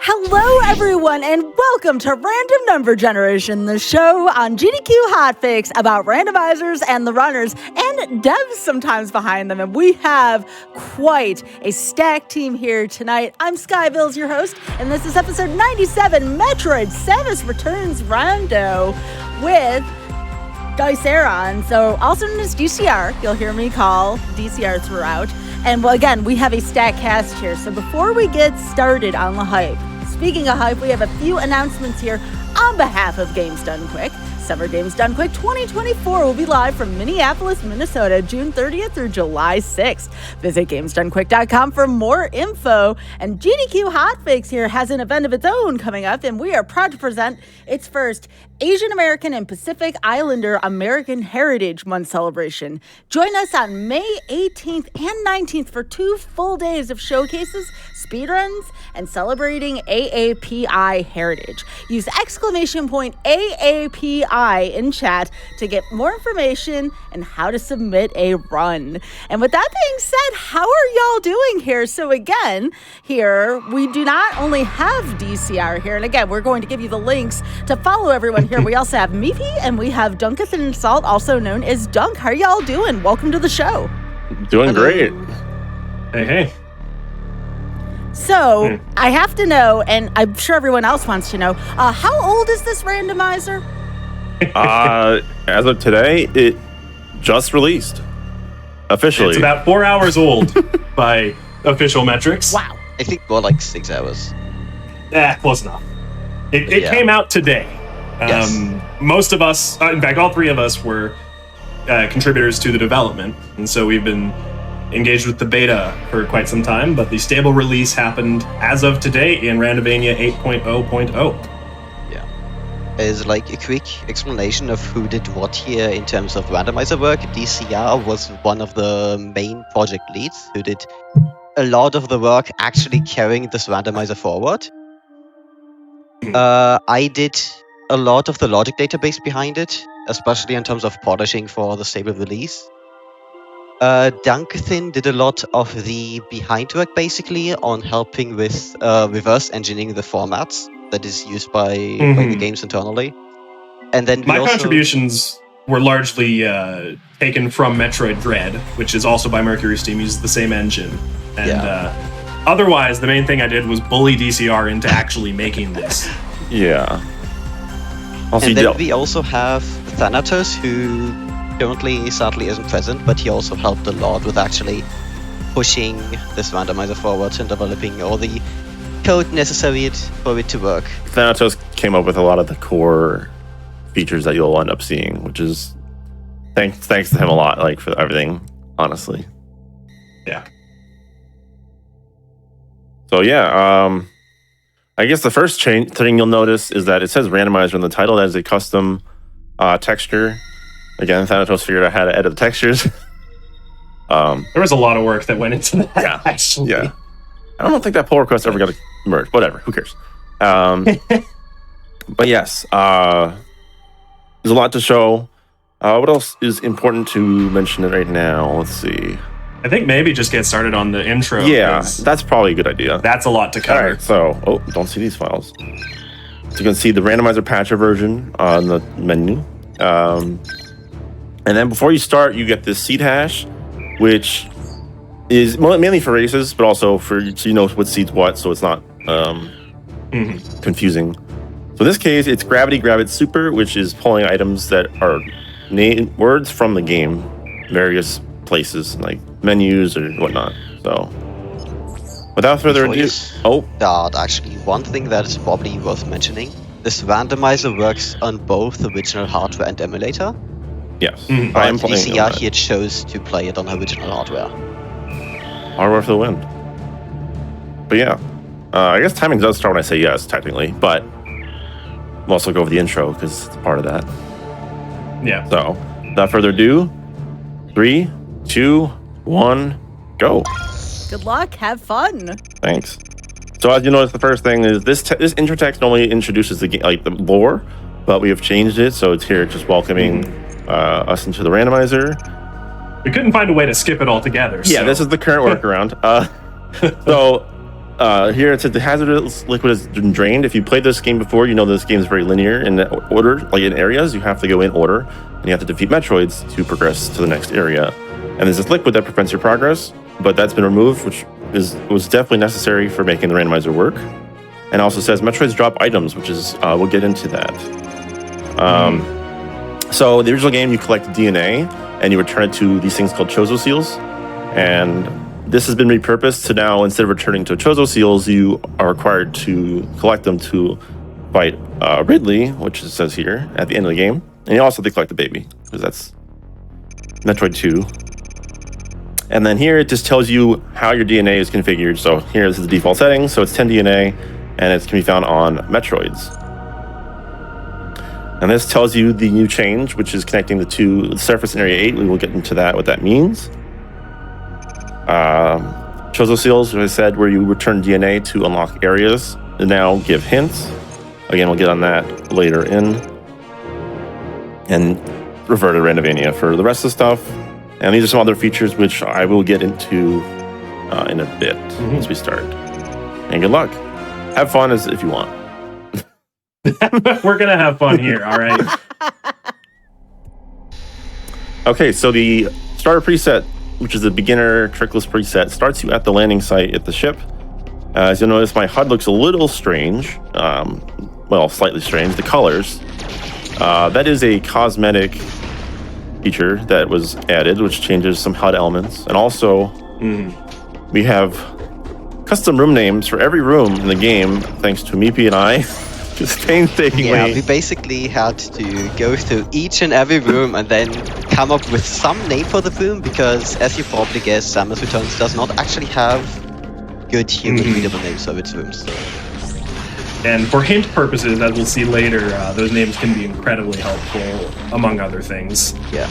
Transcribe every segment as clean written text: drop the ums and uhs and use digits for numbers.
Hello, everyone, and welcome to Random Number Generation, the show on GDQ Hotfix about randomizers and the runners, and devs sometimes behind them. And we have quite a stacked team here tonight. I'm Skybilz, your host, and this is episode 97, Metroid Samus Returns Rando, with Diceiron, so also known as DCR. You'll hear me call DCR throughout. And well, again, we have a stacked cast here. So before we get started on the hype, speaking of hype, we have a few announcements here on behalf of Games Done Quick. Summer Games Done Quick 2024 will be live from Minneapolis, Minnesota, June 30th through July 6th. Visit GamesDoneQuick.com for more info. And GDQ Hotfix here has an event of its own coming up, and we are proud to present its first Asian American and Pacific Islander American Heritage Month celebration. Join us on May 18th and 19th for 2 full days of showcases, speedruns, and celebrating AAPI heritage. Use !AAPI in chat to get more information and how to submit a run. And with that being said, how are y'all doing here? So again, here we do not only have DCR here, and again, we're going to give you the links to follow everyone here. We also have Meepy and we have Dunkathan Salt, also known as Dunk. How are y'all doing? Welcome to the show. Doing great. Hey. So, I have to know, and I'm sure everyone else wants to know, how old is this randomizer? As of today, it just released. Officially. It's about 4 hours old by official metrics. Wow. I think more like 6 hours. Close enough. It came out today. Yes. Most of us, in fact, all 3 of us were contributors to the development. And so we've been engaged with the beta for quite some time, but the stable release happened as of today in Randomania 8.0.0. Yeah. As like a quick explanation of who did what here in terms of randomizer work, DCR was one of the main project leads who did a lot of the work actually carrying this randomizer forward. I did a lot of the logic database behind it, especially in terms of polishing for the stable release. Dunkathan did a lot of the behind work basically on helping with reverse engineering the formats that is used by the games internally. And then my contributions were largely taken from Metroid Dread, which is also by Mercury Steam, uses the same engine. And otherwise, the main thing I did was bully DCR into actually making this. Yeah. And then we also have Thanatos, who currently sadly isn't present, but he also helped a lot with actually pushing this randomizer forward and developing all the code necessary for it to work. Thanatos came up with a lot of the core features that you'll end up seeing, which is thanks to him a lot, like for everything, honestly. Yeah. So yeah, I guess the first thing you'll notice is that it says randomizer in the title. That is a custom texture. Again, Thanatos figured out how to edit the textures. There was a lot of work that went into that, actually. Yeah. I don't think that pull request ever got merged. Whatever, who cares? But yes, there's a lot to show. What else is important to mention right now? Let's see. I think maybe just get started on the intro. Yeah, that's probably a good idea. That's a lot to cover. All right, so, don't see these files. So you can see the randomizer patcher version on the menu. And then before you start, you get this seed hash, which is mainly for races, but also so you know what seeds what, so it's not confusing. So in this case, it's Gravity Gravit Super, which is pulling items that are words from the game, various places, like menus or whatnot. So without further ado... Actually, one thing that is probably worth mentioning, this randomizer works on both original hardware and emulator. Yes, I am playing DCR here chose to play it on original hardware. Hardware for the win. But yeah, I guess timing does start when I say yes, technically, but we'll also go over the intro because it's part of that. Yeah. So, without further ado, 3, 2, 1, go. Good luck. Have fun. Thanks. So as you notice, the first thing is this intro text normally introduces the game, like the lore, but we have changed it, so it's here just welcoming us into the randomizer. We couldn't find a way to skip it altogether. Yeah, so. This is the current workaround. So here it says the hazardous liquid has been drained. If you played this game before, you know this game is very linear in order. Like in areas, you have to go in order, and you have to defeat Metroids to progress to the next area. And there's this liquid that prevents your progress, but that's been removed, which was definitely necessary for making the randomizer work. And also says Metroids drop items, which is we'll get into that. So the original game, you collect DNA and you return it to these things called Chozo seals, and this has been repurposed to now, instead of returning to Chozo seals, you are required to collect them to fight Ridley, which it says here at the end of the game. And you also have to collect the baby, because that's Metroid 2. And then here it just tells you how your DNA is configured. So here this is the default settings. So it's 10 DNA, and it can be found on Metroids. And this tells you the new change, which is connecting the surface in Area 8. We will get into that, what that means. Chozo seals, as I said, where you return DNA to unlock areas, and now give hints. Again, we'll get on that later in. And refer to Randomania for the rest of the stuff. And these are some other features which I will get into in a bit as we start. And good luck. Have fun as if you want. We're gonna have fun here, all right? Okay, so the starter preset, which is a beginner trickless preset, starts you at the landing site at the ship. As you'll notice, my HUD looks a little strange. Well, slightly strange. The colors. That is a cosmetic feature that was added, which changes some HUD elements. And also, we have custom room names for every room in the game, thanks to Meepy and I. Just painstakingly. Yeah, we basically had to go through each and every room and then come up with some name for the room, because, as you probably guessed, Samus Returns does not actually have good human readable names of its rooms. So. And for hint purposes, as we'll see later, those names can be incredibly helpful, among other things. Yeah.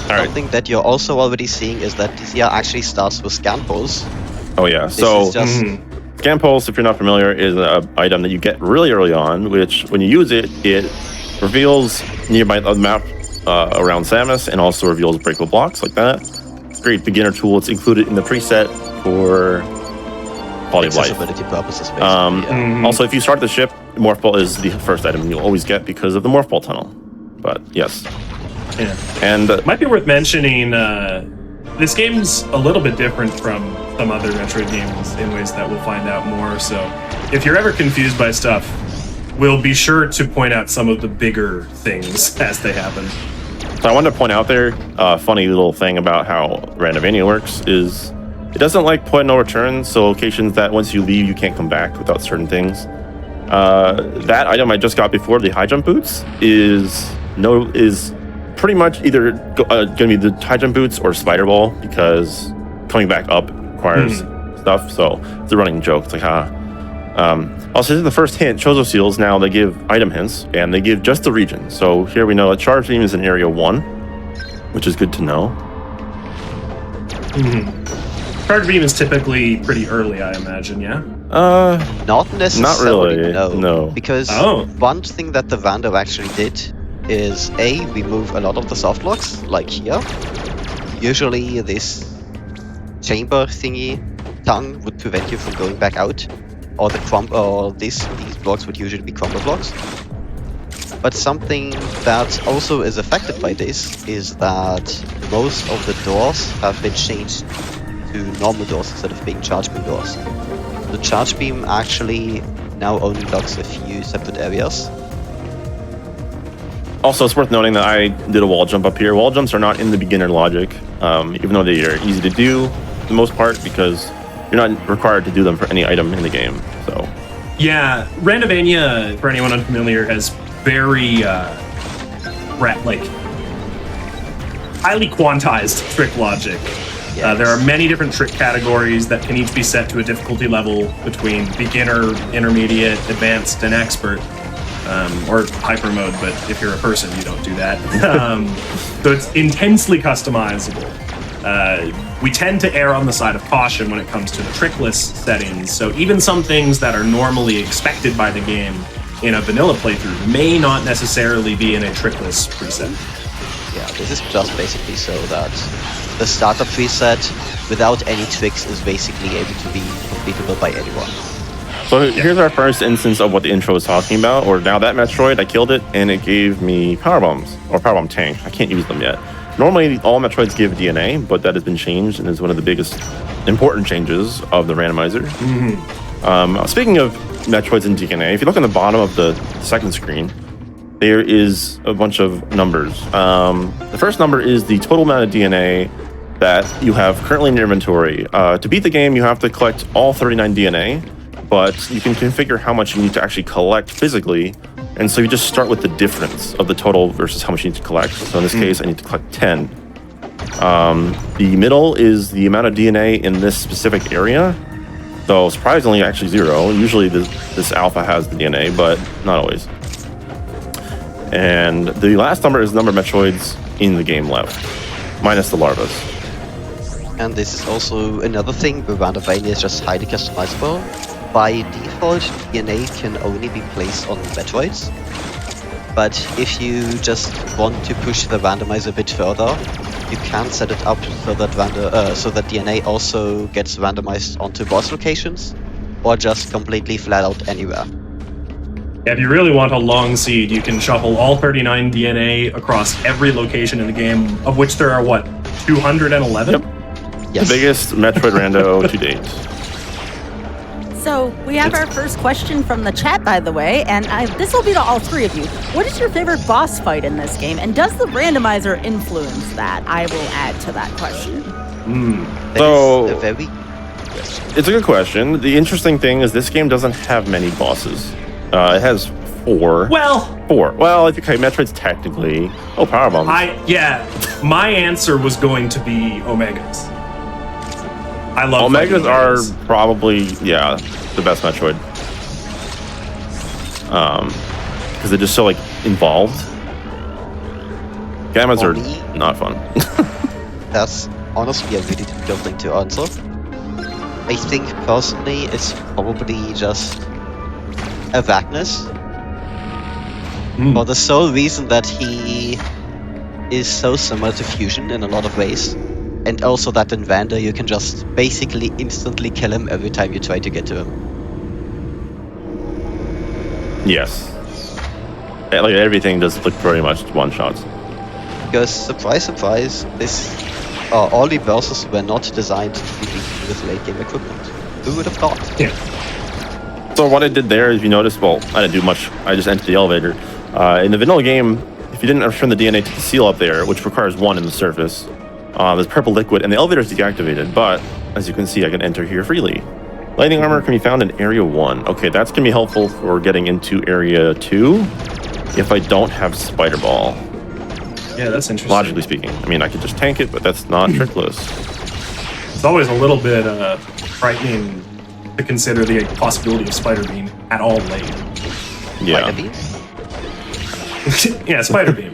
All Something that you're also already seeing is that this here actually starts with scan pulse. Oh yeah, so Scan Pulse, if you're not familiar, is an item that you get really early on, which when you use it, it reveals nearby the map around Samus, and also reveals breakable blocks like that. Great beginner tool. It's included in the preset for quality of life. Accessibility purposes, basically. Also, if you start the ship, Morph Ball is the first item you'll always get because of the Morph Ball tunnel. But yes. Yeah. And might be worth mentioning, this game's a little bit different from some other Metroid games in ways that we'll find out more. So if you're ever confused by stuff, we'll be sure to point out some of the bigger things as they happen. So I wanted to point out there a funny little thing about how Randomania works is it doesn't like point no return, so locations that once you leave you can't come back without certain things. That item I just got before, the high jump boots, is pretty much either going to be the high jump boots or spider ball, because coming back up requires stuff. So it's a running joke. It's like, also, this is the first hint. Chozo seals, now they give item hints, and they give just the region. So here we know a charge beam is in area 1, which is good to know. Charge beam is typically pretty early, I imagine, yeah? Not necessarily, not really, no. Because one thing that the Vando actually did is remove a lot of the soft locks, like here. Usually this chamber thingy tongue would prevent you from going back out, or these blocks would usually be crumble blocks. But something that also is affected by this is that most of the doors have been changed to normal doors instead of being charge beam doors. The charge beam actually now only locks a few separate areas. Also, it's worth noting that I did a wall jump up here. Wall jumps are not in the beginner logic, even though they are easy to do for the most part, because you're not required to do them for any item in the game. So, yeah, Randomania, for anyone unfamiliar, has very highly quantized trick logic. Yes. There are many different trick categories that can each be set to a difficulty level between beginner, intermediate, advanced, and expert. Or hyper mode, but if you're a person, you don't do that. So it's intensely customizable. We tend to err on the side of caution when it comes to the trickless settings, so even some things that are normally expected by the game in a vanilla playthrough may not necessarily be in a trickless preset. Yeah, this is just basically so that the starter preset without any tricks is basically able to be completable by anyone. So here's our first instance of what the intro was talking about. Or now that Metroid, I killed it, and it gave me power bombs or power bomb tank. I can't use them yet. Normally, all Metroids give DNA, but that has been changed and is one of the biggest important changes of the randomizer. Speaking of Metroids and DNA, if you look on the bottom of the second screen, there is a bunch of numbers. The first number is the total amount of DNA that you have currently in your inventory. To beat the game, you have to collect all 39 DNA, but you can configure how much you need to actually collect physically. And so you just start with the difference of the total versus how much you need to collect. So in this case, I need to collect 10. The middle is the amount of DNA in this specific area. So surprisingly, actually 0. Usually this alpha has the DNA, but not always. And the last number is the number of Metroids in the game left, minus the larvas. And this is also another thing where Randomizers is just highly customizable. By default, DNA can only be placed on Metroids. But if you just want to push the randomizer a bit further, you can set it up so that DNA also gets randomized onto boss locations, or just completely flat out anywhere. If you really want a long seed, you can shuffle all 39 DNA across every location in the game, of which there are, what, 211? Yep. Yes. The biggest Metroid rando to date. So we have our first question from the chat, by the way, and this will be to all three of you. What is your favorite boss fight in this game, and does the randomizer influence that? I will add to that question. So a very it's a good question. The interesting thing is this game doesn't have many bosses. It has 4. Well, 4. Well, okay, Metroid's technically... Oh, power bombs. My answer was going to be Omegas. I love Omegas are probably, the best Metroid. Because they're just so, involved. Gammas are not fun. That's honestly a really difficult thing to answer. I think, personally, it's probably just a Vagnus. For the sole reason that he is so similar to Fusion in a lot of ways. And also that in Vander you can just basically instantly kill him every time you try to get to him. Yes. Everything does look pretty much one-shots. Because, surprise, surprise, all the verses were not designed to be beaten with late game equipment. Who would have thought? Yeah. So what I did there, if you notice, well, I didn't do much. I just entered the elevator. In the vanilla game, if you didn't return the DNA to the seal up there, which requires 1 in the surface, there's purple liquid, and the elevator is deactivated, but as you can see, I can enter here freely. Lightning armor can be found in Area 1. Okay, that's going to be helpful for getting into Area 2 if I don't have Spider Ball. Yeah, that's interesting. Logically speaking. I mean, I could just tank it, but that's not trickless. It's always a little bit frightening to consider the possibility of Spider Beam at all late. Yeah. Spider Beam? Yeah, Spider Beam.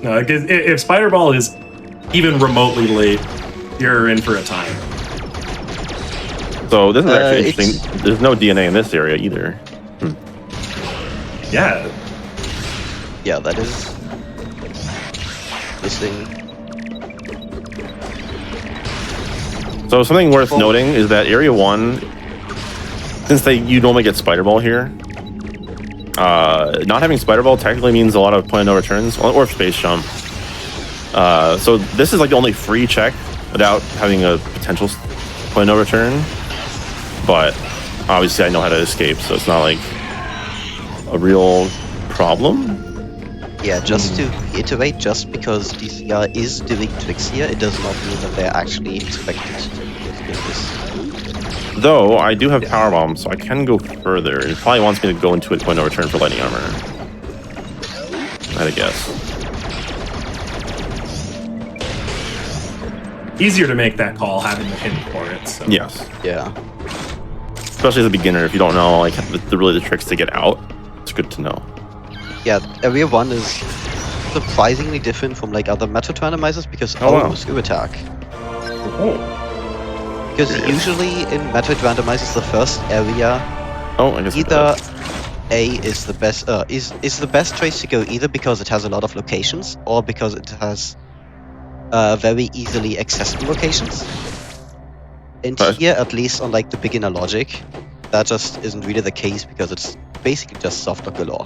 No, if Spider Ball is even remotely late, you're in for a time. So this is actually interesting. There's no DNA in this area either. Yeah. Yeah, that is this thing. So something worth noting is that Area 1, since you normally get Spider Ball here, not having Spider Ball technically means a lot of point of no returns, or Space Jump. So this is the only free check without having a potential point of no return. But obviously I know how to escape, so it's not a real problem. Yeah, just to reiterate, just because DCR is doing tricks here, it does not mean that they're actually expected to do this. Though I do have power bombs, so I can go further. It probably wants me to go into a point of no return for lightning armor. I'd guess. Easier to make that call having the hint for it. So. Yes. Yeah. Especially as a beginner, if you don't know the tricks to get out, it's good to know. Yeah, Area 1 is surprisingly different from other Metroid randomizers because Screw Attack. Oh. Because usually in Metroid randomizers the first area I guess either A is the best is the best choice to go either because it has a lot of locations or because it has very easily accessible locations. And here, at least on the beginner logic, that just isn't really the case because it's basically just soft lock galore.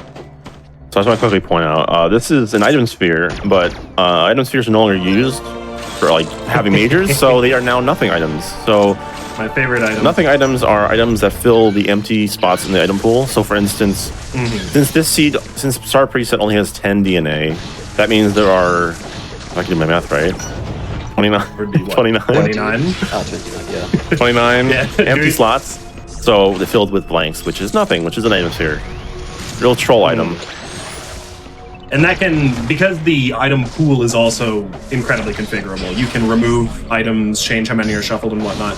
So I just want to quickly point out, this is an item sphere, but item spheres are no longer used for like having majors, so they are now nothing items. So my favorite item. Nothing items are items that fill the empty spots in the item pool. So for instance, since Star Preset only has 10 DNA, that means there are, if I can do my math right, 29. 29. 29? 29 Yeah. empty slots. So they're filled with blanks, which is nothing, which is an item sphere. Real troll item. And that can, because the item pool is also incredibly configurable, you can remove items, change how many are shuffled and whatnot.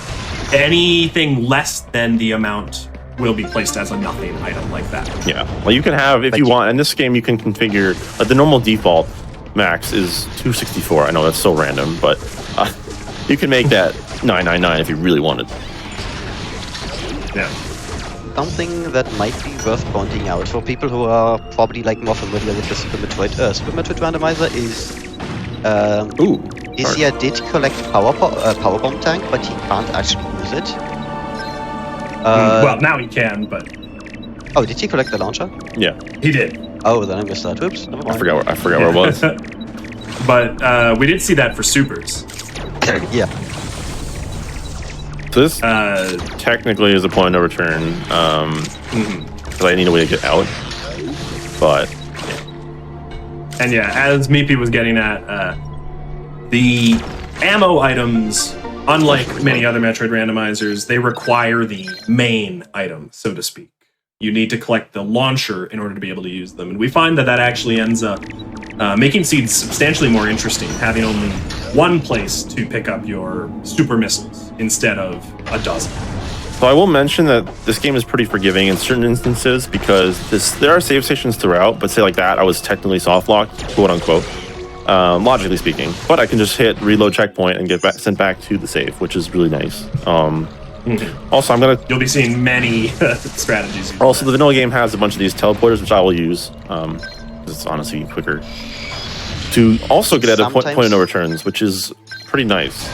Anything less than the amount will be placed as a nothing item like that. Yeah. Well, you can have, if you want, in this game, you can configure, the normal default max is 264. I know that's so random, but you can make that 999 if you really wanted. Yeah. Something that might be worth pointing out for people who are probably like more familiar with the Super Metroid Randomizer is Isia did collect Power Bomb Tank, but he can't actually use it. Well, now he can, but... Oh, did he collect the launcher? Yeah. He did. Oh, then I missed that. Oops, never mind. I forgot where it was. But we did see that for Supers. Yeah. So this technically is a point of no return, because I need a way to get out. But yeah. And yeah, as Meepy was getting at, the ammo items, unlike many other Metroid randomizers, they require the main item, so to speak. You need to collect the launcher in order to be able to use them. And we find that actually ends up making Seeds substantially more interesting, having only one place to pick up your super missiles instead of a dozen. So I will mention that this game is pretty forgiving in certain instances because there are save stations throughout, but say like that, I was technically soft locked, quote unquote, logically speaking. But I can just hit reload checkpoint and get sent back to the save, which is really nice. Also, you'll be seeing many strategies. Also, the vanilla game has a bunch of these teleporters, which I will use. It's honestly quicker to also get at a point of no returns, which is pretty nice.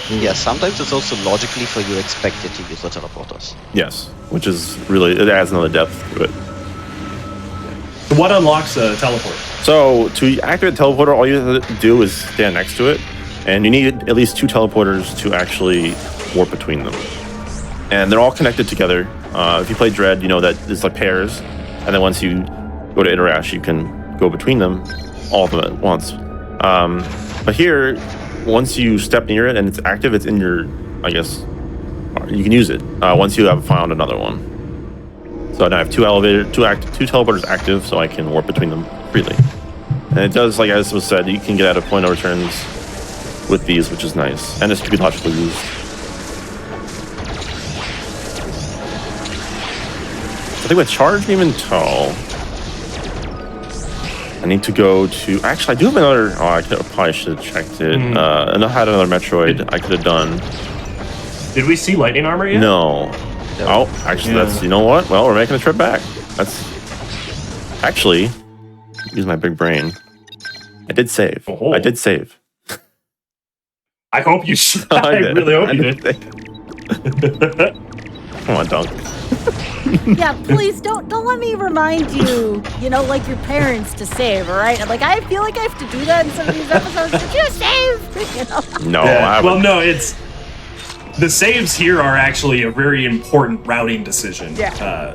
Yeah, sometimes it's also logically for you expected to use the teleporters. Yes, which is really, it adds another depth to it. What unlocks a teleporter? So to activate teleporter, all you have to do is stand next to it, and you need at least 2 teleporters to actually warp between them. And they're all connected together. If you play Dread, you know that it's like pairs, and then once you go to Iterash, you can go between them, all of them at once. But here, once you step near it and it's active, it's in your, I guess, you can use it once you have found another one. So now I have 2 teleporters active, so I can warp between them freely. And it does, like as was said, you can get out of point of returns with these, which is nice, and this can be logically used. I think with Charge, Beam, and Tow, I need to go to... Actually, I do have another... Oh, I probably should have checked it. I had another Metroid I could have done. Did we see Lightning Armor yet? No. Oh, actually, that's... You know what? Well, we're making a trip back. That's... Actually, use my big brain. I did save. Oh. I did save. I hope you should. I really hope you did. Come on, Dunk. Yeah, please don't let me remind you, like your parents to save, all right? Like, I feel like I have to do that in some of these episodes. Did you save? No, yeah. Well, no, it's... The saves here are actually a very important routing decision. Yeah.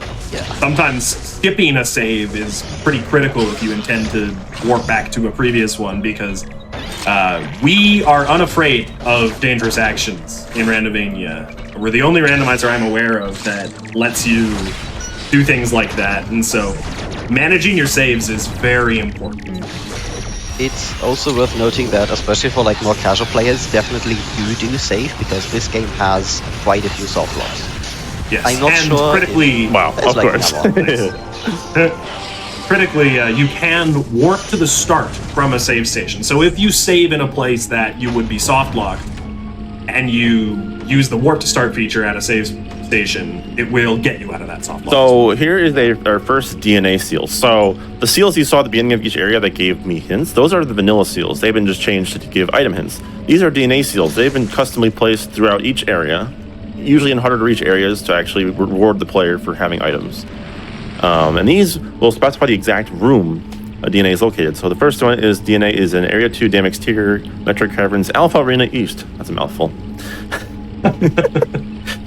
Sometimes skipping a save is pretty critical if you intend to warp back to a previous one, because we are unafraid of dangerous actions in Randomania. We're the only randomizer I'm aware of that lets you do things like that, and so managing your saves is very important. It's also worth noting that, especially for like more casual players, definitely do save, because this game has quite a few soft locks. Yes, I'm not sure. Critically, of course. Critically, you can warp to the start from a save station. So if you save in a place that you would be soft locked, and you use the warp to start feature at a save station, it will get you out of that soft lock. So here is our first DNA seal. So the seals you saw at the beginning of each area that gave me hints, those are the vanilla seals. They've been just changed to give item hints. These are DNA seals. They've been customly placed throughout each area. usually in harder to reach areas to actually reward the player for having items. And these will specify the exact room a DNA is located. So the first one is DNA is in Area 2, Dam Exterior, Metroid Caverns, Alpha Arena East. That's a mouthful. So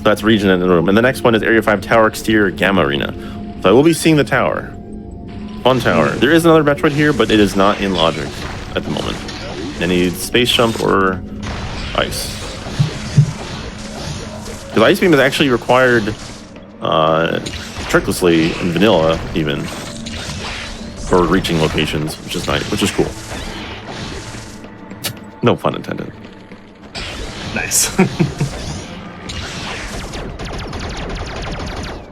that's region in the room. And the next one is Area 5, Tower Exterior, Gamma Arena. So I will be seeing the tower. Fun tower. There is another Metroid here, but it is not in logic at the moment. I need space jump or ice. Because ice beam is actually required tricklessly in vanilla, even for reaching locations, which is nice, which is cool. No pun intended. Nice.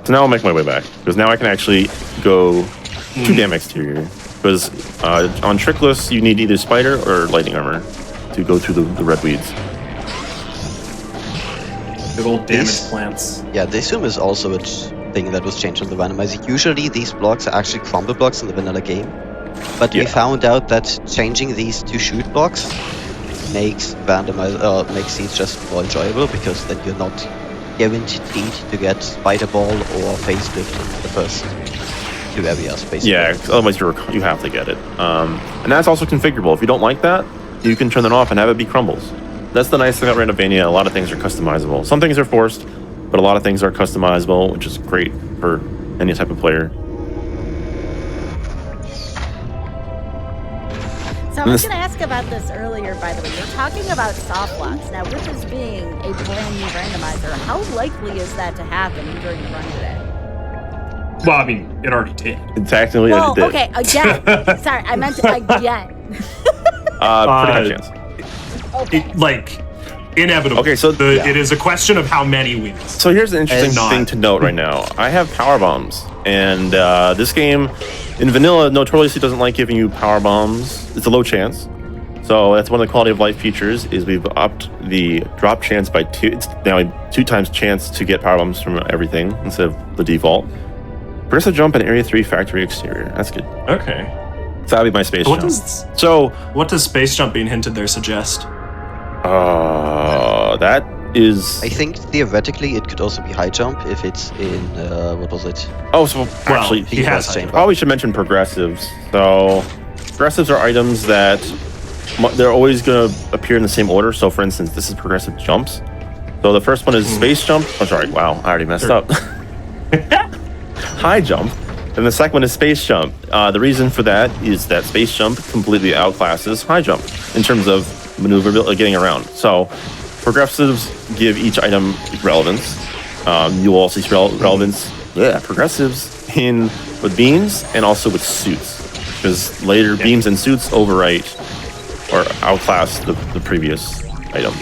So now I'll make my way back because now I can actually go to Dam Exterior. Because on trickless, you need either spider or lightning armor to go through the red weeds. Good old damaged plants. Yeah, this room is also a thing that was changed on the randomizer. Usually these blocks are actually crumble blocks in the vanilla game. But we found out that changing these to shoot blocks makes makes these just more enjoyable, because then you're not guaranteed to get spider ball or facelift in the first 2 areas, basically. Yeah, otherwise you have to get it. And that's also configurable. If you don't like that, you can turn that off and have it be crumbles. That's the nice thing about Randomania. A lot of things are customizable. Some things are forced, but a lot of things are customizable, which is great for any type of player. So I was going to ask about this earlier, by the way. You're talking about soft blocks. Now, with this being a brand new randomizer, how likely is that to happen during the run today? Well, I mean, it already did. Technically, it did. Okay, again. Sorry, I meant again. Pretty high chance. Okay. Inevitable. Okay, so it is a question of how many wins. So here's an interesting thing to note right now. I have power bombs, and this game in vanilla notoriously doesn't like giving you power bombs. It's a low chance. So that's one of the quality of life features, is we've upped the drop chance by 2. It's now 2 times chance to get power bombs from everything instead of the default. Progressive jump in Area 3 Factory Exterior. That's good. Okay. So that'll be my space jump. What does space jump being hinted there suggest? That is... I think theoretically it could also be high jump if it's in, what was it? Oh, so actually, he has high jump. Probably should mention progressives. So progressives are items that they're always going to appear in the same order. So for instance, this is progressive jumps. So the first one is space jump. Oh, sorry. Wow, I already messed up. High jump. And the second one is space jump. The reason for that is that space jump completely outclasses high jump in terms of maneuverability, getting around. So progressives give each item relevance. You'll also see relevance, progressives with beams and also with suits, because later beams and suits overwrite or outclass the previous item.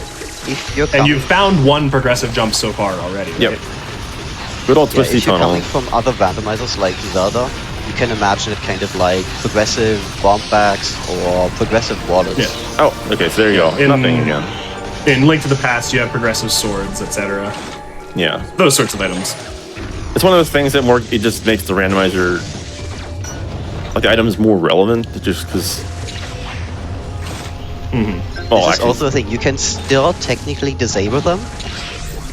And you've found one progressive jump so far already, right? Yep. Good old twisty if you're tunnel. coming from other randomizers like Zelda, you can imagine it kind of like progressive bomb bags or progressive wallets. Yeah. Oh, okay, so there you go. Nothing again. In Link to the Past, you have progressive swords, etc. Yeah. Those sorts of items. It's one of those things that it just makes the randomizer, like, the items more relevant, just because... This is also a thing. You can still technically disable them.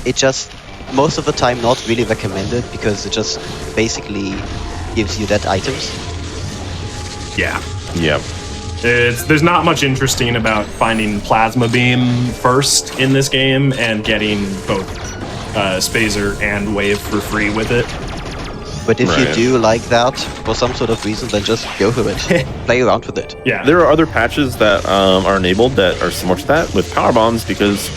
It just, most of the time, not really recommended, because it just basically gives you dead items. Yeah. Yeah. There's not much interesting about finding Plasma Beam first in this game and getting both Spazer and Wave for free with it. But if you do like that for some sort of reason, then just go for it. Play around with it. Yeah. There are other patches that are enabled that are similar to that with power bombs, because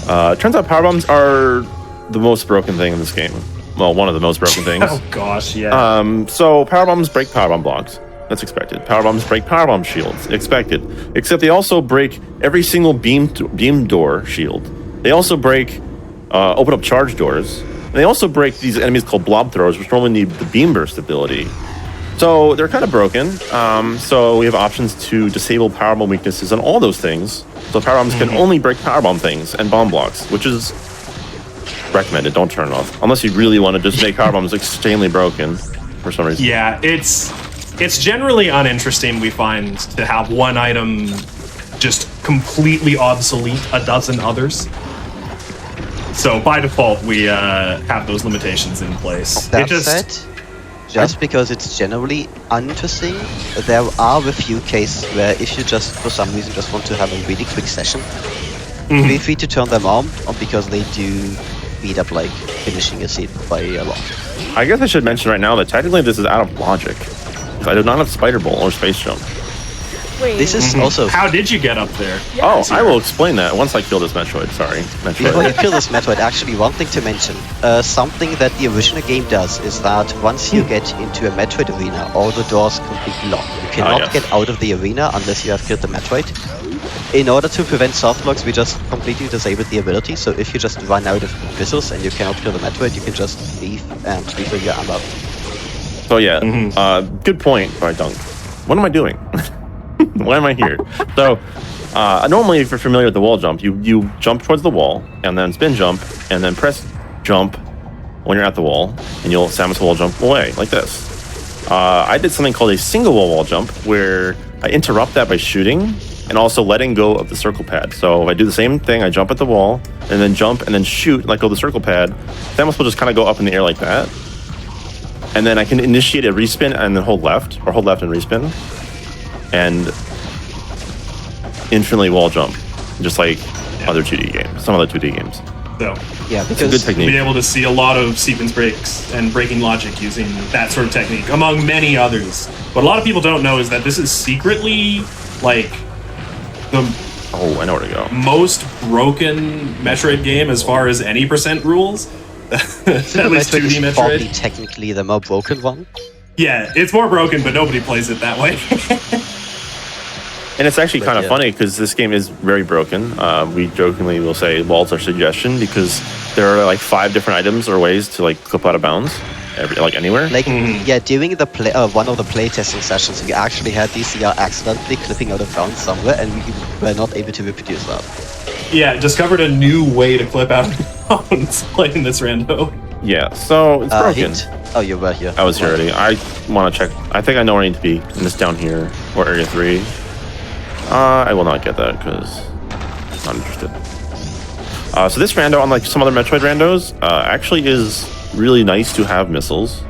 it turns out power bombs are the most broken thing in this game. Well, one of the most broken things. Oh gosh, yeah. So power bombs break power bomb blocks. That's expected. Power bombs break power bomb shields. Expected. Except they also break every single beam door shield. They also break open up charge doors. And they also break these enemies called blob throwers, which normally need the beam burst ability. So they're kind of broken. So we have options to disable power bomb weaknesses on all those things. So power bombs can only break power bomb things and bomb blocks, which is recommended. Don't turn it off unless you really want to just make power bombs extremely broken for some reason. Yeah, it's generally uninteresting, we find, to have one item just completely obsolete a dozen others. So by default, we have those limitations in place. That said, just because it's generally uninteresting, there are a few cases where if you just, for some reason, just want to have a really quick session, feel free to turn them on, because they do speed up, like, finishing a scene by a lot. I guess I should mention right now that technically this is out of logic. I do not have Spider Bolt or Space Jump. Wait. This is also... How did you get up there? Oh, I will explain that once I kill this Metroid. Sorry, Before you Metroid. kill this Metroid, actually, one thing to mention. Something that the original game does is that once you get into a Metroid arena, all the doors completely lock. You cannot get out of the arena unless you have killed the Metroid. In order to prevent soft locks, we just completely disabled the ability, so if you just run out of missiles and you cannot kill the Metroid, you can just leave and refill your ammo. So yeah, good point by Dunk. What am I doing? Why am I here? So, normally if you're familiar with the wall jump, you jump towards the wall, and then spin jump, and then press jump when you're at the wall, and you'll Samus wall jump away, like this. I did something called a single wall jump, where I interrupt that by shooting, and also letting go of the circle pad. So if I do the same thing, I jump at the wall, and then jump, and then shoot, let go of the circle pad, Samus will just kind of go up in the air like that. And then I can initiate a respin, and then hold left and respin. And infinitely wall jump, just like other 2D games, some other 2D games. So yeah, it's a good technique. We'll be able to see a lot of sequence breaks and breaking logic using that sort of technique, among many others. What a lot of people don't know is that this is secretly like the I know where to go. most broken Metroid game as far as any percent rules. At least 2D is probably Metroid. technically the more broken one. Yeah, it's more broken, but nobody plays it that way. And it's actually kind of funny because this game is very broken. We jokingly will say walls are suggestion because there are like 5 different items or ways to like clip out of bounds, anywhere. Like yeah, during the one of the playtesting sessions, we actually had DCR accidentally clipping out of bounds somewhere, and we were not able to reproduce that. Yeah, discovered a new way to clip out bounds playing this rando. Yeah, so it's broken. Oh, you were here. I was here already. I want to check. I think I know where I need to be. In this down here, or area 3. I will not get that because I'm not interested. So this rando, unlike some other Metroid randos, actually is really nice to have missiles.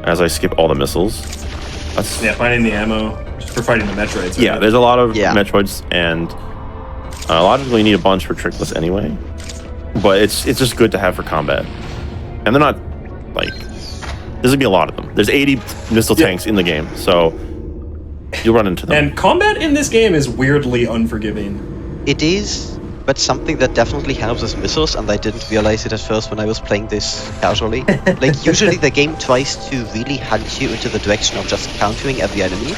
As I skip all the missiles. Yeah, finding the ammo just for fighting the Metroids. Yeah, there's a lot of Metroids, and logically you need a bunch for trickless anyway. But it's just good to have for combat. And they're not like there's gonna be a lot of them. There's 80 missile tanks in the game, so you'll run into them. And combat in this game is weirdly unforgiving. It is, but something that definitely helps is missiles, and I didn't realize it at first when I was playing this casually. Like, usually the game tries to really hunt you into the direction of just countering every enemy,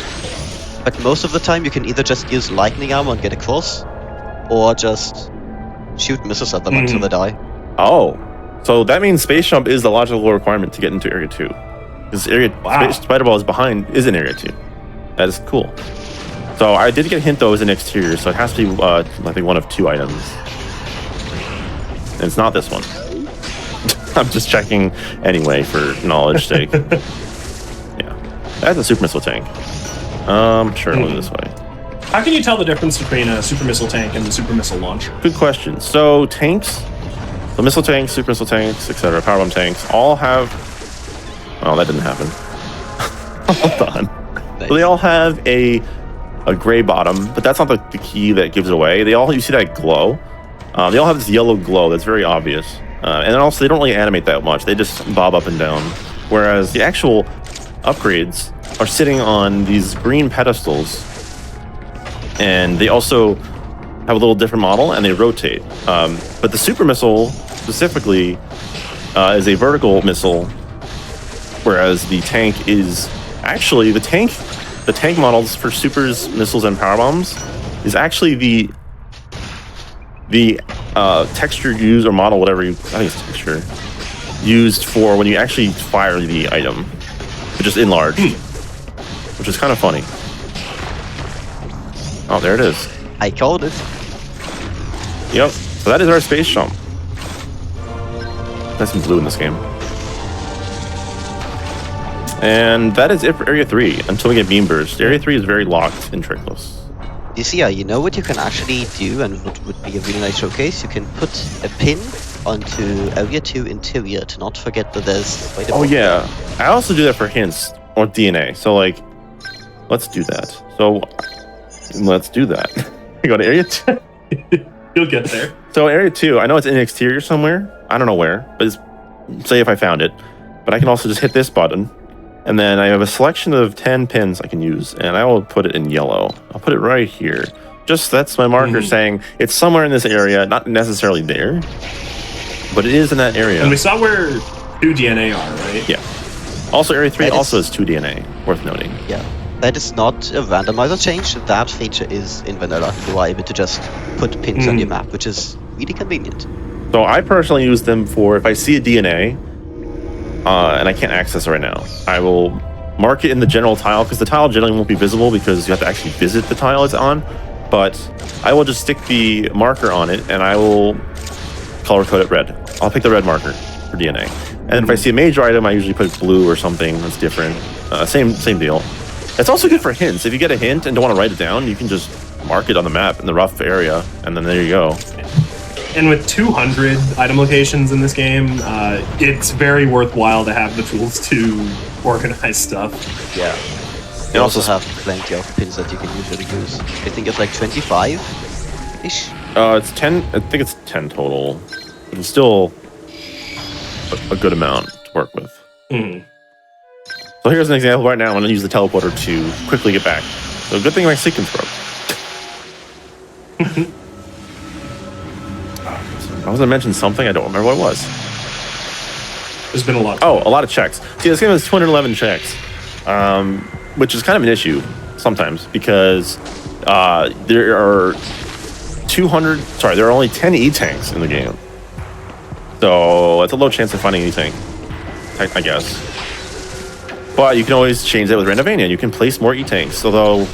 but most of the time you can either just use lightning armor and get across, or just shoot missiles at them until they die. Oh, so that means space jump is the logical requirement to get into Area 2. Because Spider Ball is in Area 2. That is cool. So I did get a hint though, it was an exterior, so it has to be, I think, one of 2 items. And it's not this one. I'm just checking anyway for knowledge sake. Yeah, that's a super missile tank. Sure, it'll go this way. How can you tell the difference between a super missile tank and the super missile launcher? Good question. So tanks, the missile tanks, super missile tanks, etc., power bomb tanks, all have. Oh, that didn't happen. Hold on. So they all have a gray bottom, but that's not the key that gives it away. You see that glow. They all have this yellow glow that's very obvious, and then also they don't really animate that much. They just bob up and down. Whereas the actual upgrades are sitting on these green pedestals, and they also have a little different model, and they rotate. But the super missile specifically is a vertical missile, whereas the tank is actually the tank models for supers, missiles, and power bombs is actually the texture used or model, whatever I think it's texture used for when you actually fire the item, but just enlarged, which is kind of funny. Oh, there it is. I called it. Yep. So that is our space jump. That's some blue in this game. And that is it for Area 3 until we get Beam Burst. Area 3 is very locked and trickless. You know what you can actually do, and what would be a really nice showcase? You can put a pin onto Area 2 Interior to not forget that there's... Oh yeah, I also do that for hints or DNA. So like, let's do that. So let's do that. You go to Area 2. You'll get there. So Area 2, I know it's in the exterior somewhere. I don't know where, but say if I found it. But I can also just hit this button, and then I have a selection of 10 pins I can use, and I will put it in yellow. I'll put it right here. Just that's my marker saying it's somewhere in this area, not necessarily there, but it is in that area. And we saw where 2 DNA are, right? Yeah. Also, Area 3 also has 2 DNA, worth noting. Yeah. That is not a randomizer change. That feature is in vanilla. You are able to just put pins on your map, which is really convenient. So I personally use them for if I see a DNA and I can't access it right now, I will mark it in the general tile, because the tile generally won't be visible because you have to actually visit the tile it's on. But I will just stick the marker on it and I will color code it red. I'll pick the red marker for DNA. And if I see a major item, I usually put blue or something that's different. Same deal. It's also good for hints. If you get a hint and don't want to write it down, you can just mark it on the map in the rough area, and then there you go. And with 200 item locations in this game, it's very worthwhile to have the tools to organize stuff. Yeah. You also have plenty of pins that you can usually use. I think it's like 25-ish. It's 10. I think it's 10 total. But it's still a good amount to work with. So here's an example right now. I'm going to use the teleporter to quickly get back. So good thing my sequence broke. I was going to mention something. I don't remember what it was. There's been a lot. Oh, a lot of checks. See, this game has 211 checks, which is kind of an issue sometimes because there are there are only 10 E-tanks in the game. So it's a low chance of finding anything, I guess. But you can always change that with Randomania. You can place more E-tanks, although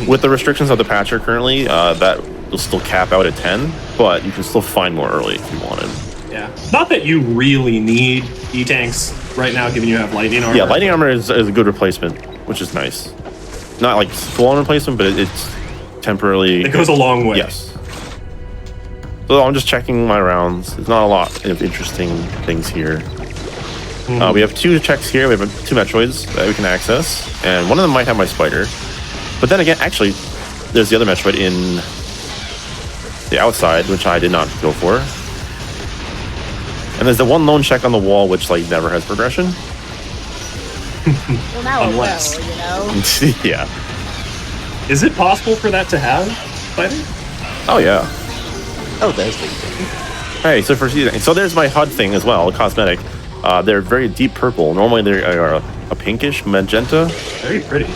with the restrictions of the patcher currently, that will still cap out at 10, but you can still find more early if you wanted. Yeah. Not that you really need E-tanks right now, given you have lightning armor. Yeah, lightning armor is a good replacement, which is nice. Not like full-on replacement, but it's temporarily... It goes a long way. Yes. So I'm just checking my rounds. There's not a lot of interesting things here. We have 2 checks here. We have 2 Metroids that we can access, and one of them might have my spider. But then again, actually, there's the other Metroid in the outside, which I did not go for. And there's the one lone check on the wall, which like never has progression. Well, now Unless. it will, you know? Yeah. Is it possible for that to have spider? Oh yeah. Oh, there's the thing. Hey, so there's my HUD thing as well, cosmetic. They're very deep purple. Normally they are a pinkish magenta. Very pretty.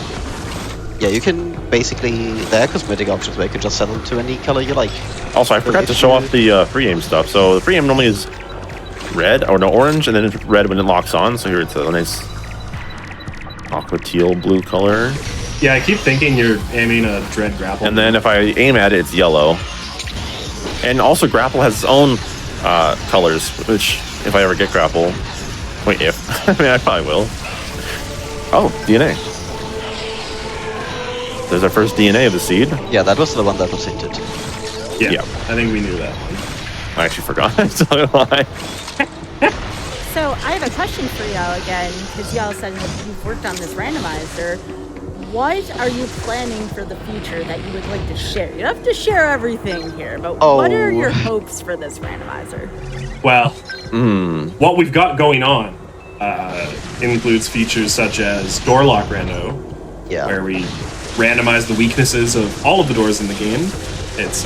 Yeah, you can basically... There are cosmetic options where you can just set them to any color you like. Also, I forgot to show off the free aim stuff. So the free aim normally is red, or no, orange, and then it's red when it locks on. So here it's a nice aqua teal blue color. Yeah, I keep thinking you're aiming a dread grapple. And then if I aim at it, it's yellow. And also grapple has its own colors, which if I ever get grapple... Wait, if. I mean, I probably will. Oh, DNA. There's our first DNA of the seed. Yeah, that was the one that was hinted. Yeah, I think we knew that. I actually forgot. So I So I have a question for y'all again, because y'all said that you've worked on this randomizer. What are you planning for the future that you would like to share? You don't have to share everything here, but what are your hopes for this randomizer? Well, what we've got going on includes features such as door lock rando, where we randomize the weaknesses of all of the doors in the game. It's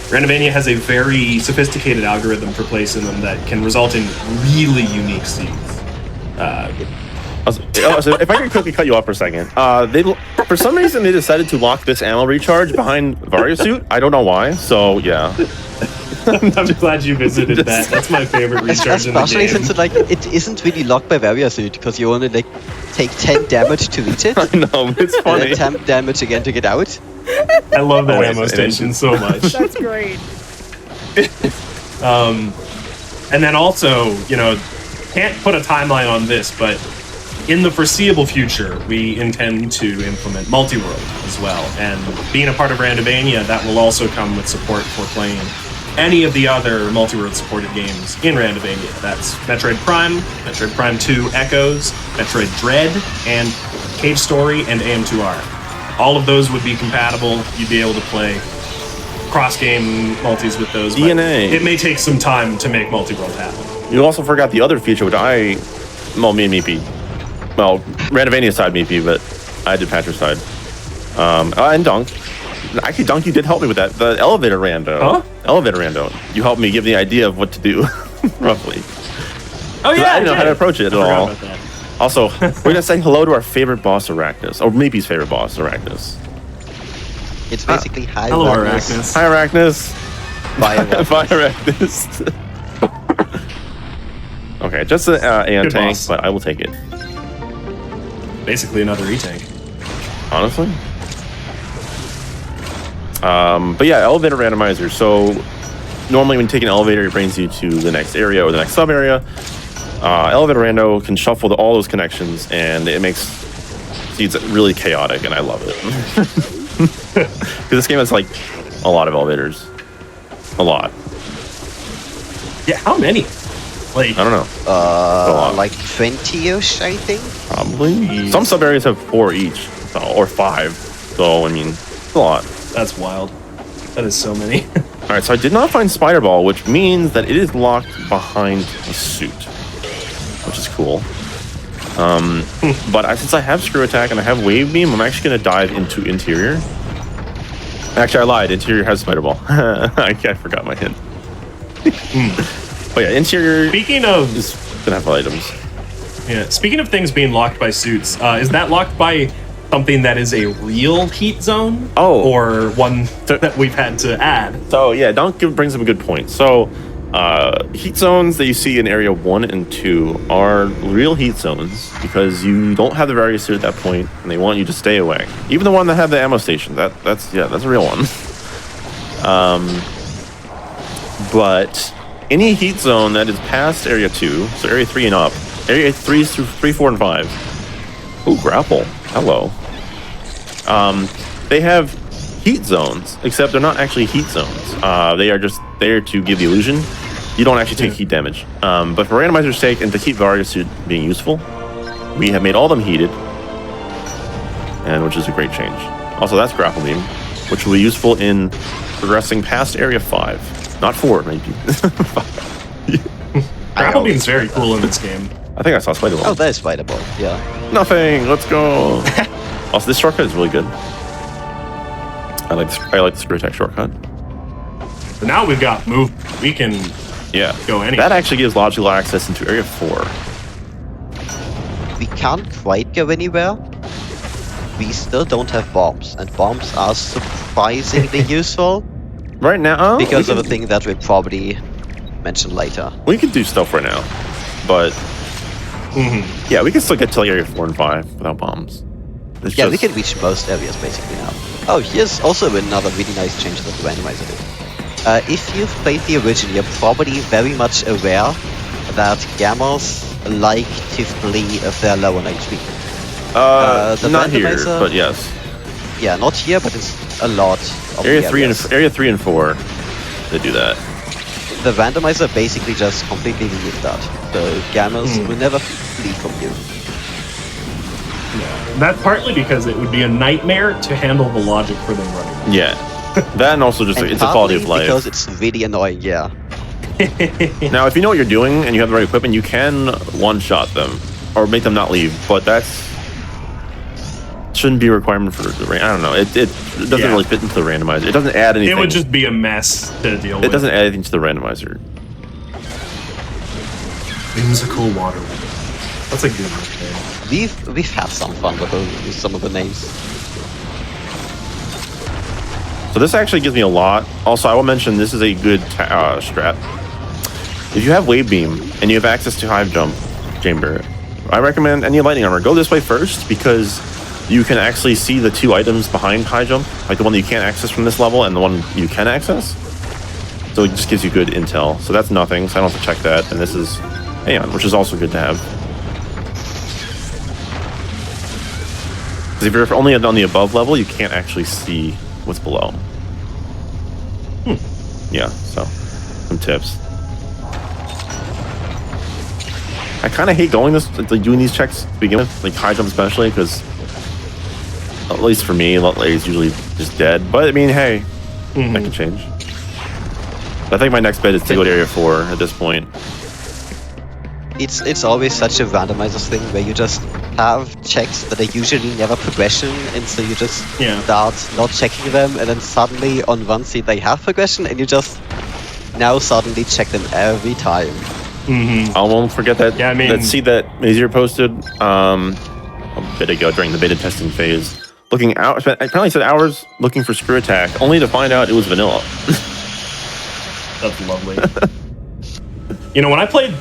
Randomania has a very sophisticated algorithm for placing them that can result in really unique seeds. So if I can quickly cut you off for a second, for some reason they decided to lock this ammo recharge behind Varia suit. I don't know why. So yeah. I'm glad you visited that. That's my favorite recharge in the game. Especially since it isn't really locked by Varia suit, because you only take 10 damage to reach it. I know, it's funny. And then 10 damage again to get out. I love that ammo station so much. That's great. And then also, can't put a timeline on this, but in the foreseeable future, we intend to implement multi-world as well. And being a part of Randomania, that will also come with support for playing any of the other multi-world supported games in Randomania. That's Metroid Prime, Metroid Prime 2 Echoes, Metroid Dread, and Cave Story and AM2R. All of those would be compatible. You'd be able to play cross-game multis with those. DNA. It may take some time to make multi-world happen. You also forgot the other feature, which me and Meepy. Well, Randomania side Meepy, but I did Patrick's side. And Dunk. Actually, Dunk, you did help me with that. The elevator rando. Huh? Elevator rando. You helped me give the idea of what to do, roughly. Oh yeah, I didn't know how to approach it at all. Also, we're gonna say hello to our favorite boss, Arachnus, or Meepy's favorite boss, Arachnus. It's basically Hi Hello, Arachnus. Arachnus. Hi, Arachnus. Bye, Arachnus. Bye, Arachnus. Okay, just an Aeon Good tank, boss. but I will take it. Basically another E-tank. Honestly. But yeah, elevator randomizer. So normally when you take an elevator, it brings you to the next area or the next sub area. Elevator rando can shuffle all those connections, and it makes it's really chaotic, and I love it. Because this game has like a lot of elevators, a lot. Yeah, how many? Like, I don't know. A lot. Like 20-ish, I think. Probably. Jeez. Some sub areas have 4 each, or 5. So I mean, it's a lot. that's wild. That is so many. All right, so I did not find Spider Ball, which means that it is locked behind a suit, which is cool. But since I have Screw Attack and I have Wave Beam, I'm actually going to dive into Interior. Actually, I lied. Interior has Spider Ball. I forgot my hint. But yeah, Interior Speaking of is going to have items. Yeah. Speaking of things being locked by suits, is that locked by something that is a real heat zone? Oh. Or one that we've had to add? So yeah, Dunk brings up a good point. So heat zones that you see in Area 1 and 2 are real heat zones because you don't have the various suit at that point, and they want you to stay away. Even the one that have the ammo station, that's a real one. But any heat zone that is past Area 2, so Area 3 and up, Area 3 through 3, 4, and 5. Ooh, grapple. Hello. They have heat zones, except they're not actually heat zones. They are just there to give the illusion. You don't actually take heat damage. But for randomizer's sake and to keep various suit being useful, we have made all of them heated, and which is a great change. Also, that's grapple beam, which will be useful in progressing past Area 5. Not 4, maybe. Grapple beam's very cool in this game. I think I saw Spider Ball. Oh, there's Spider Ball. Yeah. Nothing. Let's go. Also, this shortcut is really good. I like the Screw Attack shortcut. But now we've got move. We can go anywhere. That actually gives logical access into Area 4. We can't quite go anywhere. We still don't have bombs, and bombs are surprisingly useful Right now, because of a thing that we'll probably mention later. we can do stuff right now, but yeah, we can still get to like Area 4 and 5 without bombs. It's Yeah, just- we can reach most areas basically now. Oh, here's also another really nice change that the randomizer did. If you've played the original, you're probably very much aware that gamers like to flee if they're low on HP. The not here, randomizer- but yes. Yeah, not here, but it's a lot of Area the 3 areas. and Area 3 and 4, they do that. The randomizer basically just completely removed that. So gamers will never flee from you. That's partly because it would be a nightmare to handle the logic for them running. Yeah, that and also just And it's a quality of partly life. because it's really annoying, yeah. Now, if you know what you're doing and you have the right equipment, you can one-shot them or make them not leave. But that's shouldn't be a requirement for the I don't know. It doesn't really fit into the randomizer. It doesn't add anything. It would just be a mess to deal with. It doesn't add anything to the randomizer. Whimsical water. That's a good name. We've had some fun with some of the names. So this actually gives me a lot. Also, I will mention this is a good strat. If you have Wave Beam and you have access to Hive Jump Chamber, I recommend any Lightning Armor. Go this way first because you can actually see the 2 items behind High Jump, like the one that you can't access from this level and the one you can access. So it just gives you good intel. So that's nothing, so I don't have to check that. And this is Aeon, which is also good to have. Because if you're only on the above level, you can't actually see what's below. Yeah, so some tips. I kind of hate doing these checks to begin with, like high jump especially, because at least for me, it's usually just dead. But I mean, hey, that can change. But I think my next bet is to go to Area 4 at this point. It's always such a randomizers thing where you just have checks that are usually never progression, and so you just start not checking them, and then suddenly on one seat they have progression, and you just now suddenly check them every time. I won't forget that. Yeah, I mean, that seed that Mazier posted a bit ago during the beta testing phase. Looking out, apparently spent hours looking for screw attack, only to find out it was vanilla. That's lovely. You know, when I played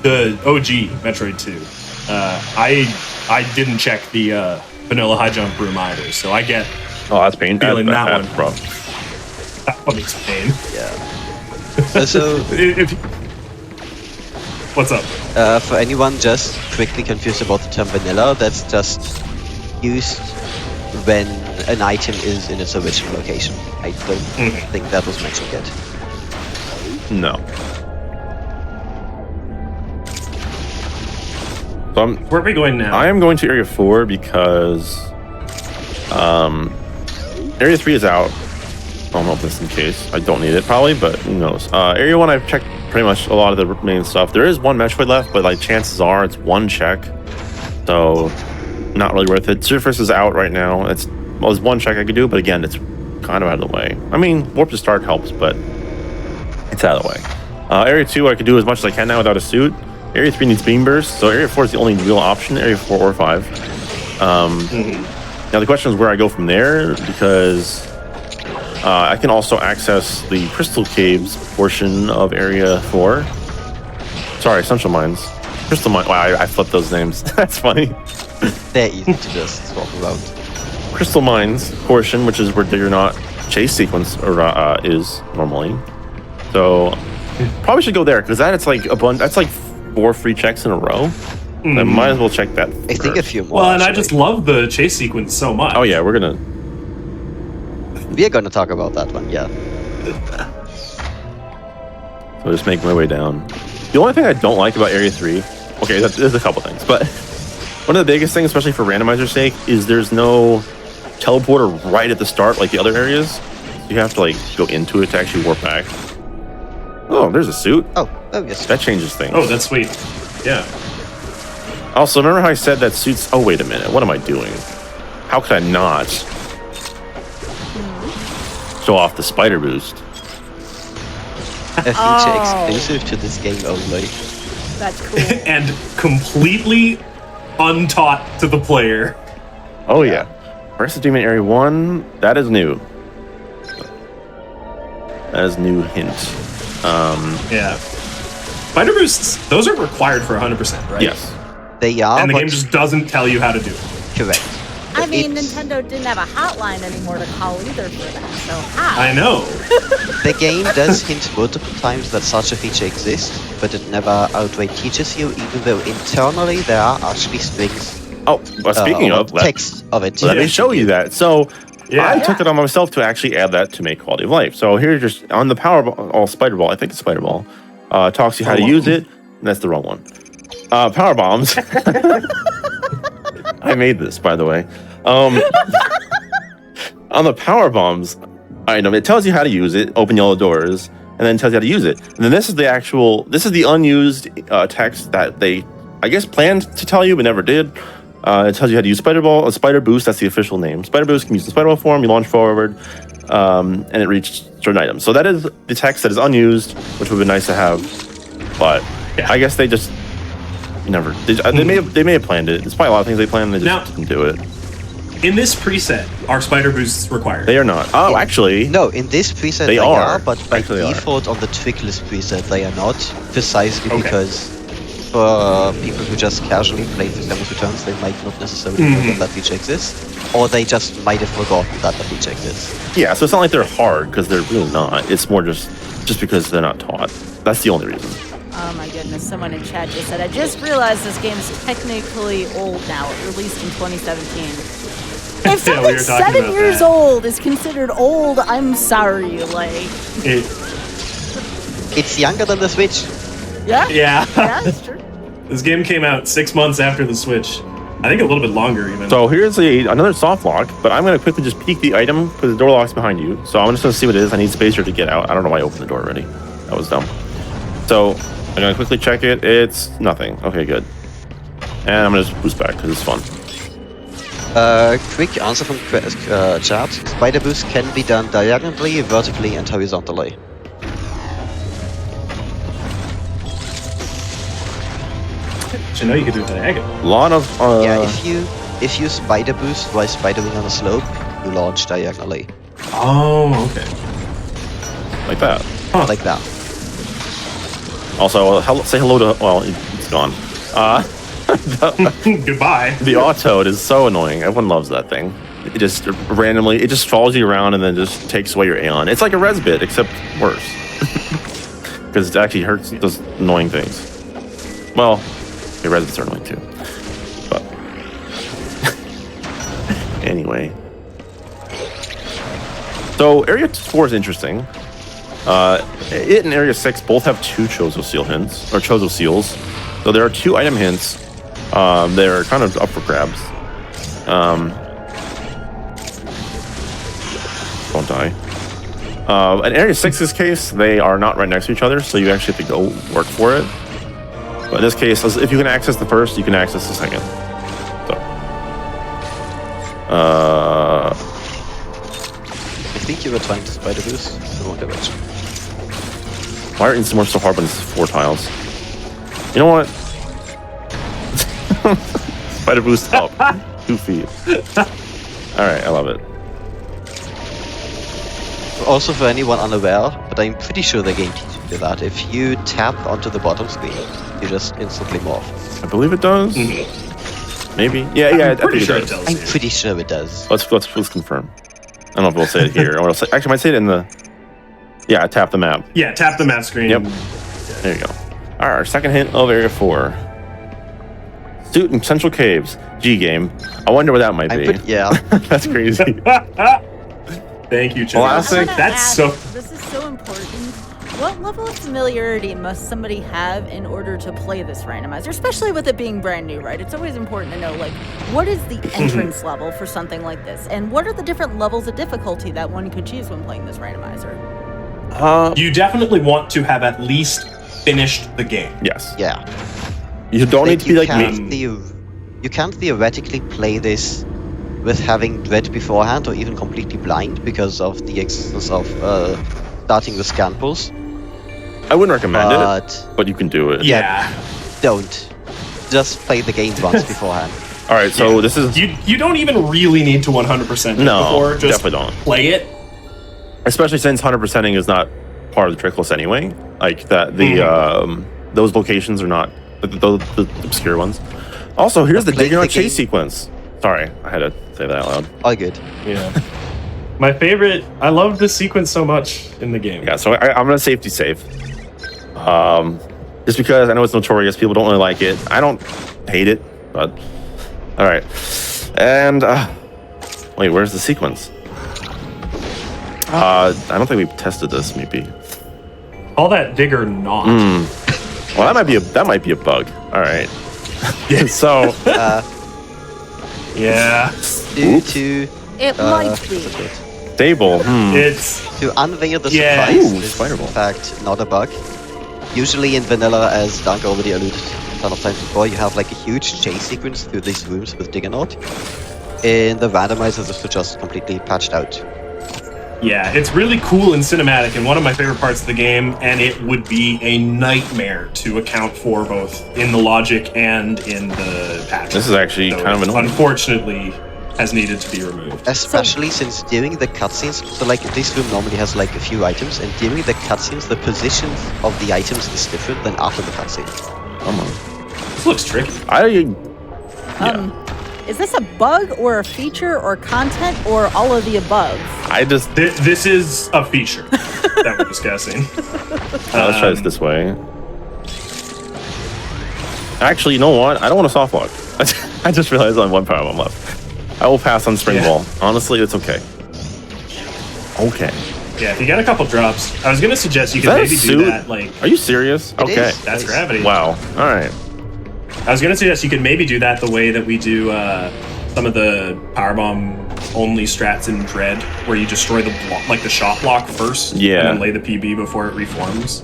the OG Metroid 2, I didn't check the vanilla high jump room either, so I get. Oh, that's pain. Feeling that one. Bro. That one is pain. Yeah. So what's up? For anyone just quickly confused about the term vanilla, that's just used when an item is in its original location. I don't think that was mentioned yet. No. So where are we going now? I am going to Area 4 because Area 3 is out. I'll note this in case. I don't need it probably, but who knows. Area 1, I've checked pretty much a lot of the main stuff. There is one Metroid left, but like chances are it's one check. So not really worth it. Surface is out right now. There's one check I could do, but again, it's kind of out of the way. I mean, Warp to Start helps, but it's out of the way. Area 2, I could do as much as I can now without a suit. Area 3 needs Beam Burst, so Area 4 is the only real option, Area 4 or 5. Now the question is where I go from there, because I can also access the Crystal Caves portion of Area 4. Sorry, Essential Mines. Crystal Mine. Wow, I flipped those names. That's funny. They're easy to just swap around. Crystal Mines portion, which is where your not chase sequence is normally. So probably should go there because that's like that's like 4 free checks in a row. I might as well check that. I think a few more. Well, and I just love the chase sequence so much. Oh yeah, we're gonna talk about that one. Yeah. So just make my way down. The only thing I don't like about Area 3, okay, there's a couple things, but one of the biggest things, especially for randomizer's sake, is there's no teleporter right at the start like the other areas. You have to like go into it to actually warp back. Oh, there's a suit. Oh yes. That changes things. Oh, that's sweet. Yeah. Also, remember how I said that suits... Oh, wait a minute. What am I doing? How could I not show off the spider boost? A feature exclusive to this game only. That's cool. And completely untaught to the player. Oh, yeah. Versus Demon Area 1, that is new. That is new hint. Yeah. Spider boosts, those are required for 100%, right? Yes. They are, and the game just doesn't tell you how to do it. Correct. I mean, Nintendo didn't have a hotline anymore to call either for that, so how? I know. The game does hint multiple times that such a feature exists, but it never outright teaches you, even though internally there are actually strings. Oh, well, speaking of text of it. Let me show you that. So I took it on myself to actually add that to make quality of life. So here, just on the Powerball, Spider Ball, I think it's Spider Ball, talks you how to use it. And that's the wrong one. Power bombs. I made this, by the way. On the power bombs item, it tells you how to use it, open yellow doors, and then tells you how to use it. And then this is the unused text that they, I guess, planned to tell you but never did. It tells you how to use Spider Ball, a Spider Boost, that's the official name. Spider Boost can use the Spider Ball form, you launch forward, and it reaches certain items. So that is the text that is unused, which would be nice to have. But I guess they just never. They may have planned it. There's probably a lot of things they planned. They just didn't do it. In this preset, are spider boosts required? They are not. Oh, actually, no. In this preset, they are, but by default on the trickless preset, they are not. Precisely because for people who just casually play through Samus Returns, they might not necessarily know that feature exists, or they just might have forgotten that the feature exists. Yeah, so it's not like they're hard because they're really not. It's more just because they're not taught. That's the only reason. Oh my goodness, someone in chat just said, I just realized this game's technically old now. It released in 2017. If something 7 years old is considered old, I'm sorry, like... It's younger than the Switch. Yeah? Yeah. Yeah, that's true. This game came out 6 months after the Switch. I think a little bit longer even. So here's another soft lock, but I'm going to quickly just peek the item because the door lock's behind you. So I'm just going to see what it is. I need space here to get out. I don't know why I opened the door already. That was dumb. So I'm going to quickly check it. It's nothing. Okay, good. And I'm going to just boost back because it's fun. Quick answer from chat. Spider boost can be done diagonally, vertically, and horizontally. I know you could do it diagonal. A lot of Yeah, if you spider boost while spidering on a slope, you launch diagonally. Oh, okay. like that. Like that. Also, say hello to. Well, it's gone. Goodbye. The auto is so annoying. Everyone loves that thing. It just randomly, it just follows you around and then just takes away your Aeon. It's like a res bit, except worse. Because it actually hurts, does annoying things. Well, your res bits are annoying too. But anyway. So Area 4 is interesting. It and Area 6 both have 2 Chozo Seal hints, or Chozo Seals. So there are 2 item hints. They're kind of up for grabs. Don't die. In Area 6's case, they are not right next to each other, so you actually have to go work for it. But in this case, if you can access the first, you can access the second. So. I think you were trying to spider boost in the wrong direction. Why are instant morphs so hard when it's 4 tiles? You know what? Spider boost up. 2 feet. Alright, I love it. Also, for anyone unaware, but I'm pretty sure the game teaches you that if you tap onto the bottom screen, you just instantly morph. I believe it does. Mm-hmm. Maybe. Yeah, I pretty think sure it it does. does. I'm pretty sure it does. Let's confirm. I don't know if we'll say it here. Or actually, I might say it in the. Yeah, tap the map. Yeah, tap the map screen. Yep. There you go. All right, our second hint of Area 4. Suit in Central Caves. G game. I wonder what that might be. Yeah. That's crazy. Thank you, Classic. Chad. That's so. This is so important. What level of familiarity must somebody have in order to play this randomizer, especially with it being brand new, right? It's always important to know, like, what is the entrance level for something like this? And what are the different levels of difficulty that one could choose when playing this randomizer? You definitely want to have at least finished the game. Yes. Yeah. You don't need to be like me. You can't theoretically play this with having dread beforehand or even completely blind because of the existence of starting with scan pulls. I wouldn't recommend it, but you can do it. Yeah. Don't. Just play the game once beforehand. All right, so this is. You don't even really need to 100% it No, before. Just definitely don't. play it. Especially since 100%ing is not part of the trick list anyway. Like that, those locations are not the obscure ones. Also, here's the digging on chase sequence. Sorry, I had to say that out loud. All good. Yeah. My favorite. I love this sequence so much in the game. Yeah, so I'm gonna safety save. Just because I know it's notorious, people don't really like it. I don't hate it, but all right. And wait, where's the sequence? I don't think we've tested this. Maybe. Call that digger not. Well, that might be a bug. All right. So. Yeah. Due to It might be. Stable. It's to unveil the Yeah. surprise. Ooh, This is Spider-Ball. in fact not a bug. Usually in vanilla, as Dunk already alluded a ton of times before, you have like a huge chase sequence through these rooms with Diggernaut. In the randomizer, this was just completely patched out. Yeah, it's really cool and cinematic, and one of my favorite parts of the game, and it would be a nightmare to account for both in the logic and in the patch. This is actually kind of annoying. Unfortunately, has needed to be removed. Especially since during the cutscenes, so like this room normally has like a few items, and during the cutscenes, the positions of the items is different than after the cutscene. Come on. This looks tricky. Is this a bug or a feature or content or all of the above? This is a feature that we're discussing. Let's try this way. Actually, you know what? I don't want a soft lock. I just realized on one power left. I will pass on Spring Ball. Honestly, it's okay. Okay. Yeah, if you get a couple drops, I was gonna suggest you could maybe do that. Like, are you serious? It Okay, is. that's gravity. wow. All right. I was gonna suggest you could maybe do that the way that we do some of the powerbomb only strats in Dread, where you destroy the block, like the shot block first, Yeah. and then lay the PB before it reforms.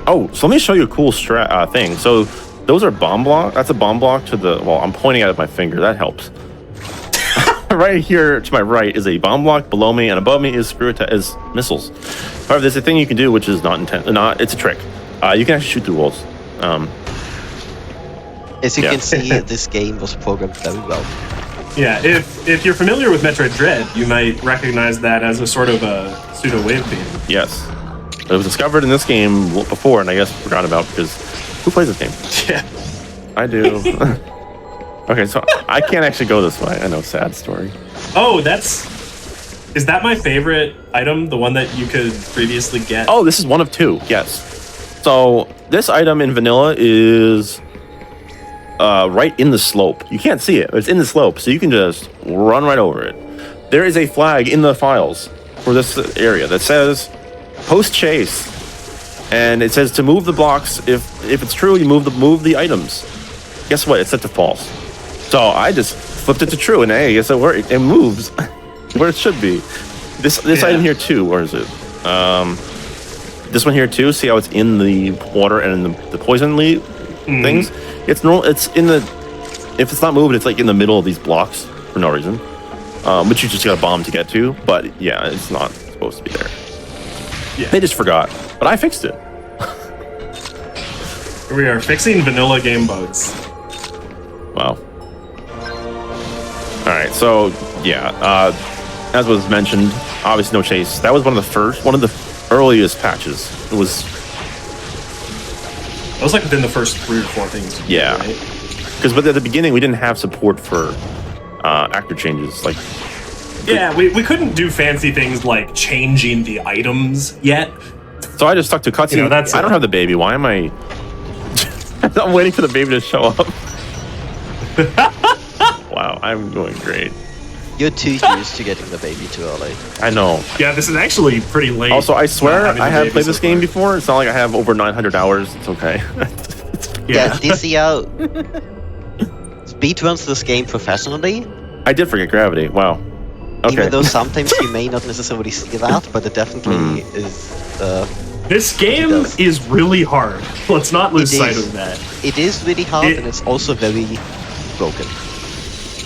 Oh, so let me show you a cool strat thing. So those are bomb block. That's a bomb block to the. Well, I'm pointing at it with my finger. That helps. Right here to my right is a bomb block. Below me and above me is is missiles. However, there's a thing you can do which is not it's a trick. You can actually shoot through walls. As you Yeah. can see, this game was programmed very well. Yeah, if you're familiar with Metroid Dread, you might recognize that as a sort of a pseudo wave beam. Yes. It was discovered in this game before, and I guess forgot about because who plays this game? Yeah. I do. Okay, so I can't actually go this way. I know, sad story. Oh, is that my favorite item? The one that you could previously get? Oh, this is one of two. Yes. So this item in vanilla is right in the slope. You can't see it, but it's in the slope, so you can just run right over it. There is a flag in the files for this area that says post chase, and it says to move the blocks. If it's true, you move the items. Guess what? It's set to false. So I just flipped it to true, and hey, guess it worked. It moves where it should be. This item here too. Where is it? This one here too. See how it's in the water and in the poison things? It's normal. It's in the. If it's not moving, it's like in the middle of these blocks for no reason. Which you just got a bomb to get to. But yeah, it's not supposed to be there. Yeah. They just forgot, but I fixed it. Here we are fixing vanilla game bugs. Wow. All right, so yeah, as was mentioned, obviously no chase. That was one of the earliest patches. It was like within the first 3 or 4 things. Yeah. Right? Because at the beginning we didn't have support for actor changes. Like, yeah, we couldn't do fancy things like changing the items yet. so I just stuck to cutscene. You know, that's I don't have the baby. Why am I? I'm waiting for the baby to show up. Wow, I'm going great. You're too used to getting the baby too early. I know. Yeah, this is actually pretty late. Also, I swear having I the have baby played so this game far. before. It's not like I have over 900 hours. It's okay. Yeah, DCL speedruns this game professionally, I did forget gravity. Wow. Okay. even though sometimes you may not necessarily see that, but it definitely is. This game does. is really hard. Let's not lose It sight is. of that. It is really hard, and it's also very broken.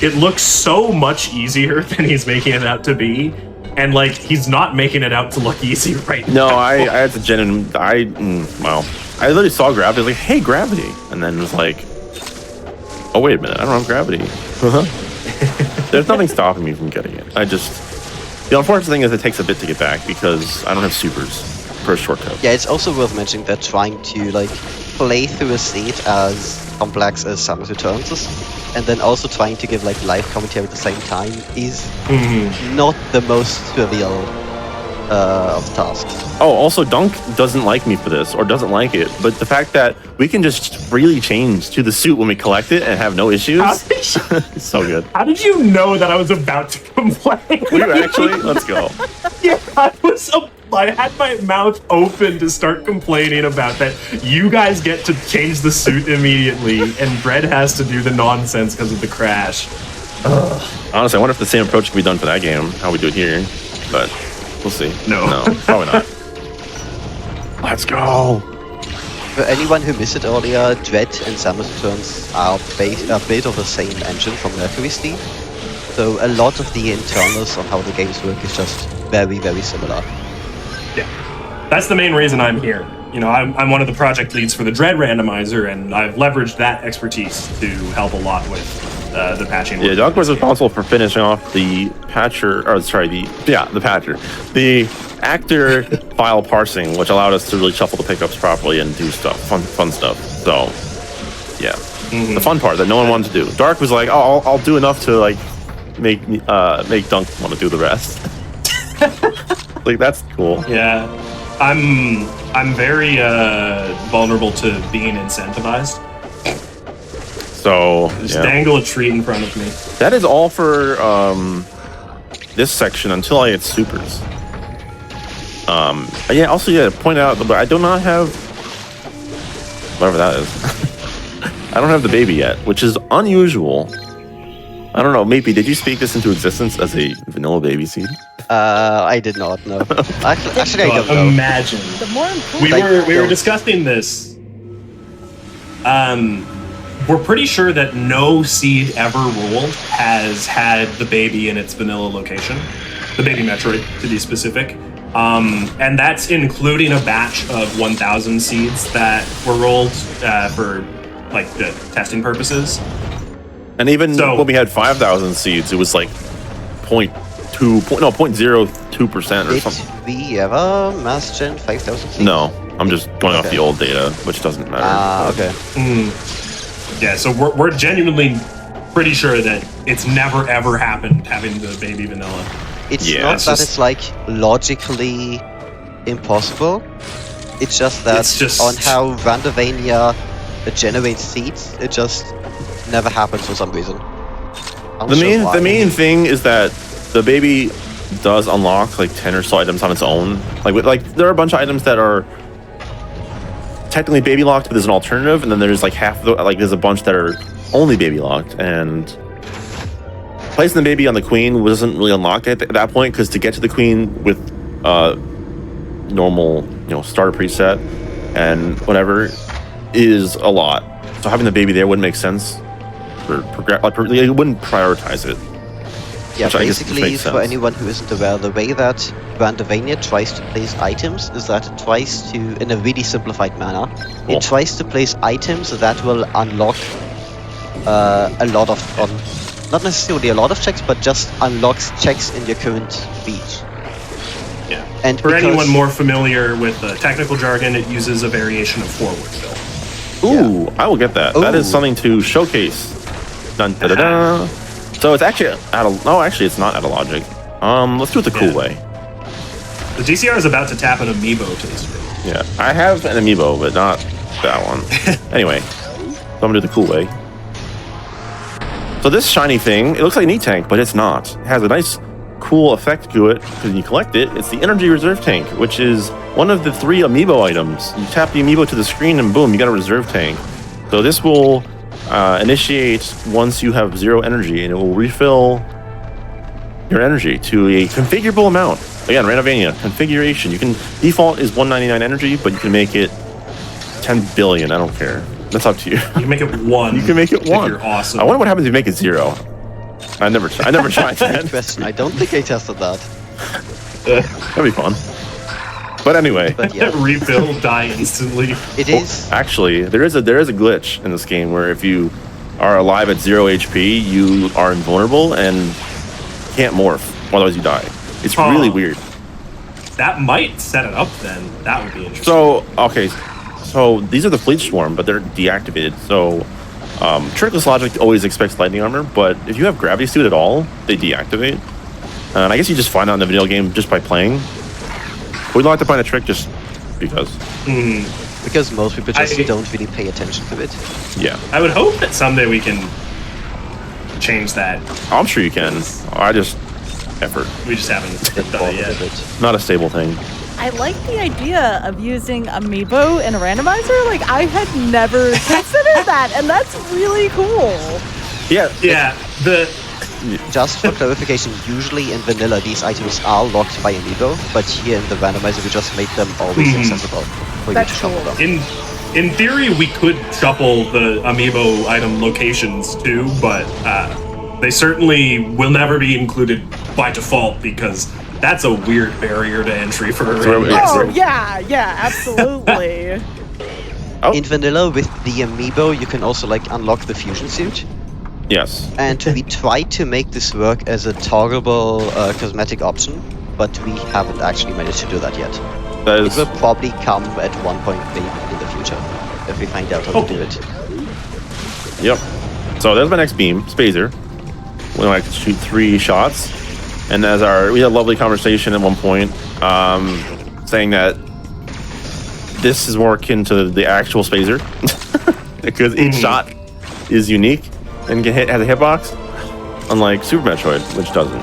It looks so much easier than he's making it out to be, and like he's not making it out to look easy right No, now. I had to wow. I literally saw gravity. I was like, hey, gravity. And then it was like, oh, wait a minute. I don't have gravity. There's nothing stopping me from getting it. The unfortunate thing is it takes a bit to get back because I don't have supers for a shortcut. Yeah, it's also worth mentioning that trying to like play through a state as complex as Samus Returns is, and then also trying to give like live commentary at the same time is not the most trivial of tasks. Oh, also, Dunk doesn't like me for this, or doesn't like it, but the fact that we can just freely change to the suit when we collect it and have no issues, it's so good. How did you know that I was about to complain? Were you actually? Let's go. Yeah, I had my mouth open to start complaining about that. You guys get to change the suit immediately, and Brett has to do the nonsense because of the crash. Honestly, I wonder if the same approach can be done for that game, how we do it here, but we'll see. No. No, probably not. Let's go. For anyone who missed it earlier, Dread and Samus Returns are built of the same engine from Mercury Steam, so a lot of the internals on how the games work is just very, very similar. Yeah, that's the main reason I'm here. You know, I'm one of the project leads for the Dread Randomizer, and I've leveraged that expertise to help a lot with the patching. Yeah, Doc was responsible for finishing off the patcher, the actor file parsing, which allowed us to really shuffle the pickups properly and do stuff, fun stuff. So, yeah, the fun part that no one wanted to do. Dark was like, "Oh, I'll do enough to like make Dunk want to do the rest." Like, that's cool. Yeah, I'm very vulnerable to being incentivized. So Just dangle a treat in front of me. that is all for this section until I get supers. Yeah, also, yeah, point out, but I do not have whatever that is. I don't have the baby yet, which is unusual. I don't know, maybe, did you speak this into existence as a vanilla baby seed? I did not know. Actually, I don't know. Imagine. The more important We were discussing this. We're pretty sure that no seed ever rolled has had the baby in its vanilla location. The baby Metroid, to be specific. And that's including a batch of 1,000 seeds that were rolled for like the testing purposes. And even when we had 5,000 seeds, it was like 0.02% or something. Did we ever mass gen 5,000 seeds? No, I'm just going off the old data, which doesn't matter. Okay. Yeah, so we're genuinely pretty sure that it's never ever happened having the baby vanilla. It's Yeah, not it's that just- it's like logically impossible. It's just that on how Randomania generates seeds, it just never happens for some reason. The main thing is that the baby does unlock like 10 or so items on its own. Like there are a bunch of items that are technically baby locked, but there's an alternative, and then there's like there's a bunch that are only baby locked, and placing the baby on the queen wasn't really unlocked at that point, because to get to the queen with normal starter preset and whatever is a lot. So having the baby there wouldn't make sense. It wouldn't prioritize it. Yeah, which I guess basically, makes for sense. anyone who isn't aware, the way that Randomania tries to place items is that it tries to, in a really simplified manner, Cool. it tries to place items that will unlock a lot of, not necessarily a lot of checks, but just unlocks checks in your current speech. Yeah. And For because- anyone more familiar with technical jargon, it uses a variation of forward fill. Ooh, I will get that. That is Ooh. something to showcase. Dun, da, da, da. So it's actually actually it's not out of logic. Let's do it the cool Yeah. way. The DCR is about to tap an amiibo to the screen. Yeah, I have an amiibo, but not that one. Anyway, so I'm gonna do the cool way. So this shiny thing, it looks like an E-Tank, but it's not. It has a nice, cool effect to it, because when you collect it, it's the Energy Reserve Tank, which is one of the 3 amiibo items. You tap the amiibo to the screen, and boom, you got a reserve tank. So this will initiate once you have 0 energy, and it will refill your energy to a configurable amount. Again, Randomania, configuration. You can, default is 199 energy, but you can make it 10 billion, I don't care. That's up to you. You can make it 1. You can make it 1. If you're awesome. I wonder what happens if you make it 0. I never tried Great that. question. I don't think I tested that. That'd be fun. But anyway, But yeah, Refill, die instantly. it is. actually, there is a glitch in this game where if you are alive at 0 HP, you are invulnerable and can't morph. Otherwise, you die. It's really weird. That might set it up then. That would be interesting. So, okay. So, these are the Fleet Swarm, but they're deactivated. So, Trickless Logic always expects Lightning Armor, but if you have Gravity Suit at all, they deactivate. And I guess you just find out in the video game just by playing. We'd like to find a trick just because. Because most people just don't really pay attention to it. Yeah. I would hope that someday we can change that. I'm sure you can. Effort. We just haven't Get done bored it yet. with it. Not a stable thing. I like the idea of using amiibo in a randomizer. Like, I had never considered that, and that's really cool. Yeah. Yeah, Just for clarification, usually in vanilla these items are locked by amiibo, but here in the randomizer we just made them always accessible for That's you to shuffle cool. them. in theory, we could shuffle the amiibo item locations too, but they certainly will never be included by default because that's a weird barrier to entry for a where we- randomizer. Oh, yeah, absolutely. In vanilla with the amiibo you can also like unlock the fusion suit, Yes. and we tried to make this work as a toggleable cosmetic option, but we haven't actually managed to do that yet. That It is. will probably come at one point maybe in the future if we find out how to do it. Yep. So there's my next beam, Spazer. We like to shoot 3 shots, and we had a lovely conversation at one point, saying that this is more akin to the actual Spazer because each shot is unique and has a hitbox, unlike Super Metroid, which doesn't.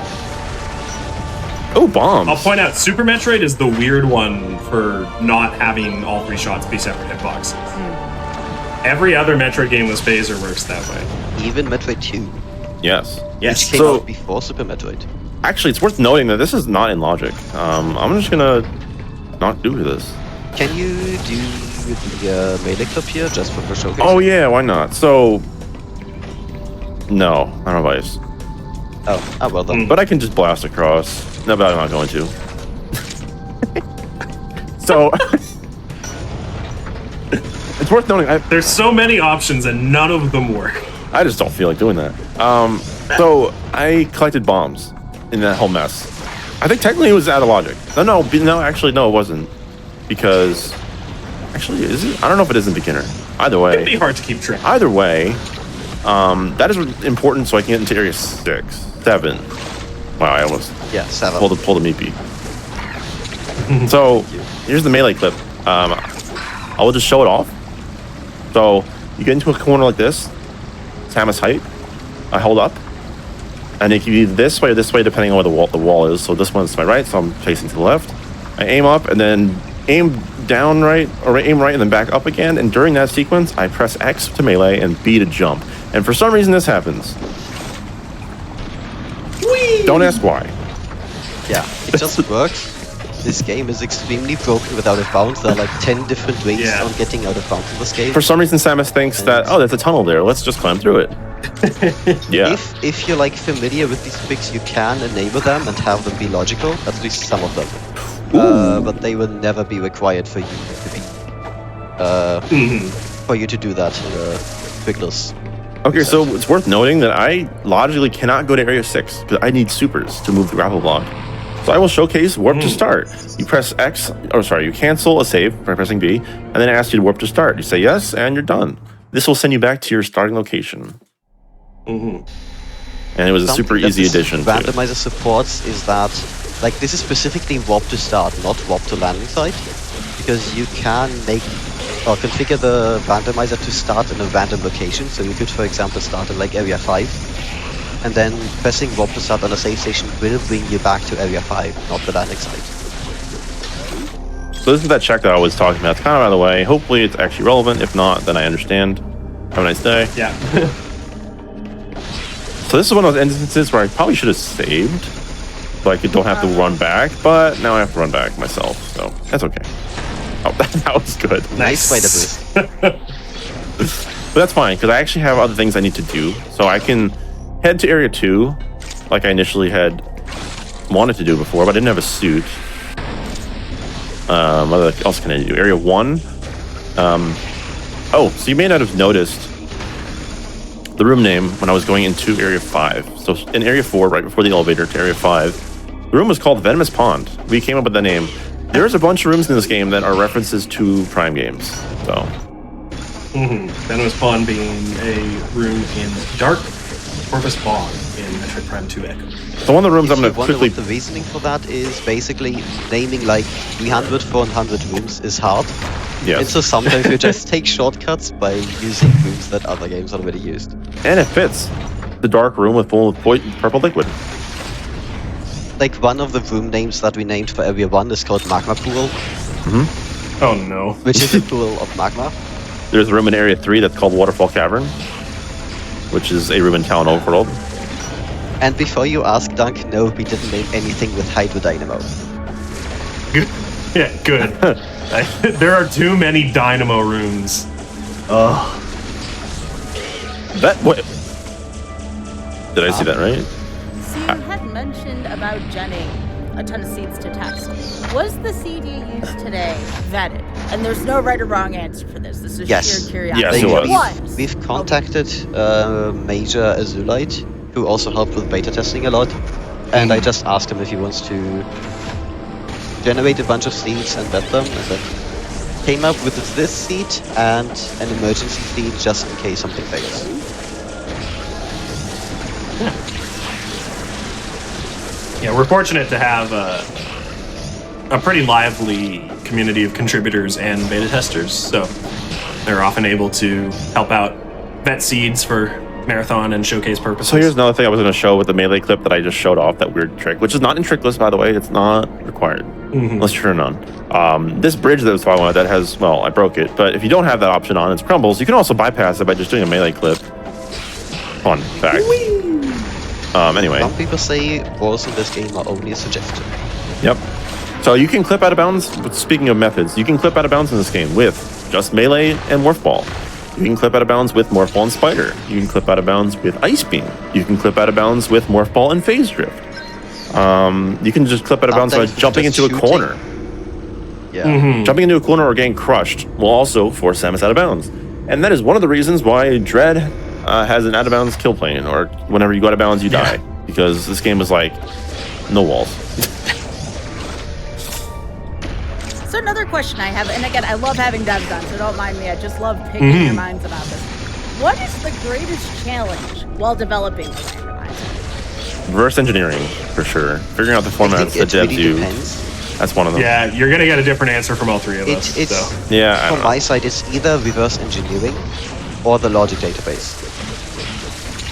Oh, bombs. I'll point out, Super Metroid is the weird one for not having all 3 shots be separate hitboxes. Every other Metroid game with phaser works that way. Even Metroid 2. Yes. Yes. Which came So- out before Super Metroid. Actually, it's worth noting that this is not in logic. I'm just gonna not do this. Can you do the melee clip here just for showcase? Oh yeah, why not? So, no, I don't have ice. Oh, well then. But I can just blast across. No, but I'm not going to. So, it's worth noting. There's so many options and none of them work. I just don't feel like doing that. So I collected bombs in that whole mess. I think technically it was out of logic. Actually, no, it wasn't. Because, actually, is it? I don't know if it is in beginner. Either It'd be way, hard to keep track. either way, that is important so I can get into area 7. Wow, I almost Yeah, 7. pulled a meepy. So here's the melee clip. I will just show it off. So you get into a corner like this. Samus height. I hold up, and it can be this way or this way depending on where the wall is. So this one's to my right, so I'm facing to the left. I aim up and then aim down right, or aim right and then back up again. And during that sequence, I press X to melee and B to jump. And for some reason, this happens. Whee! Don't ask why. Yeah, it just works. This game is extremely broken with out of bounds. There are like 10 different ways Yeah. on getting out of bounds in this game. For some reason, Samus thinks that, oh, there's a tunnel there. Let's just climb through it. Yeah. If you're like familiar with these tricks, you can enable them and have them be logical. At least some of them. But they will never be required for you to do that in a trickless. Okay, so it's worth noting that I logically cannot go to Area 6 because I need supers to move the grapple block. So I will showcase warp to start. You press X, you cancel a save by pressing B, and then it asks you to warp to start. You say yes, and you're done. This will send you back to your starting location. And it was a super Something that easy this addition to it. Randomizer supports is that, like, this is specifically warp to start, not warp to landing site, because you can make or configure the randomizer to start in a random location. So you could, for example, start in like area 5, and then pressing warp to start on a save station will bring you back to area 5, not the landing site. So this is that check that I was talking about. It's kind of out of the way. Hopefully it's actually relevant. If not, then I understand. Have a nice day. Yeah. So this is one of those instances where I probably should have saved, so I don't have to run back, but now I have to run back myself, so that's okay. Oh, that was good. Nice way to boost. But that's fine, because I actually have other things I need to do, so I can head to Area 2, like I initially had wanted to do before, but I didn't have a suit. What else can I do? Area 1. So you may not have noticed the room name when I was going into Area 5. So in Area 4, right before the elevator to Area 5, the room was called Venomous Pond. We came up with the name. There's a bunch of rooms in this game that are references to Prime games. So. Venomous Pond being a room in Dark Corvus Bog in Metroid Prime 2 Echo. So one of the rooms If I'm you going to wonder quickly... what the reasoning for that is, basically naming like 300, 400 rooms is hard. And Yes. so sometimes you just take shortcuts by using rooms that other games already used. And it fits. The dark room with full of purple liquid. Like one of the room names that we named for everyone is called Magma Pool, Oh no. which is a pool of magma. There's a room in Area 3 that's called Waterfall Cavern, which is a room in Town Overworld. And before you ask, Dunk, no, we didn't name anything with Hydro Dynamo. Good. Yeah, good. There are too many dynamo rooms. Did I see that right? So you had mentioned about genning a ton of seeds to test. Was the seed you used today vetted? And there's no right or wrong answer for this. This is Yes. sheer curiosity. Yes, it was. was. We've contacted Major Azulite, who also helped with beta testing a lot, and I just asked him if he wants to generate a bunch of seeds and vet them, and then came up with this seed and an emergency seed just in case something fails. Yeah, we're fortunate to have a pretty lively community of contributors and beta testers, so they're often able to help out vet seeds for marathon and showcase purposes. So here's another thing I was going to show with the melee clip that I just showed off, that weird trick, which is not in trick list, by the way. It's not required unless you turn it on. This bridge that I was talking about that has, well, I broke it, but if you don't have that option on, it's crumbles. You can also bypass it by just doing a melee clip. Fun fact. Anyway. Some people say walls in this game are only a suggestion. Yep. So you can clip out of bounds. Speaking of methods, you can clip out of bounds in this game with just melee and morph ball. You can clip out of bounds with morph ball and spider. You can clip out of bounds with ice beam. You can clip out of bounds with morph ball and phase drift. You can just clip out of bounds by jumping into a corner. Yeah. Jumping into a corner or getting crushed will also force Samus out of bounds. And that is one of the reasons why Dread has an out of bounds kill plane, or whenever you go out of bounds, you die. Because this game is like, no walls. So another question I have, and again, I love having devs on, so don't mind me. I just love picking your minds about this. What is the greatest challenge while developing the randomizer? Reverse engineering, for sure. Figuring out the formats that devs do. That's one of them. Yeah, you're gonna get a different answer from all three of us. Yeah, from my side, it's either reverse engineering or the logic database.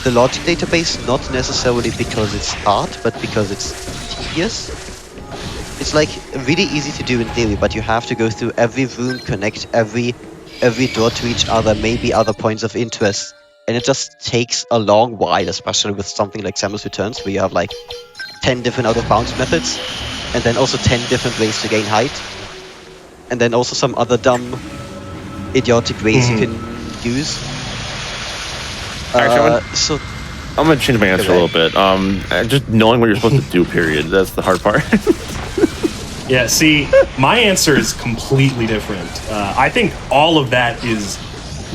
The logic database, not necessarily because it's hard, but because it's tedious. It's like really easy to do in theory, but you have to go through every room, connect every door to each other, maybe other points of interest, and it just takes a long while, especially with something like Samus Returns, where you have like 10 different out-of-bounds methods, and then also 10 different ways to gain height, and then also some other dumb, idiotic ways you can use. Actually, I'm gonna change my answer a little bit. Just knowing what you're supposed to do, period. That's the hard part. Yeah, see, my answer is completely different. I think all of that is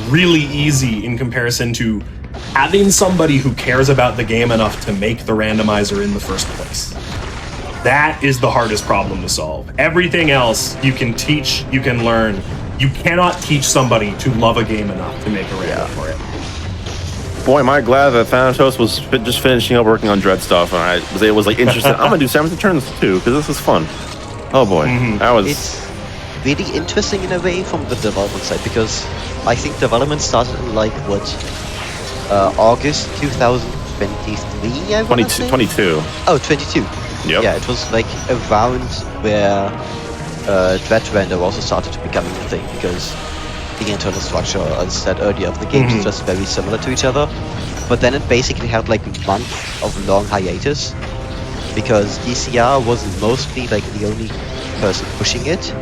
really easy in comparison to having somebody who cares about the game enough to make the randomizer in the first place. That is the hardest problem to solve. Everything else you can teach, you can learn. You cannot teach somebody to love a game enough to make a random for it. Boy, am I glad that Thanatos was just finishing up working on Dread stuff, and I was like interested. I'm gonna do Samus Returns too, because this is fun. Oh boy, that was... It's really interesting in a way from the development side, because I think development started in like, August 2023, I want to say? 22. Oh, 22. Yep. Yeah, it was like around where Dread Render also started to become a thing, because the internal structure, as I said earlier, of the games is just very similar to each other. But then it basically had like a month of long hiatus, because DCR was mostly like the only person pushing it,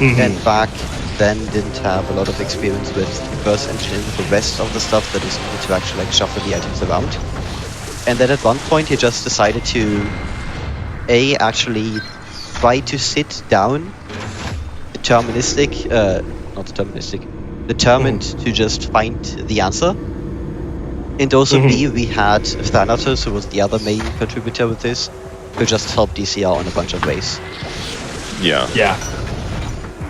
and back then didn't have a lot of experience with reverse engineering the rest of the stuff that is needed to actually like shuffle the items around. And then at one point he just decided to actually try to sit down determined to just find the answer. And also B, we had Thanatos, who was the other main contributor with this, who just helped DCR in a bunch of ways. Yeah.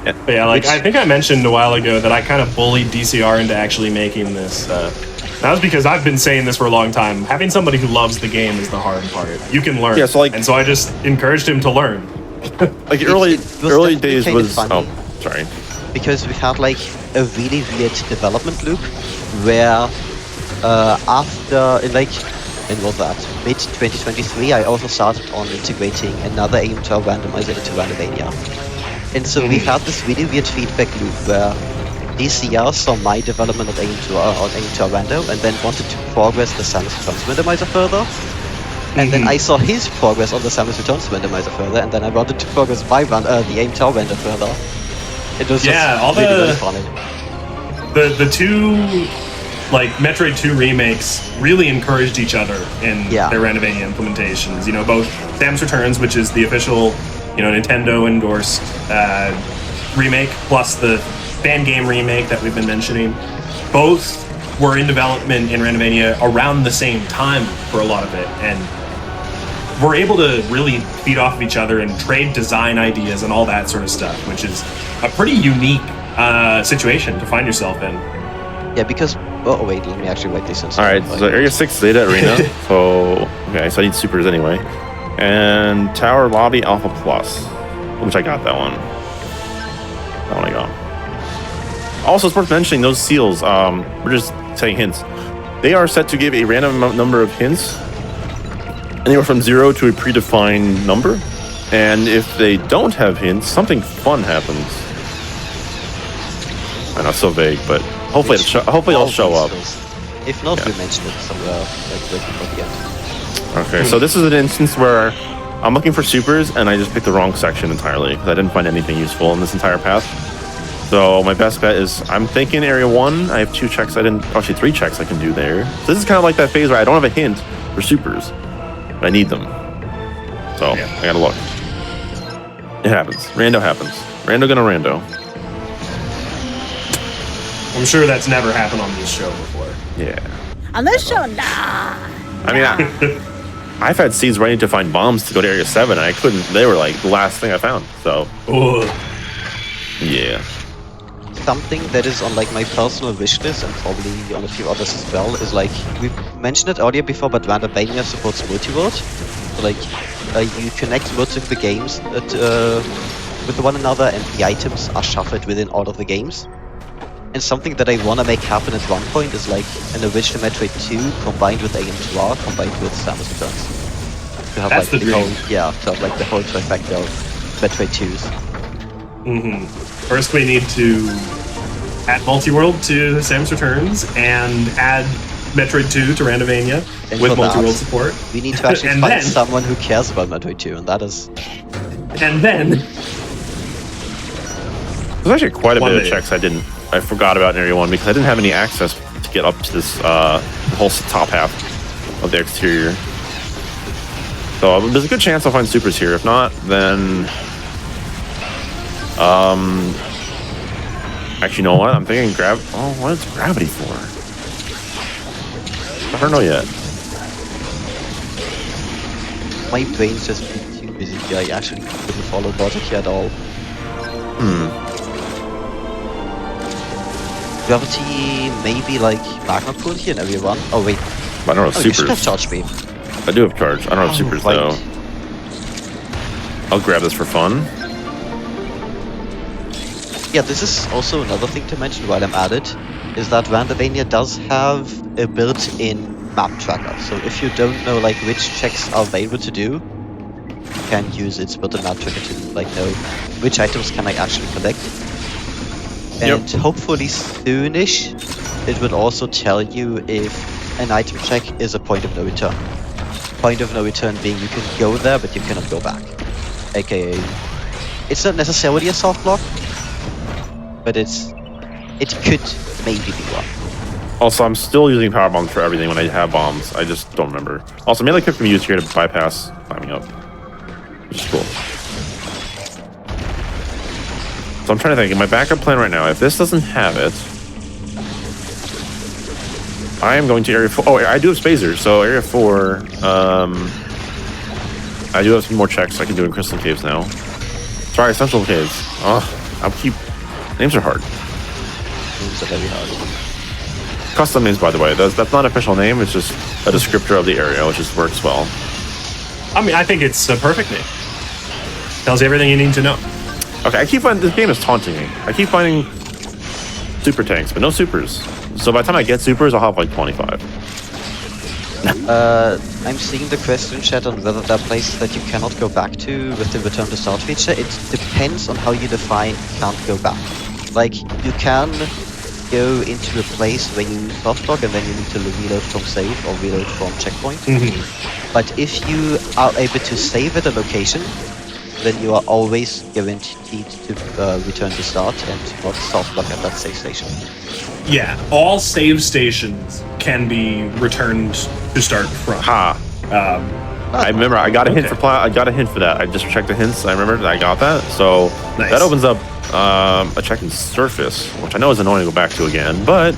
But yeah, like I think I mentioned a while ago that I kind of bullied DCR into actually making this. That was because I've been saying this for a long time. Having somebody who loves the game is the hard part. You can learn. Yeah, so and so I just encouraged him to learn. Like early days was... Oh, sorry. Because we had like a really weird development loop where after mid 2023 I also started on integrating another aim-to randomizer into Randomania. And so we had this really weird feedback loop where DCR saw my development of aim-to rando and then wanted to progress the Samus Returns randomizer further. And then I saw his progress on the Samus Returns randomizer further, and then I wanted to progress my the aim-to render further. It was just really funny. The two, like Metroid 2 remakes, really encouraged each other in their Randomania implementations. You know, both Samus Returns, which is the official, Nintendo endorsed remake, plus the fan game remake that we've been mentioning. Both were in development in Randomania around the same time for a lot of it, and we're able to really feed off of each other and trade design ideas and all that sort of stuff, which is a pretty unique situation to find yourself in. Yeah, because... Oh, wait, let me actually write this in. Alright, so Area 6 Zeta Arena. So I need supers anyway. And Tower Lobby Alpha Plus, which I got that one. That one I got. Also, it's worth mentioning those seals. We're just saying hints. They are set to give a random number of hints, anywhere from 0 to a predefined number. And if they don't have hints, something fun happens. I know, it's so vague, but hopefully it'll show up. If not, we mention it somewhere like before the end. Okay, so this is an instance where I'm looking for supers, and I just picked the wrong section entirely because I didn't find anything useful in this entire path. So my best bet is I'm thinking area 1. I have 2 checks. Actually 3 checks I can do there. So this is kind of like that phase where I don't have a hint for supers, but I need them. So I gotta look. It happens. Rando happens. Rando gonna rando. I'm sure that's never happened on this show before. Yeah. On this show, nah. I mean, I've had seeds ready to find bombs to go to area 7, and I couldn't. They were like the last thing I found. So. Ugh. Yeah. Something that is on like my personal wish list and probably on a few others as well is like we mentioned it earlier before, but Randomizer supports multi-world. So like you connect multiple games with one another, and the items are shuffled within all of the games. And something that I want to make happen at one point is like an original Metroid 2 combined with AM2R combined with Samus Returns. To have That's like the dream. to have like the whole trifecta of Metroid 2s. Mm-hmm. First, we need to add multi-world to Samus Returns and add Metroid 2 to Randomania And with for that, multi-world support. We need to actually And find then- someone who cares about Metroid 2, and that is And then, There's actually quite a One bit of day. checks I forgot about in area 1 because I didn't have any access to get up to this whole top half of the exterior. So there's a good chance I'll find supers here. If not, then actually, you know what? I'm thinking what is gravity for? I don't know yet. my brain's just been too busy here. I actually couldn't follow logic here at all. Gravity, maybe like magma pool here in area 1. Oh wait, But I don't have you should have supers. charged me. I do have charge. I don't have supers right. though. I'll grab this for fun. Yeah, this is also another thing to mention while I'm at it, is that Randomania does have a built-in map tracker. So if you don't know like which checks are available to do, you can use its built-in map tracker to like know which items can I actually collect. And hopefully soonish, it will also tell you if an item check is a point of no return. Point of no return being you can go there, but you cannot go back. AKA, it's not necessarily a soft block, but it could maybe be one. Also, I'm still using power bombs for everything when I have bombs. I just don't remember. Also, melee clip can be used here to bypass climbing up, which is cool. So I'm trying to think, in my backup plan right now, if this doesn't have it, I am going to area 4. Oh, I do have spacers, so area 4, I do have some more checks I can do in Crystal Caves now. Sorry, Essential Caves. Names are hard. Names are very hard. Custom names, by the way. That's not an official name, it's just a descriptor of the area, which just works well. I mean, I think it's a perfect name. Tells you everything you need to know. Okay, I keep finding this game is taunting me. I keep finding super tanks, but no supers. So by the time I get supers, I'll have like 25. I'm seeing the question chat on whether there are places that you cannot go back to with the return to start feature. It depends on how you define can't go back. Like, you can go into a place where you soft block and then you need to reload from save or reload from checkpoint. But if you are able to save at a location, then you are always guaranteed to return to start and not soft block at that save station. Yeah, all save stations can be returned to start from. I remember I got a hint for I got a hint for that. I just checked the hints. I remember I got that. So Nice. that opens up a check in surface, which I know is annoying to go back to again, but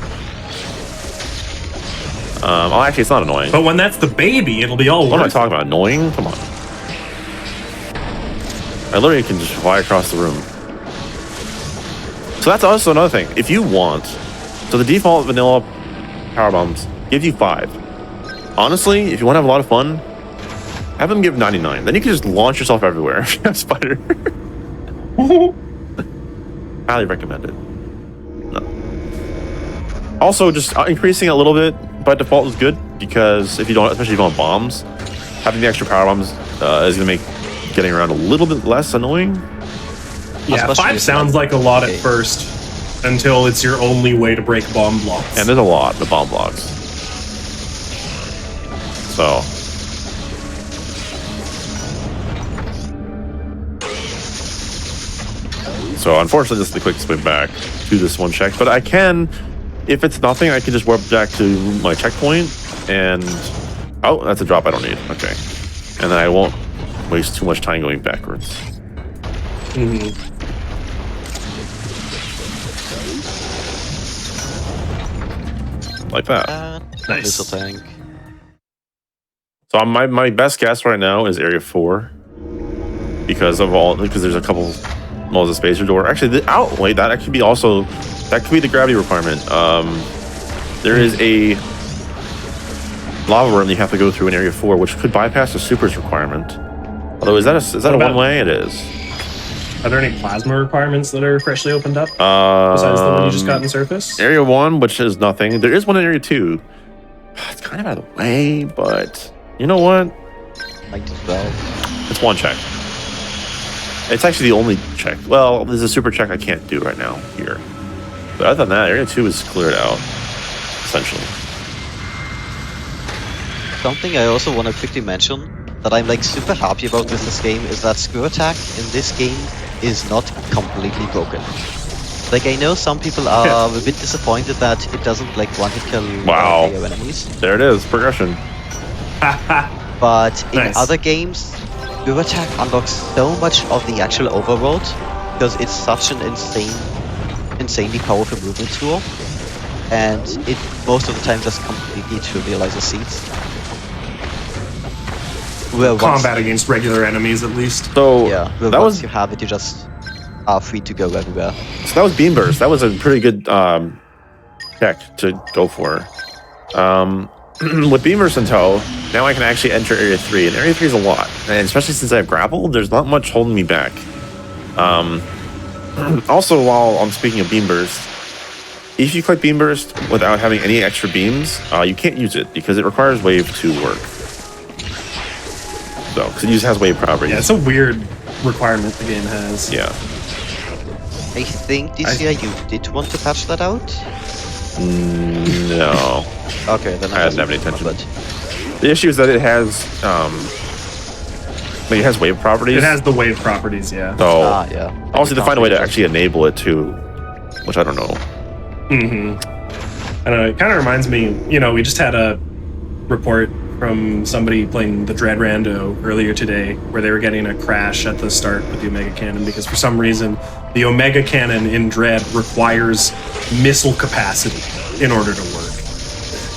actually it's not annoying. But when that's the baby, it'll be all What am I worth talking about? Annoying? Come on. I literally can just fly across the room. So that's also another thing. If you want, so the default vanilla power bombs give you 5. Honestly, if you want to have a lot of fun, have them give 99. Then you can just launch yourself everywhere. Spider. Highly recommend it. No. Also, just increasing a little bit by default is good because if you don't, especially if you don't have bombs, having the extra power bombs is gonna make getting around a little bit less annoying. Yeah, 5 sounds like a lot at first until it's your only way to break bomb blocks. And there's a lot of bomb blocks. So. So unfortunately, this is the quickest way back to this one check. But I can, if it's nothing, I can just warp back to my checkpoint and... Oh, that's a drop I don't need. Okay. And then I won't waste too much time going backwards. Like that. Nice. Tank. So my best guess right now is area 4. Because there's a couple modes of spacer door. Actually, wait, that could be the gravity requirement. There is a lava room you have to go through in area 4, which could bypass the supers requirement. Although, is that a one-way? It is. Are there any plasma requirements that are freshly opened up besides the one you just got in surface? Area 1, which is nothing. There is one in area 2. It's kind of out of the way, but you know what? Might as well. It's one check. It's actually the only check. Well, there's a super check I can't do right now here. But other than that, area 2 is cleared out, essentially. Something I also want to quickly mention that I'm like super happy about with this game is that screw attack in this game is not completely broken. Like, I know some people are a bit disappointed that it doesn't like one-hit kill your enemies. There it is, progression. But in Nice. other games, screw attack unlocks so much of the actual overworld because it's such an insanely powerful movement tool, and it most of the time just completely trivializes seats. Combat against regular enemies, at least. So Yeah, that once was you have it, you just are free to go everywhere. so that was beam burst. That was a pretty good check to go for. With beam burst in tow, now I can actually enter area 3, and area 3 is a lot, and especially since I have grapple, there's not much holding me back. Also, while I'm speaking of beam burst, if you click beam burst without having any extra beams, you can't use it because it requires wave to work. So, because it has wave properties. Yeah, it's a weird requirement the game has. Yeah. I think this year you did want to patch that out? No. Okay, then I didn't have any attention. But The issue is that it has wave properties. It has the wave properties, yeah. So yeah. also to find a way to actually enable it too, which I don't know. I don't know, it kind of reminds me, we just had a report from somebody playing the Dread Rando earlier today where they were getting a crash at the start with the Omega Cannon because for some reason the Omega Cannon in Dread requires missile capacity in order to work.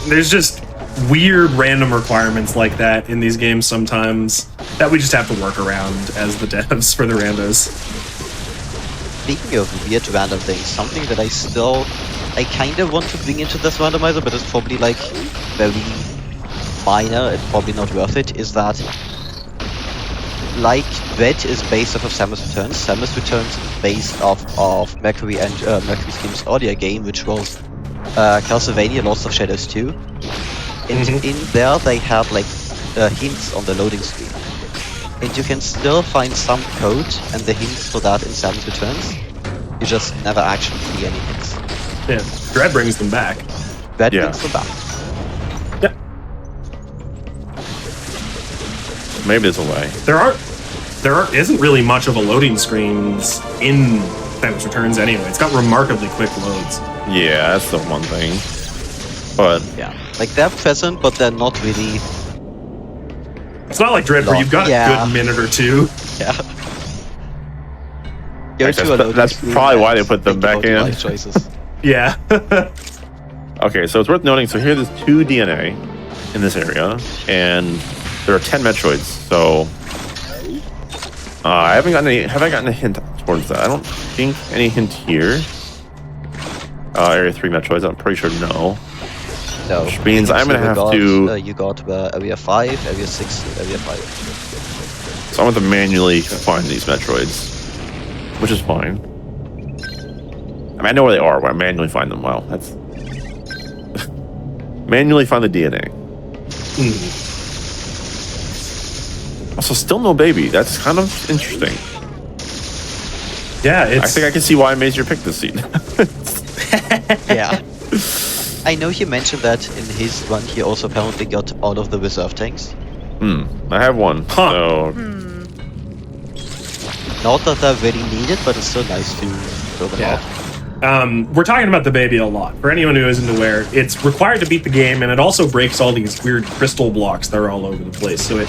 There's just weird random requirements like that in these games sometimes that we just have to work around as the devs for the randos. Speaking of weird random things, something that I kind of want to bring into this randomizer, but it's probably like very minor and probably not worth it, is that like Dread is based off of Samus Returns. Samus Returns is based off of Mercury and Mercury Steam's audio game, which was Castlevania Lords of Shadows 2. And in there they have like hints on the loading screen. And you can still find some code and the hints for that in Samus Returns. You just never actually see any hints. Yeah, Dread brings them back. Dread Yeah. brings them back. Yeah. Maybe there's a way. There isn't really much of a loading screens in Samus Returns anyway. It's got remarkably quick loads. Yeah, that's the one thing. But Yeah. Like they're present, but they're not really. It's not like Dread where you've got a good minute or two. Yeah. that's probably why they put them back in. Life choices. Yeah. Okay, so it's worth noting. So here there's 2 DNA in this area, and there are 10 Metroids. So I haven't gotten any. Have I gotten a hint towards that? I don't think any hint here. Area 3 Metroids. I'm pretty sure no. No. Which means I'm gonna have to. You got Area 5, Area 6, and Area 5. So I'm going to manually find these Metroids, which is fine. I mean, I know where they are, but I manually find them. Wow, that's manually find the DNA. Also, still no baby. That's kind of interesting. Yeah, I think I can see why Mazier picked this scene. Yeah. I know he mentioned that in his run he also apparently got all of the reserve tanks. I have one. Huh. So Not that they're really needed, but it's still nice to fill them out. We're talking about the baby a lot. For anyone who isn't aware, it's required to beat the game, and it also breaks all these weird crystal blocks that are all over the place. So it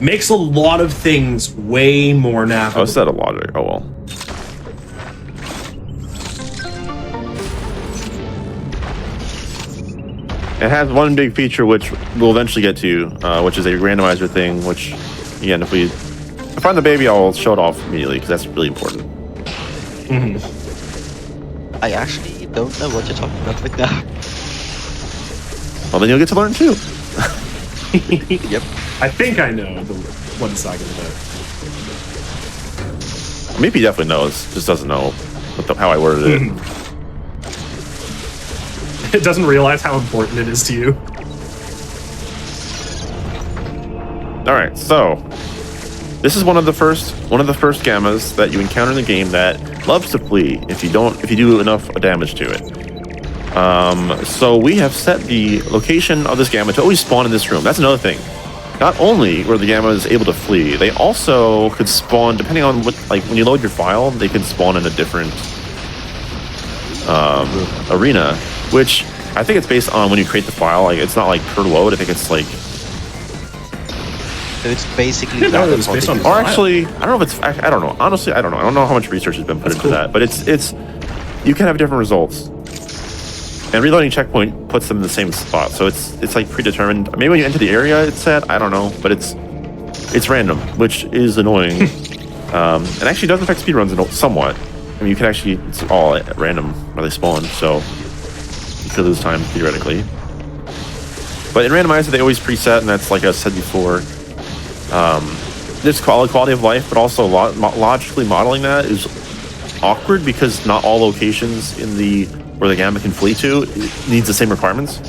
makes a lot of things way more navigable. I said a lot of it. Oh well. It has one big feature which we'll eventually get to, which is a randomizer thing, which, again, if I find the baby, I'll show it off immediately, because that's really important. I actually don't know what you're talking about right now. Well, then you'll get to learn too. Yep. I think I know what it's talking about. Maybe he definitely knows, just doesn't know how I worded it. It doesn't realize how important it is to you. All right, so this is one of the first gammas that you encounter in the game that loves to flee if you do enough damage to it. So we have set the location of this gamma to always spawn in this room. That's another thing. Not only were the gamma is able to flee, they also could spawn depending on what, like when you load your file, they can spawn in a different arena, which I think it's based on when you create the file. Like it's not like per load. I think it's like. So it's basically No, it was based on. Or actually, I don't know if it's. I don't know. Honestly, I don't know. I don't know how much research has been put into that. But it's. You can have different results. And reloading checkpoint puts them in the same spot. So it's like predetermined. Maybe when you enter the area, it's set. I don't know. But it's random, which is annoying. And actually does affect speedruns somewhat. I mean, you can actually. It's all at random where they spawn. So you could lose time theoretically. But in Randomizer, they always preset, and that's like I said before. There's quality of life, but also logically modeling that is awkward because not all locations in where the gamma can flee to needs the same requirements.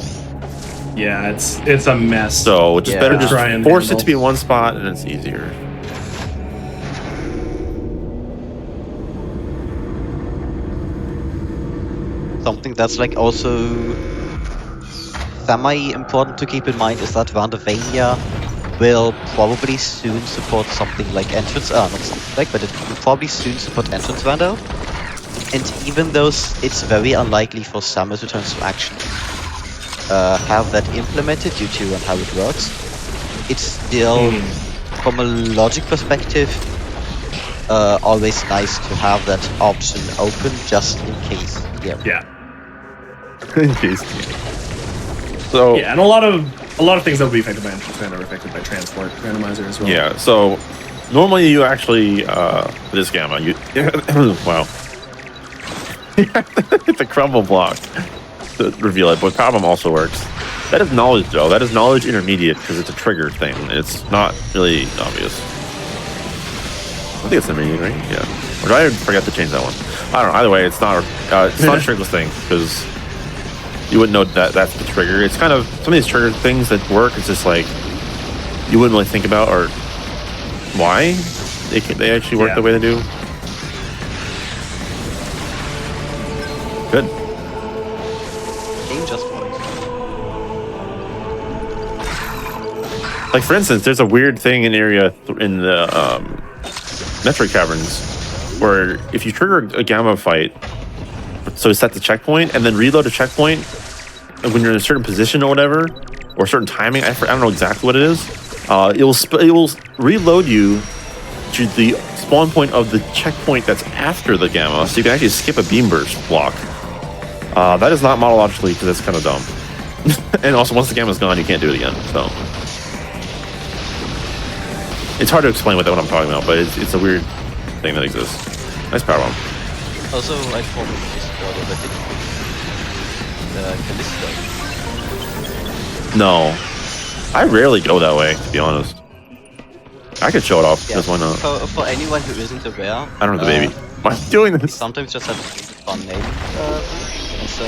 Yeah, it's a mess. So it's better just try and force it to be in one spot, and it's easier. Something that's like also semi-important to keep in mind is that Randomania will probably soon support something like entrance, not something like, but it will probably soon support entrance rando. And even though it's very unlikely for Samus Returns to actually have that implemented due to how it works, it's still, from a logic perspective, always nice to have that option open just in case. Yeah. In case. So Yeah, and a lot of things that will be affected by entrance rando are affected by transport randomizer as well. yeah. So normally you actually this gamma wow. It's a crumble block to reveal it, but problem also works. That is knowledge though. That is knowledge intermediate because it's a trigger thing. It's not really obvious. I think it's intermediate, right? Yeah. Or did I forget to change that one? I don't know. Either way, it's not a triggerless thing because you wouldn't know that that's the trigger. It's kind of some of these trigger things that work. It's just like you wouldn't really think about or why they actually work the way they do. Good. Game just works. Like for instance, there's a weird thing in area in the Metroid caverns where if you trigger a gamma fight, so set the checkpoint and then reload a checkpoint when you're in a certain position or whatever, or certain timing. I don't know exactly what it is. It will reload you to the spawn point of the checkpoint that's after the gamma, so you can actually skip a beam burst block. That is not modelogically because that's kind of dumb. And also, once the gamma's gone, you can't do it again. So it's hard to explain what I'm talking about, but it's a weird thing that exists. Nice power bomb. Also, I probably discovered that Callisto. No, I rarely go that way, to be honest. I could show it off, because why not? For anyone who isn't aware, I don't have the baby. Why am I doing this? Sometimes just have a fun name. And so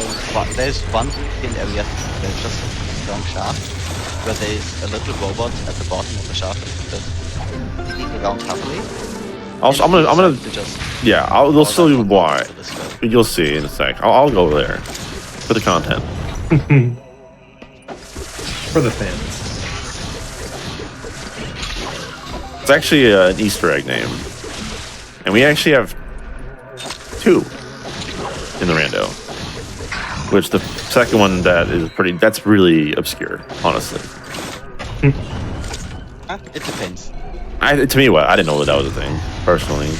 there's one in area that just long shaft, where there's a little robot at the bottom of the shaft that's digging around happily. Also, I'm gonna yeah, they'll show you why. You'll see in a sec. I'll go there for the content. For the fans. It's actually an Easter egg name, and we actually have 2 in the rando. Which the second one that's really obscure, honestly. It depends. To me, I didn't know that was a thing, personally.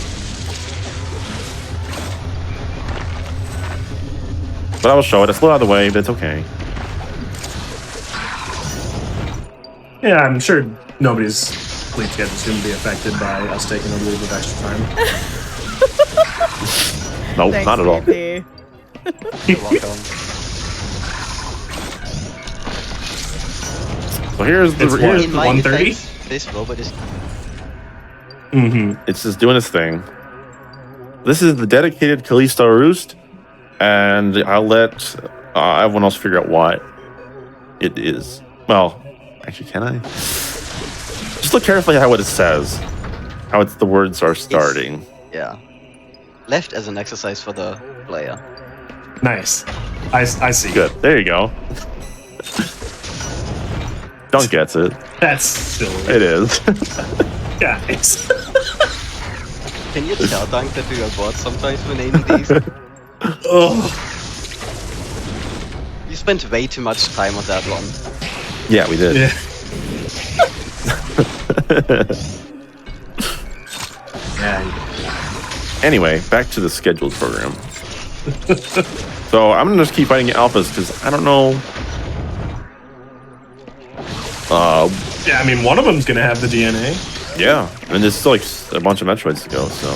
But I will show it. It's a little out of the way, but it's okay. Yeah, I'm sure nobody's sleep schedule is going to be affected by us taking a little bit of extra time. Nope, Thanks, not at all. JP. You're welcome. So here's It's here's In my 1:30? defense, this robot is it's just doing its thing. This is the dedicated Callisto Roost, and I'll let everyone else figure out what it is. Well, actually, can I? Just look carefully at what it says, how the words are starting. yeah. Left as an exercise for the player. Nice. I see. Good. There you go. Dunk gets it. That's silly. It is. Guys. Can you tell, Dunk, that we are bored sometimes when naming these? Oh. You spent way too much time on that one. Yeah, we did. Yeah. Yeah. Anyway, back to the scheduled program. So I'm gonna just keep fighting alphas because I don't know. Yeah, I mean, one of them's going to have the DNA. Yeah, and there's still like a bunch of Metroids to go. So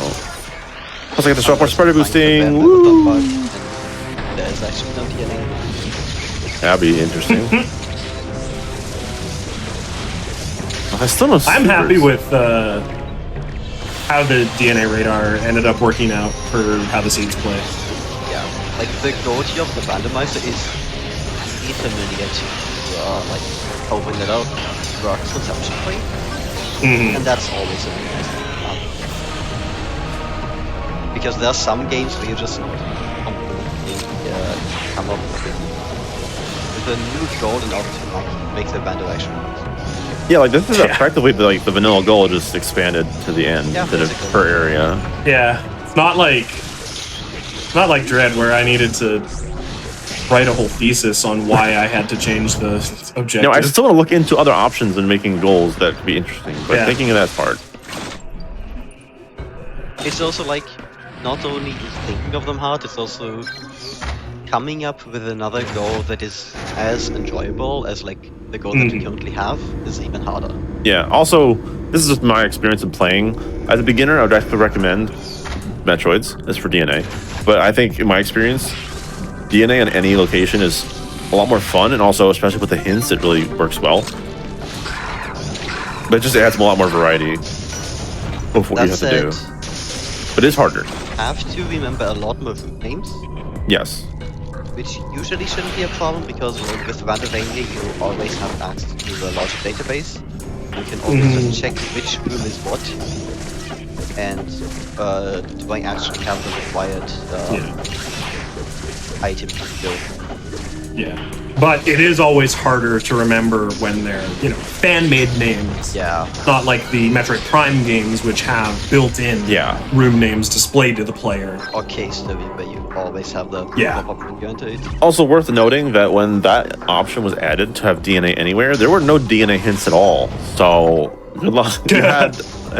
plus I got to show up more spreader boosting. Woo! There's actually no DNA. That'd be interesting. I still know. I'm happy with how the DNA radar ended up working out for how the seeds play. Yeah, like the goatee of the randomizer is really familiar to like open it up, rock consumption point, and that's always a really nice thing. Because there are some games where you just completely come up with a new goal in order to make the bando action work. Yeah, like this is effectively like the vanilla goal just expanded to the end instead of per area. Yeah, it's not like Dread where I needed to write a whole thesis on why I had to change the objective. No, I still want to look into other options and making goals that could be interesting, but thinking of that part. It's also like not only thinking of them hard, it's also coming up with another goal that is as enjoyable as like the goal that you currently have is even harder. Yeah, also, this is just my experience in playing. As a beginner, I would actually recommend Metroids, as for DNA. But I think in my experience, DNA in any location is a lot more fun, and also, especially with the hints, it really works well. But it just adds a lot more variety of what you have to do. But it is harder. Have to remember a lot more root names. Yes. Which usually shouldn't be a problem because with Randomania you always have access to the logic database. You can always just check which room is what, and do I actually have the required item to go. Yeah, but it is always harder to remember when they're, fan-made names. Yeah. Not like the Metroid Prime games, which have built-in room names displayed to the player. Or case study, where you always have the pop-up when you enter it. Also worth noting that when that option was added to have DNA anywhere, there were no DNA hints at all. So good luck. It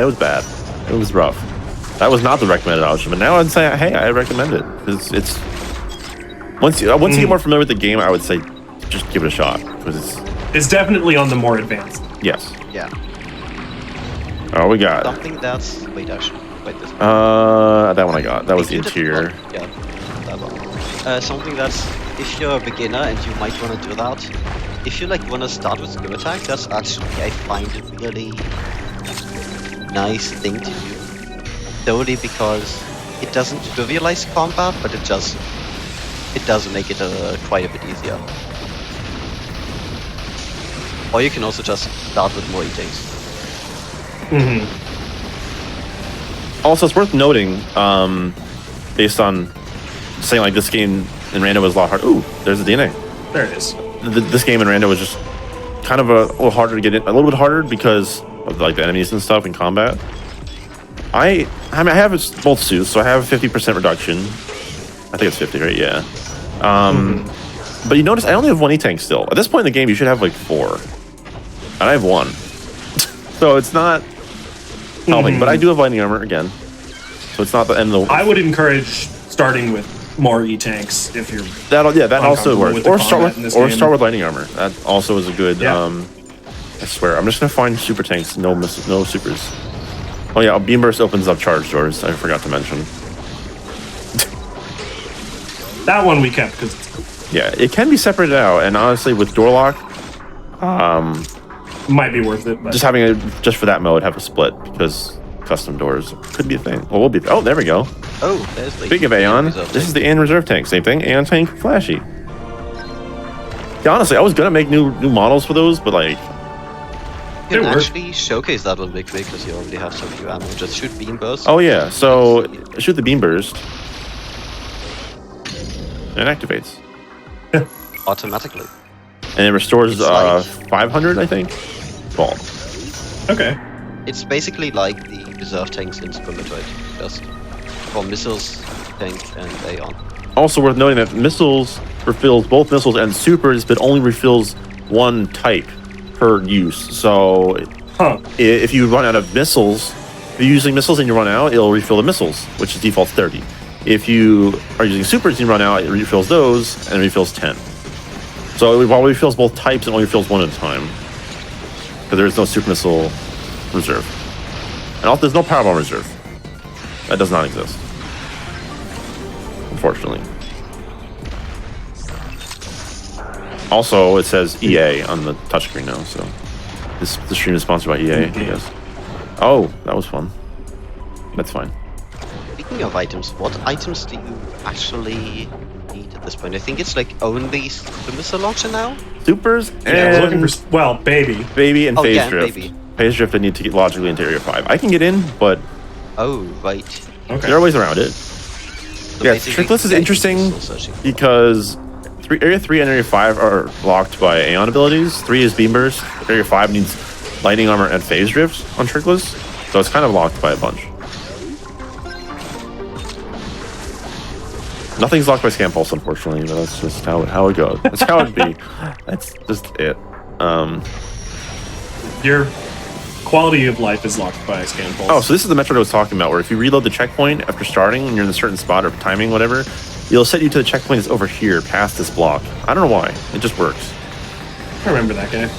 was bad. It was rough. That was not the recommended option, but now I'd say, hey, I recommend it. It's once you get more familiar with the game, I would say just give it a shot because it's definitely on the more advanced. Yes. Yeah. Oh, we got something that's wait this one. that one I got. That was the interior. Yeah, that one. Something that's if you're a beginner and you might want to do that. If you want to start with skill attack, that's actually I find a really nice thing to do. Solely because it doesn't trivialize combat, but it does make it quite a bit easier. Or you can also just start with more E-tanks. Also, it's worth noting, based on saying like this game in Rando was a lot harder. Ooh, there's the DNA. There it is. This game in Rando was just kind of a little harder to get in, a little bit harder because of like the enemies and stuff in combat. I have both suits, so I have 50% reduction. I think it's 50, right? Yeah. But you notice I only have 1 E-tank still. At this point in the game, you should have like 4, and I have 1. So it's not helping, but I do have lightning armor again, so it's not the end of the. I would encourage starting with more E-tanks if you're. That also works. Or start with lightning armor. That also is a good. Yeah. I swear, I'm just gonna find super tanks. No supers. Oh yeah, beam burst opens up charge doors. I forgot to mention. That one we kept because. Yeah, it can be separated out, and honestly, with door lock, might be worth it. But. just having just for that mode, have a split because custom doors could be a thing. Well, we'll be. Oh, there we go. Oh, there's the. Speaking of Aeon, this is the Aeon reserve tank. Same thing. Aeon tank, flashy. Yeah, honestly, I was gonna make new models for those, but like. You can actually showcase that one big because you already have so few ammo. Just shoot beam burst. Oh yeah, so shoot the beam burst. And it activates. Automatically. And it restores 500, I think. Ball. Okay. It's basically like the reserve tanks in Super Metroid, just for missiles, tank, and Aeon. Also worth noting that missiles refills both missiles and supers, but only refills 1 type per use. So if you run out of missiles, if you're using missiles and you run out, it'll refill the missiles, which is default 30. If you are using supers and you run out, it refills those and it refills 10. So it refills both types and only refills 1 at a time. Because there is no super missile reserve. And also there's no power bomb reserve. That does not exist. Unfortunately. Also, it says EA on the touchscreen now, so this stream is sponsored by EA, I guess. Oh, that was fun. That's fine. Speaking of items, what items do you actually need at this point? I think it's like only the missile launcher now? Supers and... Yeah, we're looking for... Well, baby. Baby and phase yeah, drift. baby. Phase drift I need to get logically into Area 5. I can get in, but... Oh, right. Okay. There are ways around it. So Yeah, basically, Trickless is interesting because Area 3 and Area 5 are locked by Aeon abilities. 3 is Beam Burst. Area 5 needs Lightning Armor and Phase Drift on Trickless. So it's kind of locked by a bunch. Nothing's locked by Scan Pulse, unfortunately, but that's just how it goes. That's how it'd be. That's just it. Your quality of life is locked by Scan Pulse. Oh, so this is the Metroid I was talking about, where if you reload the checkpoint after starting and you're in a certain spot or timing, whatever, it'll set you to the checkpoint that's over here, past this block. I don't know why. It just works. I remember that guy.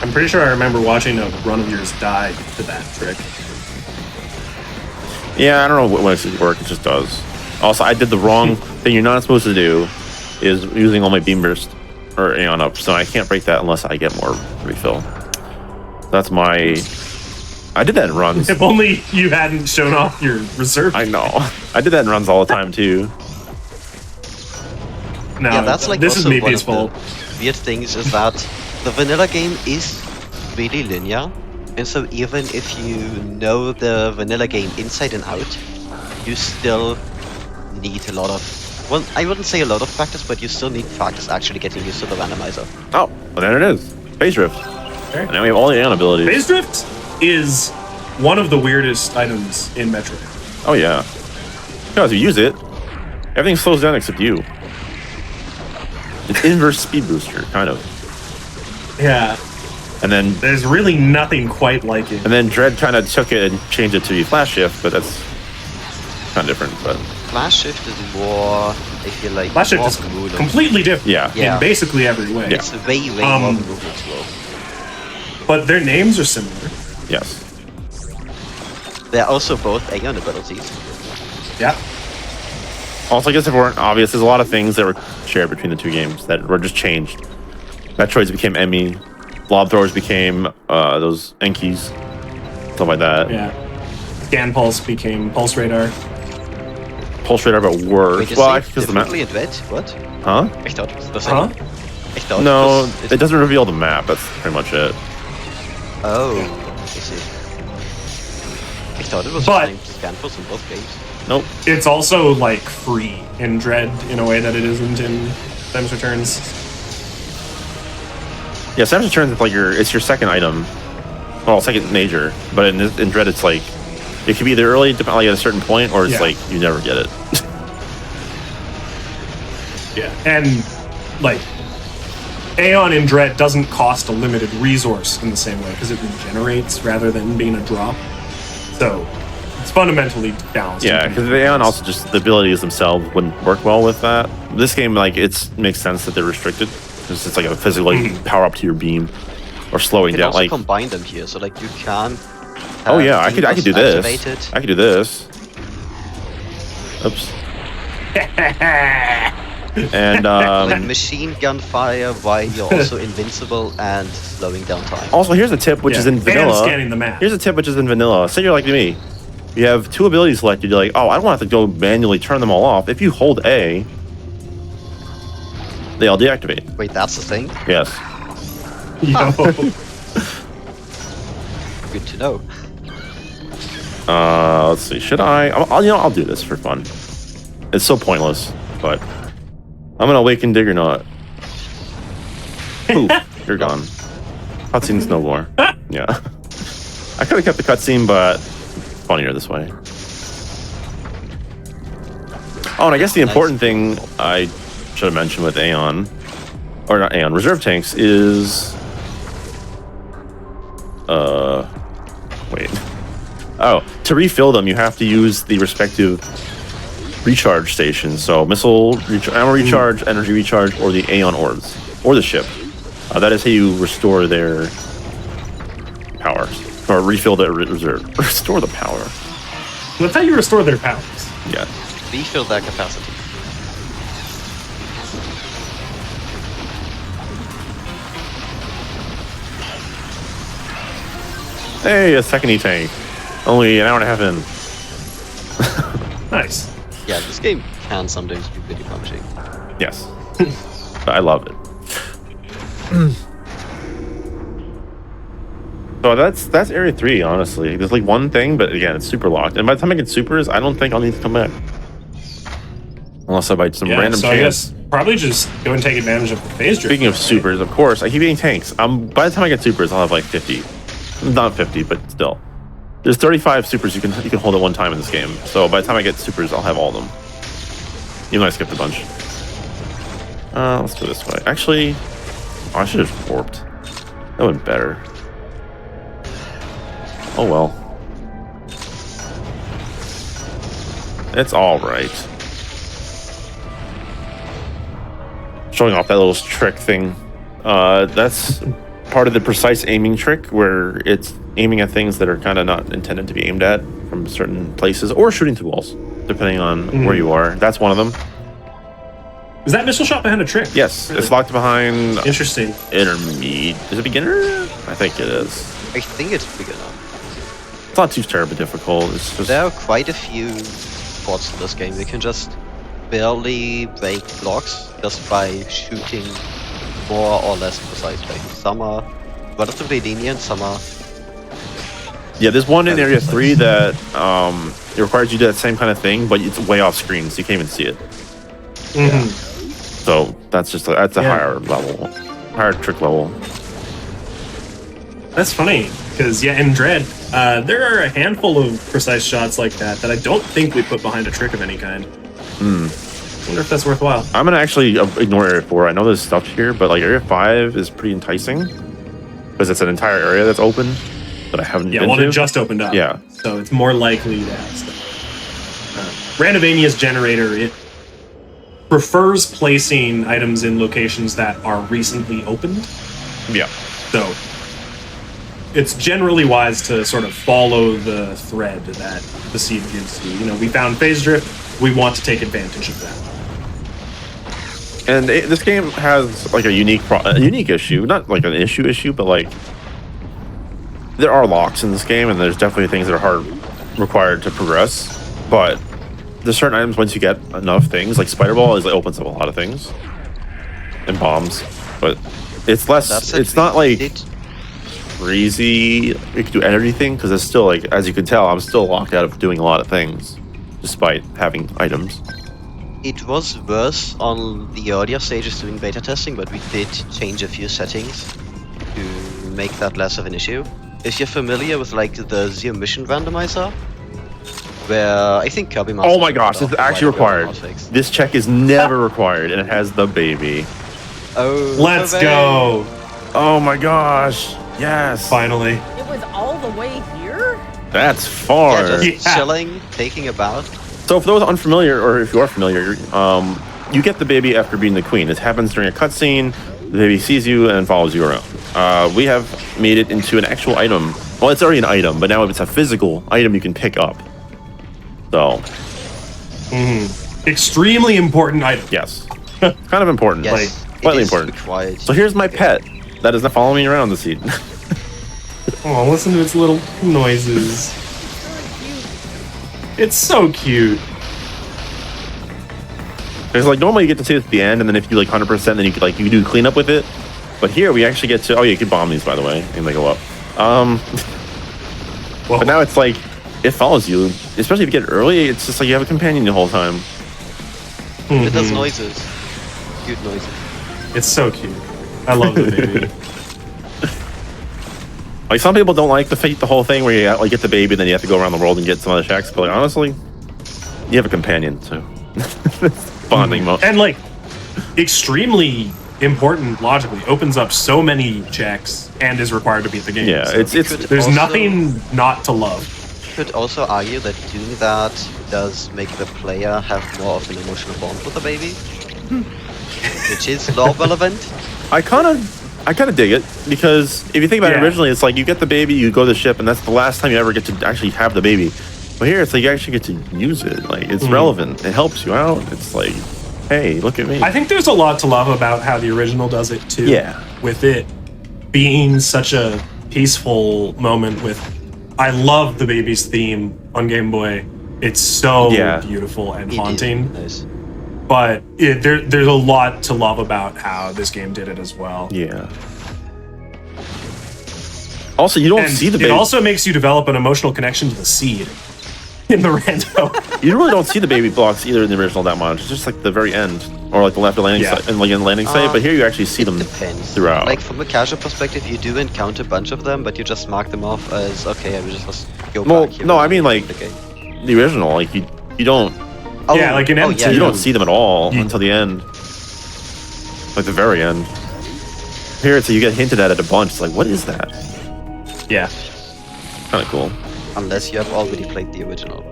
I'm pretty sure I remember watching a run of yours die to that trick. Yeah, I don't know when it works. It just does. Also, I did the wrong thing you're not supposed to do, is using all my Beam Burst or Aeon up, so I can't break that unless I get more refill. That's my... I did that in runs. If only you hadn't shown off your reserve. I know. I did that in runs all the time, too. No, Yeah, that's like this is also me one of peaceful. the weird things is that the vanilla game is really linear, and so even if you know the vanilla game inside and out, you still need a lot of, well, I wouldn't say a lot of practice, but you still need practice actually getting used to the randomizer. Oh, well, there it is. Phase Drift. Okay. And now we have all the Aeon abilities. Phase Drift is one of the weirdest items in Metroid. Oh, yeah. Because you use it, everything slows down except you. It's inverse speed booster, kind of. Yeah. And then There's really nothing quite like it. And then Dread kind of took it and changed it to be Flash Shift, but that's kind of different. But Flash Shift is more, I feel like, Flash Shift more is cool. completely different Yeah. in basically every way. Yeah. It's way more movement slow. But their names are similar. yes, They're also both Aeon abilities. Yeah. also I guess if it weren't obvious, there's a lot of things that were shared between the two games that were just changed. Metroids became Emmy, Blob Throwers became those Enkies, stuff like that. Yeah. Scan Pulse became Pulse Radar. pull straight out of a word. Wait, Well, because the map. in red? What? Huh? I thought it was the Huh? same. I thought No, it doesn't reveal the map. That's pretty much it. Oh, I see. I thought it was But- the same scan for in both games. Nope. It's also like free in Dread in a way that it isn't in Samus Returns. Yeah, Samus Returns is like it's your second item. Well, second major. But in Dread, it's like it could be either early, like at a certain point, or it's Yeah. like you never get it. Yeah, and like Aeon in Dread doesn't cost a limited resource in the same way because it regenerates rather than being a drop. So it's fundamentally balanced. Yeah, because the Aeon also just the abilities themselves wouldn't work well with that. This game, like, it makes sense that they're restricted because it's like a physical power up to your beam or slowing You can down. also Like, combine them here, so like you can. oh yeah, I could do this. activated. I could do this. Oops. And Like machine gun fire while you're also invincible and slowing down time. also, here's a tip, which is in And vanilla. scanning the map. Here's a tip, which is in vanilla. Say you're like me. You have two abilities selected. You're like, oh, I don't want to have to go manually turn them all off. If you hold A, they all deactivate. Wait, that's the thing? Yes. Yo. Good to know. Let's see. Should I? I'll do this for fun. It's so pointless, but I'm gonna awaken dig or not. Poof, you're gone. Cutscene's no more. Yeah. I could have kept the cutscene, but funnier this way. Oh, and I guess the important thing I should have mentioned with Aeon, or not Aeon, reserve tanks is wait. Oh, to refill them, you have to use the respective recharge stations. So ammo recharge, energy recharge, or the Aeon orbs, or the ship. That is how you restore their powers, or refill their reserve. Restore the power. That's how you restore their powers. Yeah. Refill their capacity. Hey, a second E-tank. Only an hour and a half in. Nice. Yeah, this game can sometimes be pretty punishing. Yes. But I love it. So that's area 3, honestly. There's like one thing, but again, it's super locked. And by the time I get supers, I don't think I'll need to come back. Unless I buy some Yeah, random so chance. I guess probably just go and take advantage of the phase drift. Speaking of supers, of course, I keep getting tanks. By the time I get supers, I'll have like 50. Not 50, but still. There's 35 supers you can hold at one time in this game. So by the time I get supers, I'll have all of them. Even though I skipped a bunch. Let's do it this way. Actually, I should have warped. That would have been better. Oh well. It's alright. Showing off that little trick thing. That's part of the precise aiming trick where it's aiming at things that are kind of not intended to be aimed at from certain places, or shooting through walls, depending on where you are. That's one of them. Is that missile shot behind a trick? Yes, Really? it's locked behind Interesting. intermediate. Is it beginner? I think it is. I think it's big enough. It's not too terribly difficult. It's just There are quite a few spots in this game. You can just barely break blocks just by shooting more or less precisely. Some are relatively lenient, some are... yeah. There's one in area 3 that it requires you to do that same kind of thing, but it's way off screen, so you can't even see it. Mm-hmm. So that's just that's a Yeah. higher level, higher trick level. That's funny, because yeah, in Dread, there are a handful of precise shots like that I don't think we put behind a trick of any kind. Wonder if that's worthwhile. I'm gonna actually ignore area 4. I know there's stuff here, but like area 5 is pretty enticing because it's an entire area that's open that I haven't Yeah, been well, to. it just opened up. Yeah. So it's more likely to have stuff. Randomania's generator, it prefers placing items in locations that are recently opened. Yeah. So it's generally wise to sort of follow the thread that the seed gives you. You know, we found phase drift. We want to take advantage of that. And this game has like a unique issue, not like an issue, but like there are locks in this game, and there's definitely things that are required to progress. But there's certain items once you get enough things, like Spider Ball opens up a lot of things. And bombs. But it's less, it's not like crazy you can do everything, because it's still like, as you can tell, I'm still locked out of doing a lot of things, despite having items. It was worse on the earlier stages doing beta testing, but we did change a few settings to make that less of an issue. If you're familiar with like the Zero Mission Randomizer, where I think Kirby Master... Oh my gosh, this is actually required. This check is never required, and it has the baby. Oh, let's go! Oh my gosh, yes. Finally. It was all the way here? That's far. Yeah, just chilling, taking a bath. So for those unfamiliar, or if you are familiar, you get the baby after being the queen. This happens during a cutscene. The baby sees you and follows you around. We have made it into an actual item. Well, it's already an item, but now it's a physical item you can pick up. So. Extremely important item. Yes. Kind of important. Yes, like, slightly important. Required. So here's my pet. That is not following me around the seat. Oh, listen to its little noises. It's so cute. Because like normally you get to see it at the end, and then if you like 100%, then you could like you do cleanup with it. But here we actually get to. Oh yeah, you can bomb these by the way, and they go up. But now it's like it follows you, especially if you get early. It's just like you have a companion the whole time. It does noises. Cute noises. It's so cute. I love the baby. Like some people don't like the whole thing where you like get the baby, and then you have to go around the world and get some other shacks. But like, honestly, you have a companion, so bonding mode. And like, extremely important logically, opens up so many checks and is required to beat the game. Yeah, so there's also, nothing not to love. You could also argue that doing that does make the player have more of an emotional bond with the baby, which is lore relevant. I kind of dig it, because if you think about it originally, it's like you get the baby, you go to the ship, and that's the last time you ever get to actually have the baby. But here, it's like you actually get to use it. Like, it's relevant. It helps you out. It's like, hey, look at me. I think there's a lot to love about how the original does it too. Yeah. With it being such a peaceful moment with, I love the baby's theme on Game Boy. It's so beautiful and haunting. Nice. But there's a lot to love about how this game did it as well. Yeah. Also, you don't see the baby. It also makes you develop an emotional connection to the seed in the rando. You really don't see the baby blocks either in the original that much. It's just like the very end, or like the left landing site, and like in the landing site. But here you actually see them throughout. Like from a casual perspective, you do encounter a bunch of them, but you just mark them off as okay. I will just go back here. No, I mean like the original. Like you don't. Oh, yeah, like in M2. You don't see them at all until the end. Like the very end. Here, it's you get hinted at it a bunch. It's like, what is that? Yeah. Kind of cool. Unless you have already played the original.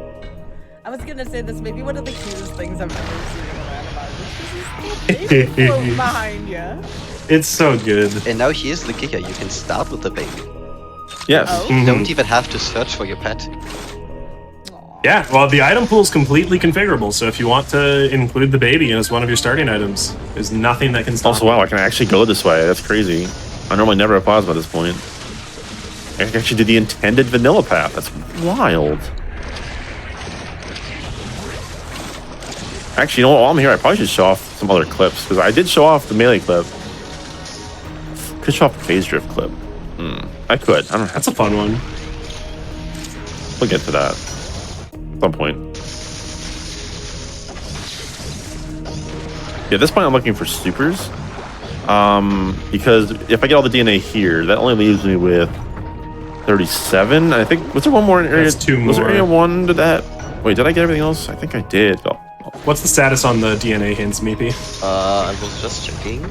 I was gonna say this may be one of the cutest things I've ever seen in a randomizer. Behind you. It's so good. And now here's the kicker: you can start with the baby. Yes. You don't even have to search for your pet. Yeah, well, the item pool is completely configurable, so if you want to include the baby as one of your starting items, there's nothing that can stop. Also, wow, I can actually go this way. That's crazy. I normally never have paused by this point. I can actually do the intended vanilla path. That's wild. Actually, you know what? While I'm here, I probably should show off some other clips, because I did show off the melee clip. Could show off the phase drift clip. I could. I don't have. That's a fun one. We'll get to that. At some point. Yeah, at this point I'm looking for supers. Because if I get all the DNA here, that only leaves me with 37. I think, was there one more in area? That's two more. Was there area 1 to that? Wait, did I get everything else? I think I did. Oh. What's the status on the DNA hints, Meepy? I was just checking.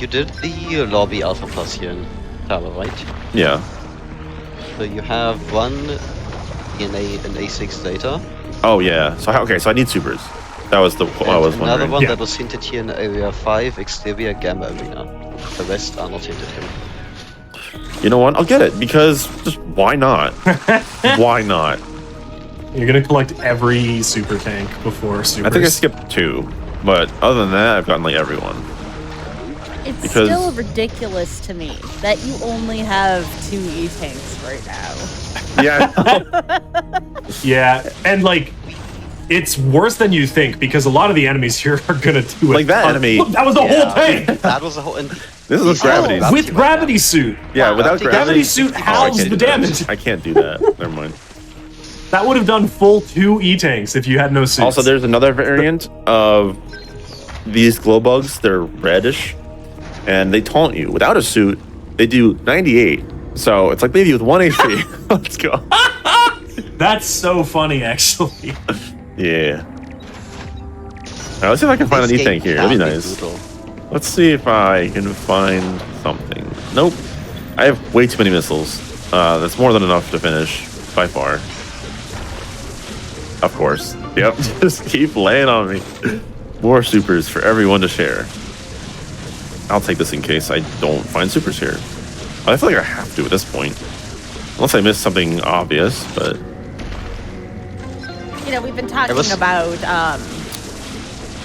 You did the lobby alpha plus here in Tower, right? Yeah. So you have one DNA and A6 data. Oh yeah. So so I need supers. That was the I was wondering. Another one that was hinted here in area 5, exterior gamma arena. The rest are not hinted here. You know what? I'll get it, because just why not? Why not? You're gonna collect every super tank before supers. I think I skipped 2, but other than that, I've gotten like everyone. It's because still ridiculous to me that you only have 2 E-tanks right now. yeah, Yeah, and like, it's worse than you think because a lot of the enemies here are gonna do it. Like that enemy. Look, that was the whole tank. That was the whole. And this is with gravity. With gravity suit. Yeah, Wow. without Gravity gravity. suit I halves can't the do that. damage. I can't do that. Never mind. That would have done full 2 E-tanks if you had no suits. Also, there's another variant of these glow bugs. They're reddish, and they taunt you. Without a suit, they do 98. So it's like maybe with 1 HP. Let's go. That's so funny, actually. Yeah. All right, let's see if I can find an this E-tank game here. That'd be can nice. brutal. Let's see if I can find something. Nope. I have way too many missiles. That's more than enough to finish, by far. Of course. Yep. Just keep laying on me. More supers for everyone to share. I'll take this in case I don't find supers here. I feel like I have to at this point. Unless I missed something obvious, but... You know, we've been talking about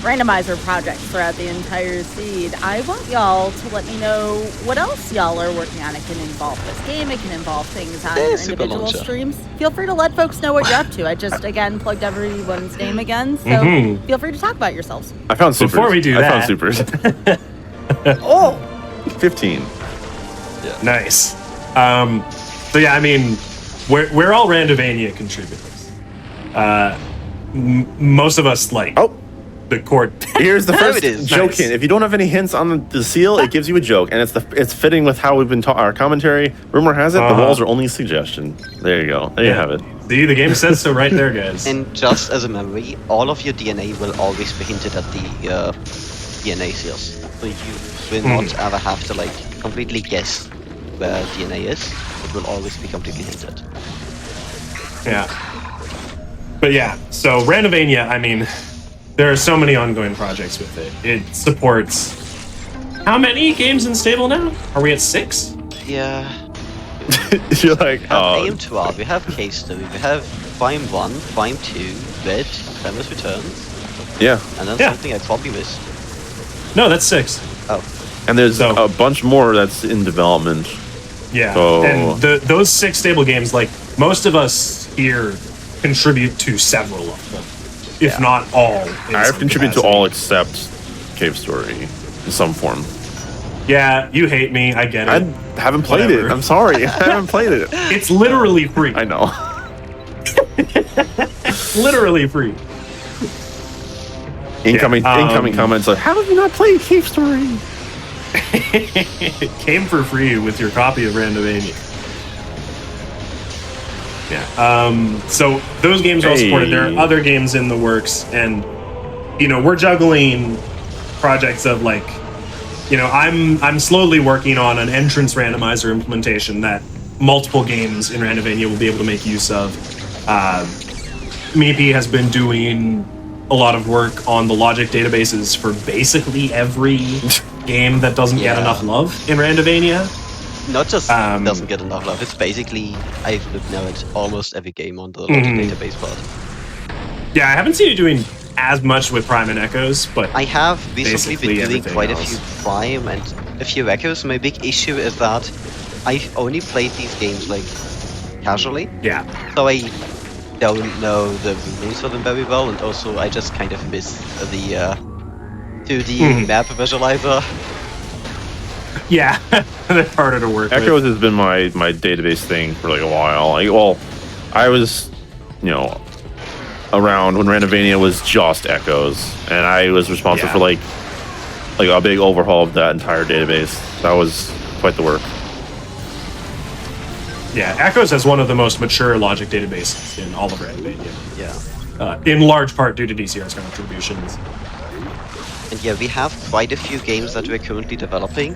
randomizer projects throughout the entire seed. I want y'all to let me know what else y'all are working on. It can involve this game. It can involve things on your individual streams. Feel free to let folks know what you're up to. I just, again, plugged everyone's name again, so feel free to talk about yourselves. I found supers. Before we do I that- found supers. Oh! 15. Nice. So yeah, I mean, we're all Randomania contributors. Most of us like the core. Here's the first joke Nice. hint. If you don't have any hints on the seal, it gives you a joke, and it's fitting with how we've been our commentary. Rumor has it the walls are only a suggestion. There you go. There you have it. See, the game says so right there, guys. And just as a memory, all of your DNA will always be hinted at the DNA seals. So you will not ever have to like completely guess where DNA is. It will always be completely hinted. Yeah. But yeah, so Randomania, I mean, there are so many ongoing projects with it. It supports how many games in stable now? Are we at 6? Yeah. You're like, We have AM12, we have Case Study, we have Prime 1, Prime 2, Red, Samus Returns, yeah. and then Yeah. something I probably missed. No, that's 6. Oh, And there's So- a bunch more that's in development. Yeah. So- And those 6 stable games, like, most of us here contribute to several of them, if not all. in I've some contributed to capacity. all except Cave Story in some form. Yeah, you hate me. I get it. I haven't played Whatever. it. I'm sorry. I haven't played it. It's literally free. I know. Literally free. Incoming comments like, how have you not played Cave Story? It came for free with your copy of Randomania. Yeah. So those games are all supported. There are other games in the works, and you know we're juggling projects of like, you know, I'm slowly working on an entrance randomizer implementation that multiple games in Randomania will be able to make use of. Meepy has been doing a lot of work on the logic databases for basically every game that doesn't get enough love in Randomania. not just doesn't get enough love, it's basically, I've looked now at almost every game on the logic database part. Yeah, I haven't seen you doing as much with Prime and Echoes, but I have recently basically been doing everything quite else. a few Prime and a few Echoes. My big issue is that I've only played these games like casually, yeah. so I don't know the rules of them very well, and also I just kind of miss the 2D map visualizer. Yeah, they're harder to work Echoes with. has been my database thing for like a while. I was, around when Randomania was just Echoes, and I was responsible for like a big overhaul of that entire database. That was quite the work. Yeah, Echoes has one of the most mature logic databases in all of Randomania. Yeah. In large part due to DCR's contributions. And yeah, we have quite a few games that we're currently developing,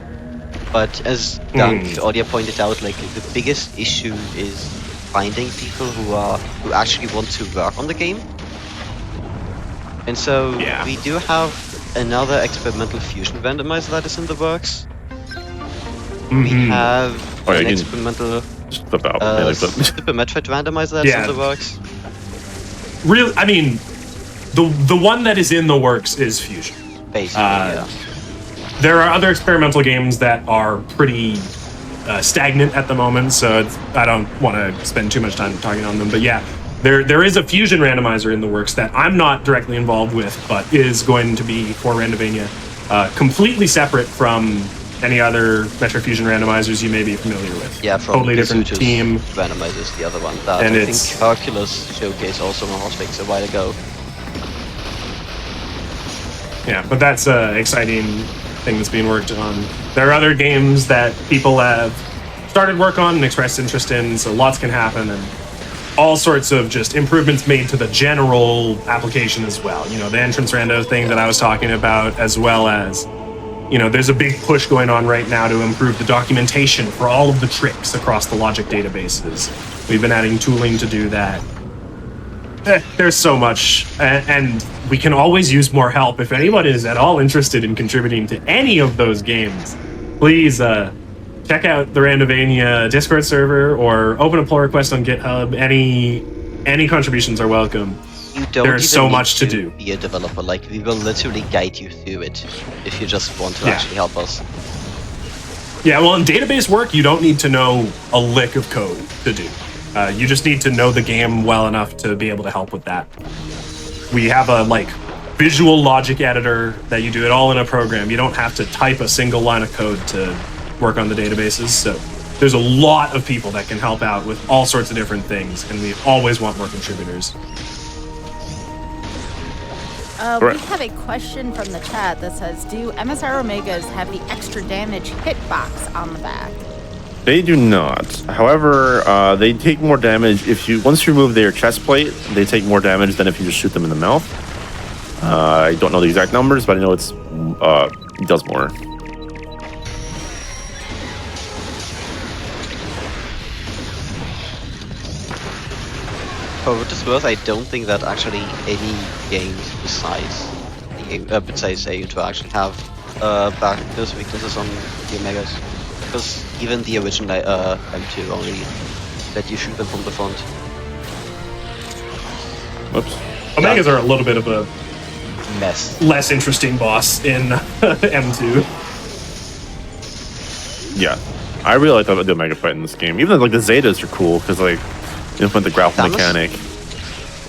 but as Dunk earlier pointed out, like the biggest issue is finding people who actually want to work on the game. And so we do have another experimental fusion randomizer that is in the works. We have an experimental Just flip out. Super Metroid randomizer that's in the works. Really, I mean, the one that is in the works is Fusion. Basically, there are other experimental games that are pretty stagnant at the moment, so I don't want to spend too much time talking on them. But yeah, there is a fusion randomizer in the works that I'm not directly involved with, but is going to be for Randomania, completely separate from any other Metro Fusion randomizers you may be familiar with. Yeah, from totally different team. Randomizers, the other one. That And I think Hercules showcased also on Hotfix a while ago. Yeah, but that's an exciting thing that's being worked on. There are other games that people have started work on and expressed interest in, so lots can happen, and all sorts of just improvements made to the general application as well. You know, the entrance rando thing that I was talking about, as well as, you know, there's a big push going on right now to improve the documentation for all of the tricks across the logic databases. We've been adding tooling to do that. There's so much, and we can always use more help. If anyone is at all interested in contributing to any of those games, please check out the Randomania Discord server or open a pull request on GitHub. Any contributions are welcome. There's so much to do. Be a developer, like we will literally guide you through it if you just want to actually help us. Yeah, well, in database work, you don't need to know a lick of code to do. You just need to know the game well enough to be able to help with that. We have a visual logic editor that you do it all in a program. You don't have to type a single line of code to work on the databases. So there's a lot of people that can help out with all sorts of different things, and we always want more contributors. We have a question from the chat that says, do MSR Omegas have the extra damage hitbox on the back? They do not. However, they take more damage once you remove their chest plate. They take more damage than if you just shoot them in the mouth. I don't know the exact numbers, but I know it does more. For what it's worth, I don't think that actually any games besides AU2 actually have those weaknesses on the Omegas. Because even the original M2 only let you shoot them from the front. Whoops. Omegas are a little bit of a mess. Less interesting boss in M2. Yeah, I really like the Omega fight in this game. Even the Zetas are cool because you implement the grapple mechanic.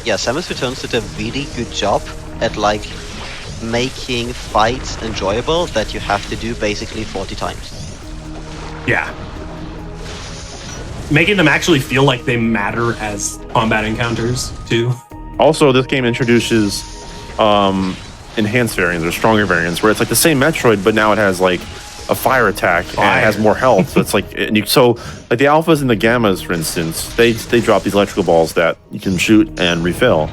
Yeah, Samus Returns did a really good job at making fights enjoyable that you have to do basically 40 times. Yeah. Making them actually feel like they matter as combat encounters, too. Also, this game introduces enhanced variants or stronger variants where it's the same Metroid, but now it has a fire attack and it has more health. So it's the alphas and the gammas, for instance, they drop these electrical balls that you can shoot and refill.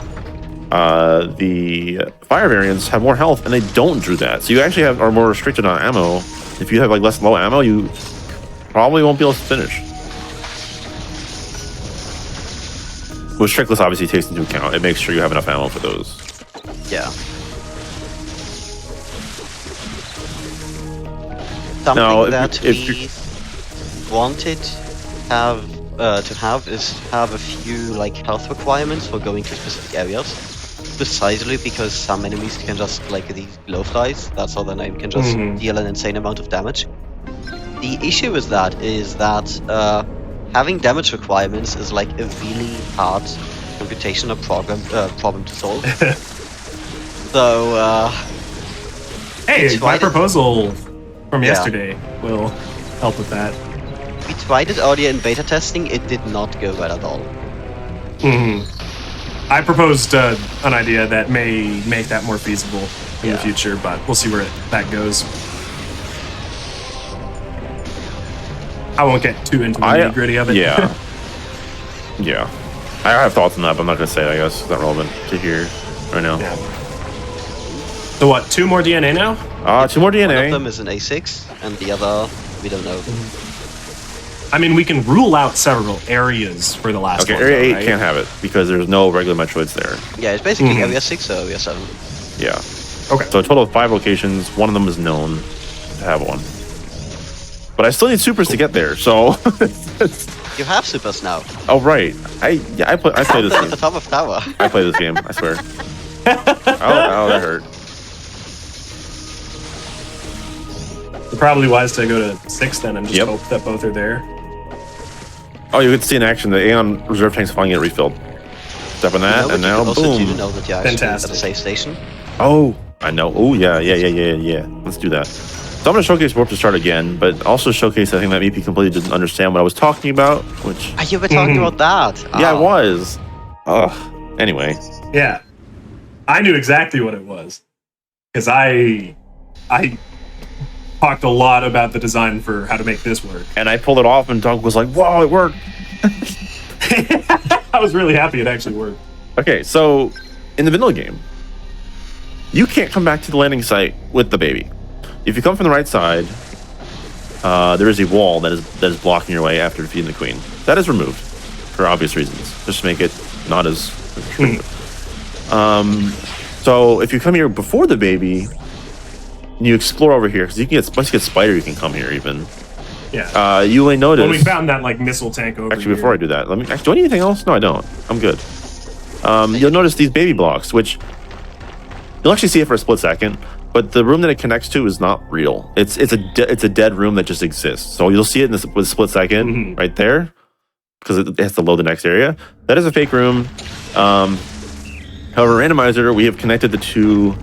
The fire variants have more health and they don't do that. So you actually are more restricted on ammo. If you have less low ammo, you probably won't be able to finish. Which Trickless obviously takes into account. It makes sure you have enough ammo for those. Yeah. Something that we wanted to have a few health requirements for going to specific areas. Precisely because some enemies can just these glowflies, that's how the name, can just deal an insane amount of damage. The issue with that is that having damage requirements is a really hard computational problem to solve. So hey, my proposal from yesterday will help with that. We tried it earlier in beta testing, it did not go well at all. I proposed an idea that may make that more feasible in the future, but we'll see where that goes. I won't get too into the nitty-gritty of it. Yeah. Yeah. I have thoughts on that, but I'm not going to say it, I guess. It's not relevant to hear right now. Yeah. So what, 2 more DNA now? 2 more DNA. One of them is an A6, and the other, we don't know. I mean, we can rule out several areas for the last one. Okay, Area 8 right? can't have it, because there's no regular Metroids there. Yeah, it's basically Area 6 or Area 7. Yeah. Okay. So a total of 5 locations, one of them is known to have one. But I still need supers to get there, so... You have supers now. Oh, right. I play this game. At the top of tower. I play this game, I swear. Oh, that hurt. Probably wise to go to 6 then and just hope that both are there. Oh, you could see in action the Aeon reserve tank's finally get refilled. Step on that, and now boom. You know that you're actually at a safe station. Oh, I know. Oh, yeah. Let's do that. So I'm going to showcase Warp to start again, but also showcase, I think that BP completely didn't understand what I was talking about, which... You were talking about that? Yeah, I was. Ugh. Anyway. Yeah. I knew exactly what it was. Because I talked a lot about the design for how to make this work. And I pulled it off, and Doug was like, whoa, it worked. I was really happy it actually worked. Okay, so in the vanilla game, you can't come back to the landing site with the baby. If you come from the right side, there is a wall that is blocking your way after defeating the queen. That is removed for obvious reasons, just to make it not as so if you come here before the baby, and you explore over here, because once you get spider, you can come here even. Yeah. You may notice. When we found that like missile tank over Actually, before I do that, do I need anything else? No, I don't. I'm good. You'll notice these baby blocks, which you'll actually see it for a split second, but the room that it connects to is not real. It's a dead room that just exists. So you'll see it in with a split second right there, because it has to load the next area. That is a fake room. However, Randomizer, we have connected the two.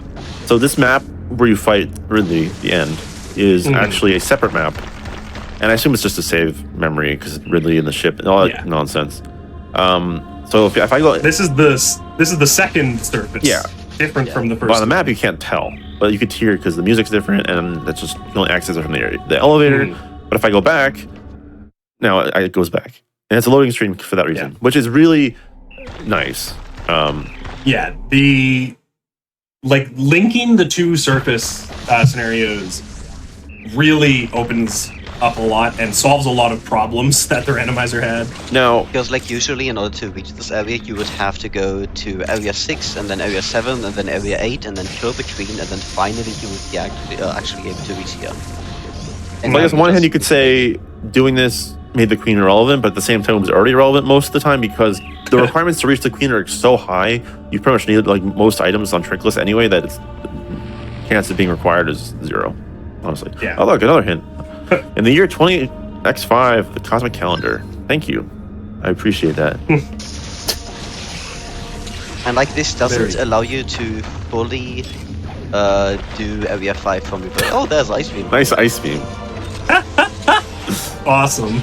So this map where you fight Ridley, the end, is actually a separate map. And I assume it's just to save memory, because Ridley and the ship and all that nonsense. So if I go, this is the second surface. Yeah, different from the first. But on the map you can't tell, but you could hear because the music's different, and that's just you can only access it from the elevator. But if I go back, now it goes back, and it's a loading screen for that reason, which is really nice. Yeah, the linking the two surface scenarios really opens up a lot and solves a lot of problems that the randomizer had. Now, because like usually in order to reach this area, you would have to go to area 6 and then area 7 and then area 8 and then kill the queen, and then finally you would be actually able to reach here. And I guess on one hand you could say doing this made the queen irrelevant, but at the same time it was already irrelevant most of the time, because the requirements to reach the queen are so high, you pretty much need like most items on trick list anyway, that its chance of being required is 0, honestly. Yeah. Oh look, another hint. In the year 20X5, the cosmic calendar. Thank you. I appreciate that. And like this doesn't allow you to fully do area 5 from your Oh, there's Ice Beam. Nice Ice Beam. Awesome.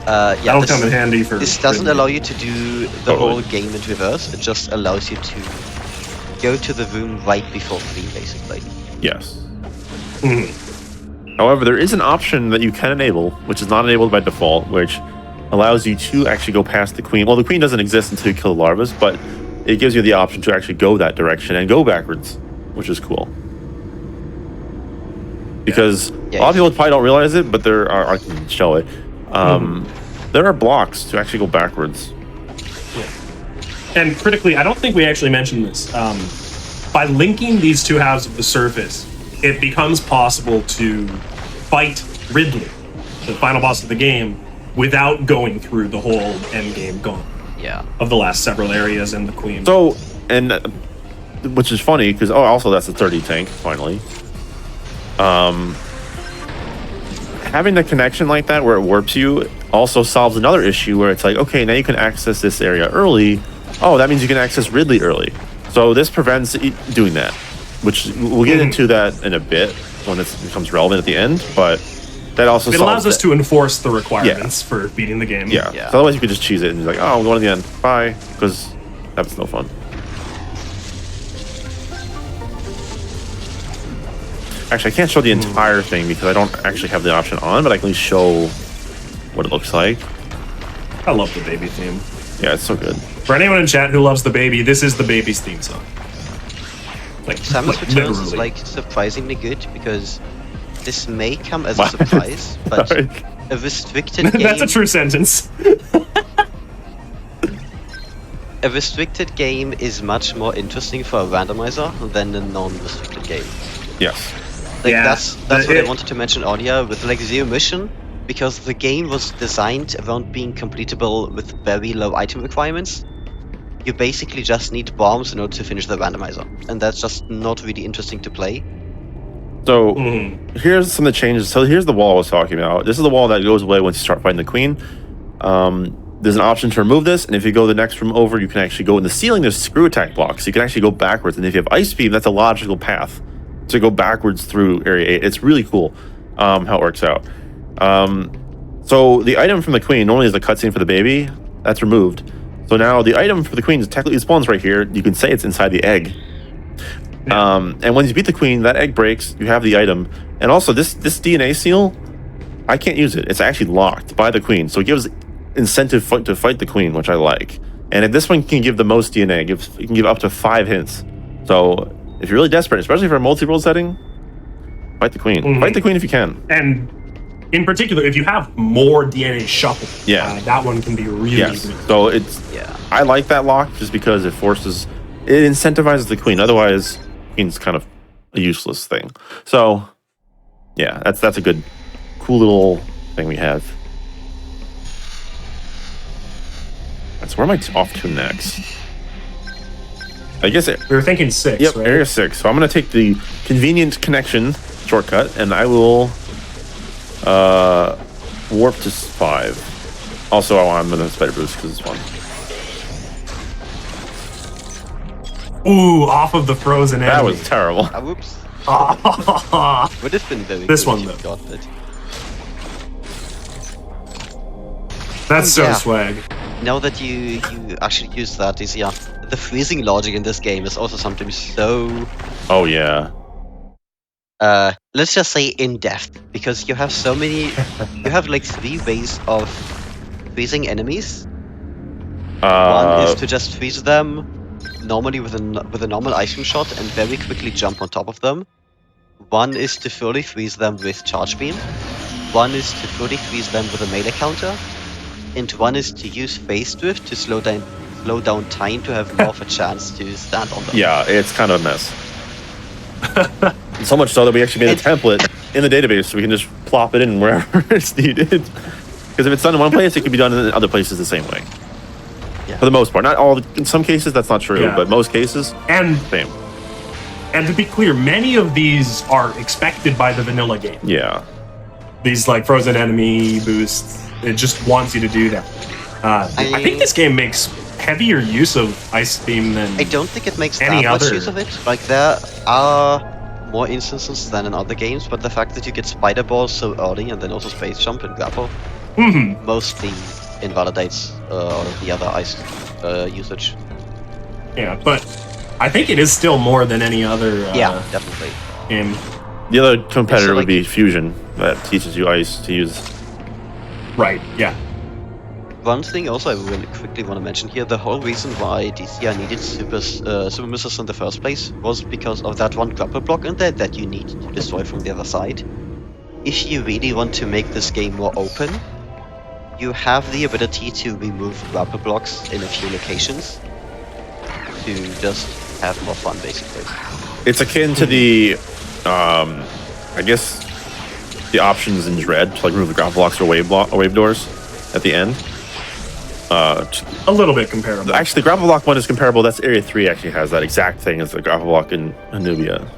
That'll come in handy for... This doesn't allow you to do the whole game in reverse. It just allows you to go to the room right before queen, basically. Yes. However, there is an option that you can enable, which is not enabled by default, which allows you to actually go past the queen. Well, the queen doesn't exist until you kill the larvas, but it gives you the option to actually go that direction and go backwards, which is cool. Because a lot of people probably don't realize it, but there are, I can show it. There are blocks to actually go backwards. Yeah. And critically, I don't think we actually mentioned this. By linking these two halves of the surface, it becomes possible to fight Ridley, the final boss of the game, without going through the whole end game gauntlet of the last several areas and the queen. So, and which is funny because also that's a 30 tank finally. Having the connection like that where it warps you also solves another issue where it's like, okay, now you can access this area early. Oh, that means you can access Ridley early. So this prevents doing that, which we'll get into that in a bit when it becomes relevant at the end, but that also allows us to enforce the requirements for beating the game. Yeah. So otherwise you could just cheese it and be like, oh, I'm going to the end. Bye. Because that's no fun. Actually, I can't show the entire thing because I don't actually have the option on, but I can at least show what it looks like. I love the baby theme. Yeah, it's so good. For anyone in chat who loves the baby, this is the baby's theme song. Samus Returns is like surprisingly good because this may come as a surprise, but a restricted game... That's a true sentence. A restricted game is much more interesting for a randomizer than a non-restricted game. Yes. That's what I wanted to mention earlier with like Zero Mission, because the game was designed around being completable with very low item requirements. You basically just need bombs in order to finish the randomizer, and that's just not really interesting to play. So here's some of the changes. So here's the wall I was talking about. This is the wall that goes away once you start fighting the queen. There's an option to remove this, and if you go the next room over, you can actually go in the ceiling. There's screw attack blocks, so you can actually go backwards. And if you have ice beam, that's a logical path to go backwards through area 8. It's really cool how it works out. So the item from the queen normally is the cutscene for the baby. That's removed. So now the item for the queen is technically spawns right here. You can say it's inside the egg. And when you beat the queen, that egg breaks. You have the item, and also this DNA seal, I can't use it. It's actually locked by the queen, so it gives incentive to fight the queen, which I like. And if this one can give the most DNA, it can give up to 5 hints. So if you're really desperate, especially for a multi-role setting, fight the queen. Fight the queen if you can. And in particular, if you have more DNA shuffle, that one can be really good. So I like that lock just because it incentivizes the queen. Otherwise, queen's kind of a useless thing. So yeah, that's a good, cool little thing we have. So where am I off to next? I guess we were thinking 6. Yep, right? Area 6. So I'm gonna take the convenient connection shortcut, and I will warp to 5. Also, I'm gonna spider boost because it's fun. Ooh, off of the frozen enemy. That was terrible. Whoops. Would have been very This good one, if though. you got it. That's so swag. Now that you actually use that, the freezing logic in this game is also something so... Oh, yeah. Let's just say in-depth, because you have so many... you have like 3 ways of freezing enemies. One is to just freeze them normally with a normal item shot and very quickly jump on top of them. One is to fully freeze them with charge beam. One is to fully freeze them with a melee counter. And one is to use phase drift to slow down time to have more of a chance to stand on them. Yeah, it's kind of a mess. So much so that we actually made a template in the database so we can just plop it in wherever it's needed. Because if it's done in one place, it can be done in other places the same way. Yeah. For the most part. Not all. In some cases, that's not true, but most cases, same. And to be clear, many of these are expected by the vanilla game. Yeah. These like frozen enemy boosts, it just wants you to do that. I think this game makes heavier use of ice beam than I don't think it makes any that much other use of it. Like there are more instances than in other games, but the fact that you get spider balls so early and then also space jump and grapple mostly invalidates all of the other ice usage. Yeah, but I think it is still more than any other definitely. game. The other competitor would be Fusion, that teaches you ice to use. Right, yeah. One thing also I really quickly want to mention here, the whole reason why DCI needed super missiles in the first place was because of that one grapple block in there that you need to destroy from the other side. If you really want to make this game more open, you have the ability to remove grapple blocks in a few locations to just have more fun, basically. It's akin to the, I guess, the options in Dread, to like remove the grapple blocks or wave doors at the end. A little bit comparable. Actually, the grapple block one is comparable. That's Area 3 actually has that exact thing as the grapple block in Anubia.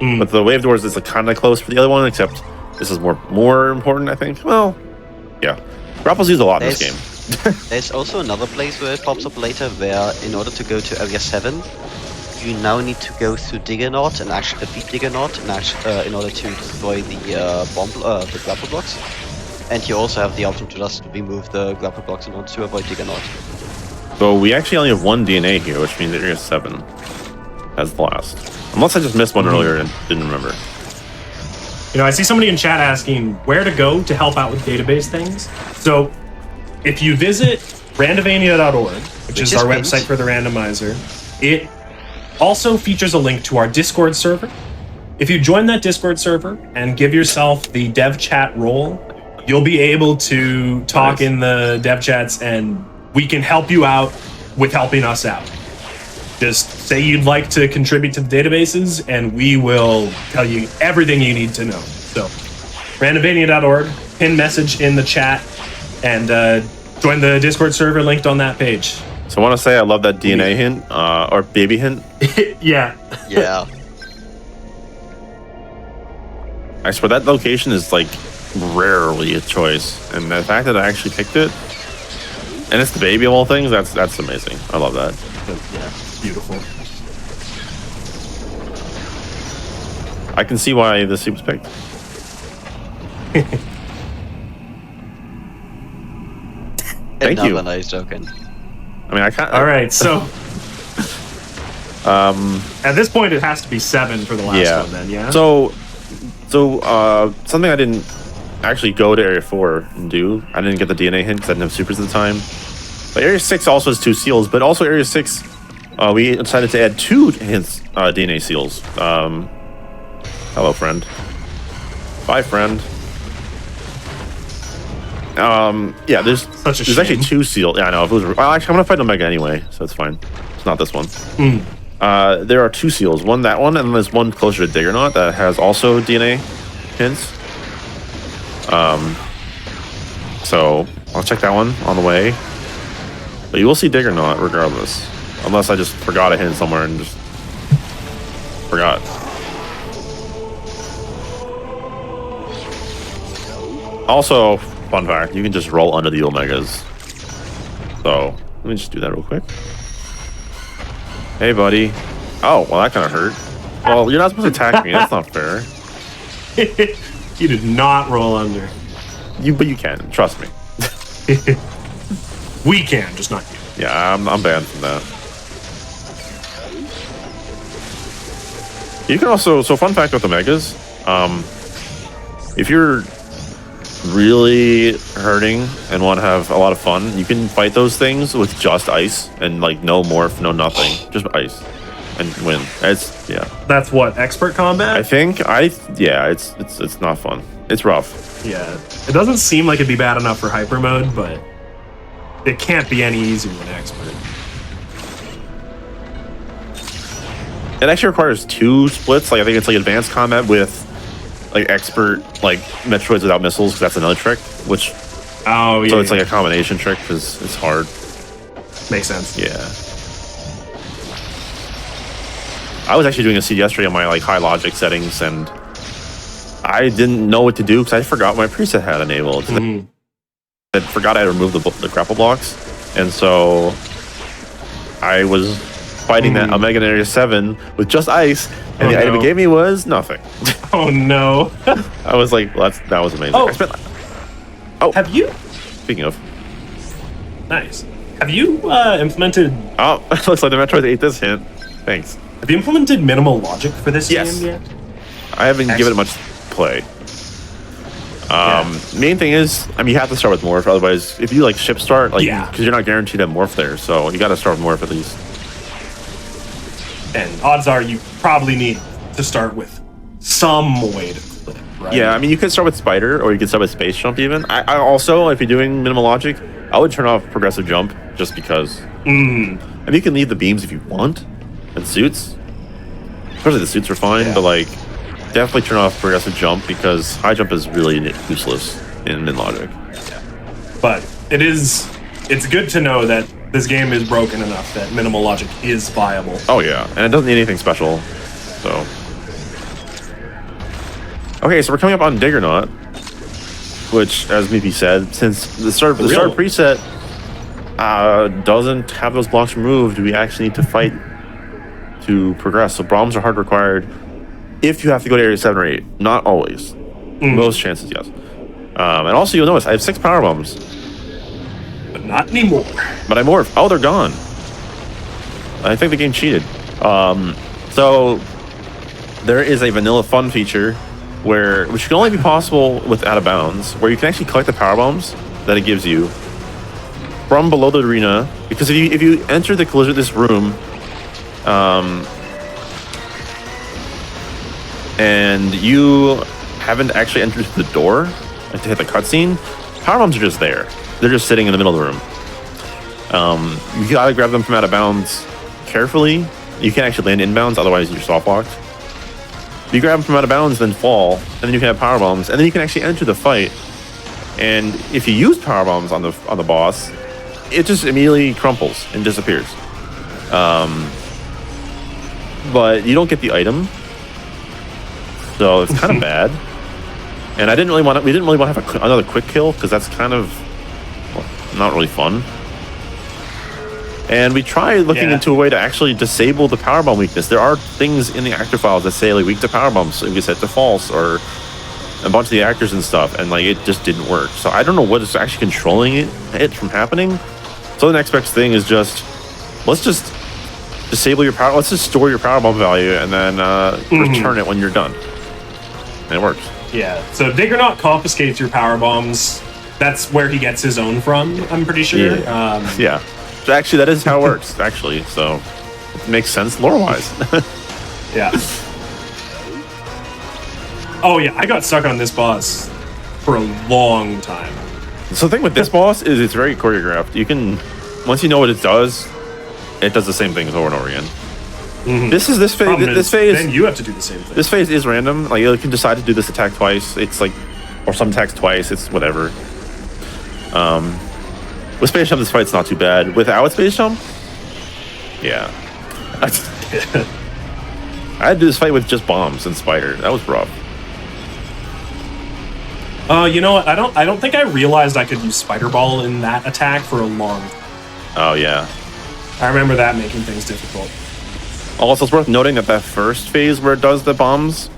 But the wave doors is like kind of close for the other one, except this is more important, I think. Well, yeah. Grapple's used a lot in this game. There's also another place where it pops up later, where in order to go to Area 7, you now need to go through Diggernaut and actually defeat Diggernaut in order to destroy the grapple blocks. And you also have the option to just remove the grapple blocks in order to avoid Diggernaut. So we actually only have 1 DNA here, which means Area 7 has the last. Unless I just missed one earlier and didn't remember. You know, I see somebody in chat asking where to go to help out with database things. So if you visit randomania.org, which is our website for the randomizer, it also features a link to our Discord server. If you join that Discord server and give yourself the dev chat role, you'll be able to talk in the dev chats and we can help you out with helping us out. Just say you'd like to contribute to the databases and we will tell you everything you need to know. So randomania.org, pin message in the chat, and join the Discord server linked on that page. So I want to say I love that DNA hint, or baby hint. Yeah. Yeah. I swear that location is like rarely a choice, and the fact that I actually picked it, and it's the baby of all things, that's amazing. I love that. Yeah, beautiful. I can see why this seat was picked. Thank you. Another nice token. I mean, I can't. All right, so at this point, it has to be 7 for the last one. Then, yeah. So something I didn't actually go to Area 4 and do. I didn't get the DNA hint because I didn't have supers at the time. But Area 6 also has 2 seals, but also Area 6, we decided to add 2 hints, DNA seals. Hello, friend. Bye, friend. Yeah, there's actually 2 seals. Yeah, I know. If it was, well, actually, I'm gonna fight Omega anyway, so it's fine. It's not this one. There are 2 seals. One that one, and then there's one closer to Diggernaut that has also DNA hints. So I'll check that one on the way. But you will see Diggernaut regardless, unless I just forgot a hint somewhere and just forgot. Also, fun fact, you can just roll under the Omegas. So, let me just do that real quick. Hey, buddy. Oh, well, that kind of hurt. Well, you're not supposed to attack me. That's not fair. You did not roll under. But you can. Trust me. We can, just not you. Yeah, I'm banned from that. You can also... So, fun fact with Omegas. If you're really hurting and want to have a lot of fun, you can fight those things with just ice and like no morph, no nothing, just ice and win. That's what, expert combat? I think it's not fun. It's rough. Yeah, it doesn't seem like it'd be bad enough for hyper mode, but it can't be any easier than expert. It actually requires 2 splits. Like I think it's like advanced combat with like expert, like Metroids without missiles, because that's another trick. Which so it's like a combination trick because it's hard. Makes sense. Yeah. I was actually doing a seed yesterday on my like high logic settings, and I didn't know what to do because I forgot my preset had enabled. I forgot I removed the grapple blocks, and so I was fighting that Omega in Area 7 with just ice, and the item it gave me was nothing. Oh no! I was like, well, that was amazing. Have you? Speaking of, nice. Have you implemented? Oh, it looks like the Metroid ate this hint. Thanks. Have you implemented minimal logic for this game yet? I haven't given it much play. Main thing is, I mean, you have to start with morph. Otherwise, if you like ship start, like, because you're not guaranteed to have morph there, so you got to start with morph at least. And odds are you probably need to start with some way to clip, right? Yeah, I mean, you could start with spider, or you could start with space jump even. I also, if you're doing minimal logic, I would turn off progressive jump just because. And you can leave the beams if you want, and suits. Especially the suits are fine, but like, definitely turn off progressive jump because high jump is really useless in min logic. But it's good to know that this game is broken enough that minimal logic is viable. Oh yeah, and it doesn't need anything special, so. Okay, so we're coming up on Diggernaut, which, as Meepy said, since the start preset doesn't have those blocks removed, we actually need to fight to progress. So bombs are hard required if you have to go to Area 7 or 8. Not always. Most chances, yes. And also, you'll notice I have 6 power bombs. But not anymore. But I morphed. Oh, they're gone. I think the game cheated. So there is a vanilla fun feature which can only be possible with out of bounds, where you can actually collect the power bombs that it gives you from below the arena. Because if you enter the collision of this room, and you haven't actually entered the door to hit the cutscene, power bombs are just there. They're just sitting in the middle of the room. You gotta grab them from out of bounds carefully. You can't actually land inbounds, otherwise you're soft locked. You grab them from out of bounds, then fall, and then you can have power bombs, and then you can actually enter the fight. And if you use power bombs on the boss, it just immediately crumples and disappears. But you don't get the item, so it's kind of bad. And we didn't really want to have another quick kill because that's kind of not really fun. And we tried looking into a way to actually disable the powerbomb weakness. There are things in the actor files that say like weak to powerbombs, so you can set to false or a bunch of the actors and stuff, and like it just didn't work. So I don't know what is actually controlling it from happening. So the next best thing is let's just disable your power. Let's just store your powerbomb value and then return it when you're done. And it works. Yeah. So Diggernaut confiscates your power bombs. That's where he gets his own from. I'm pretty sure. Yeah. Actually, that is how it works. Actually, so it makes sense lore-wise. Yeah. Oh yeah, I got stuck on this boss for a long time. So the thing with this boss is it's very choreographed. You can, once you know what it does the same things over and over again. Mm-hmm. This phase. Then you have to do the same thing. This phase is random. Like you can decide to do this attack twice. It's like, or some attacks twice. It's whatever. With Space Jump, this fight's not too bad. Without Space Jump, yeah. I had to do this fight with just bombs and Spider. That was rough. You know what? I don't think I realized I could use Spider Ball in that attack for a long time. Oh yeah. I remember that making things difficult. Also, it's worth noting that first phase where it does the bombs,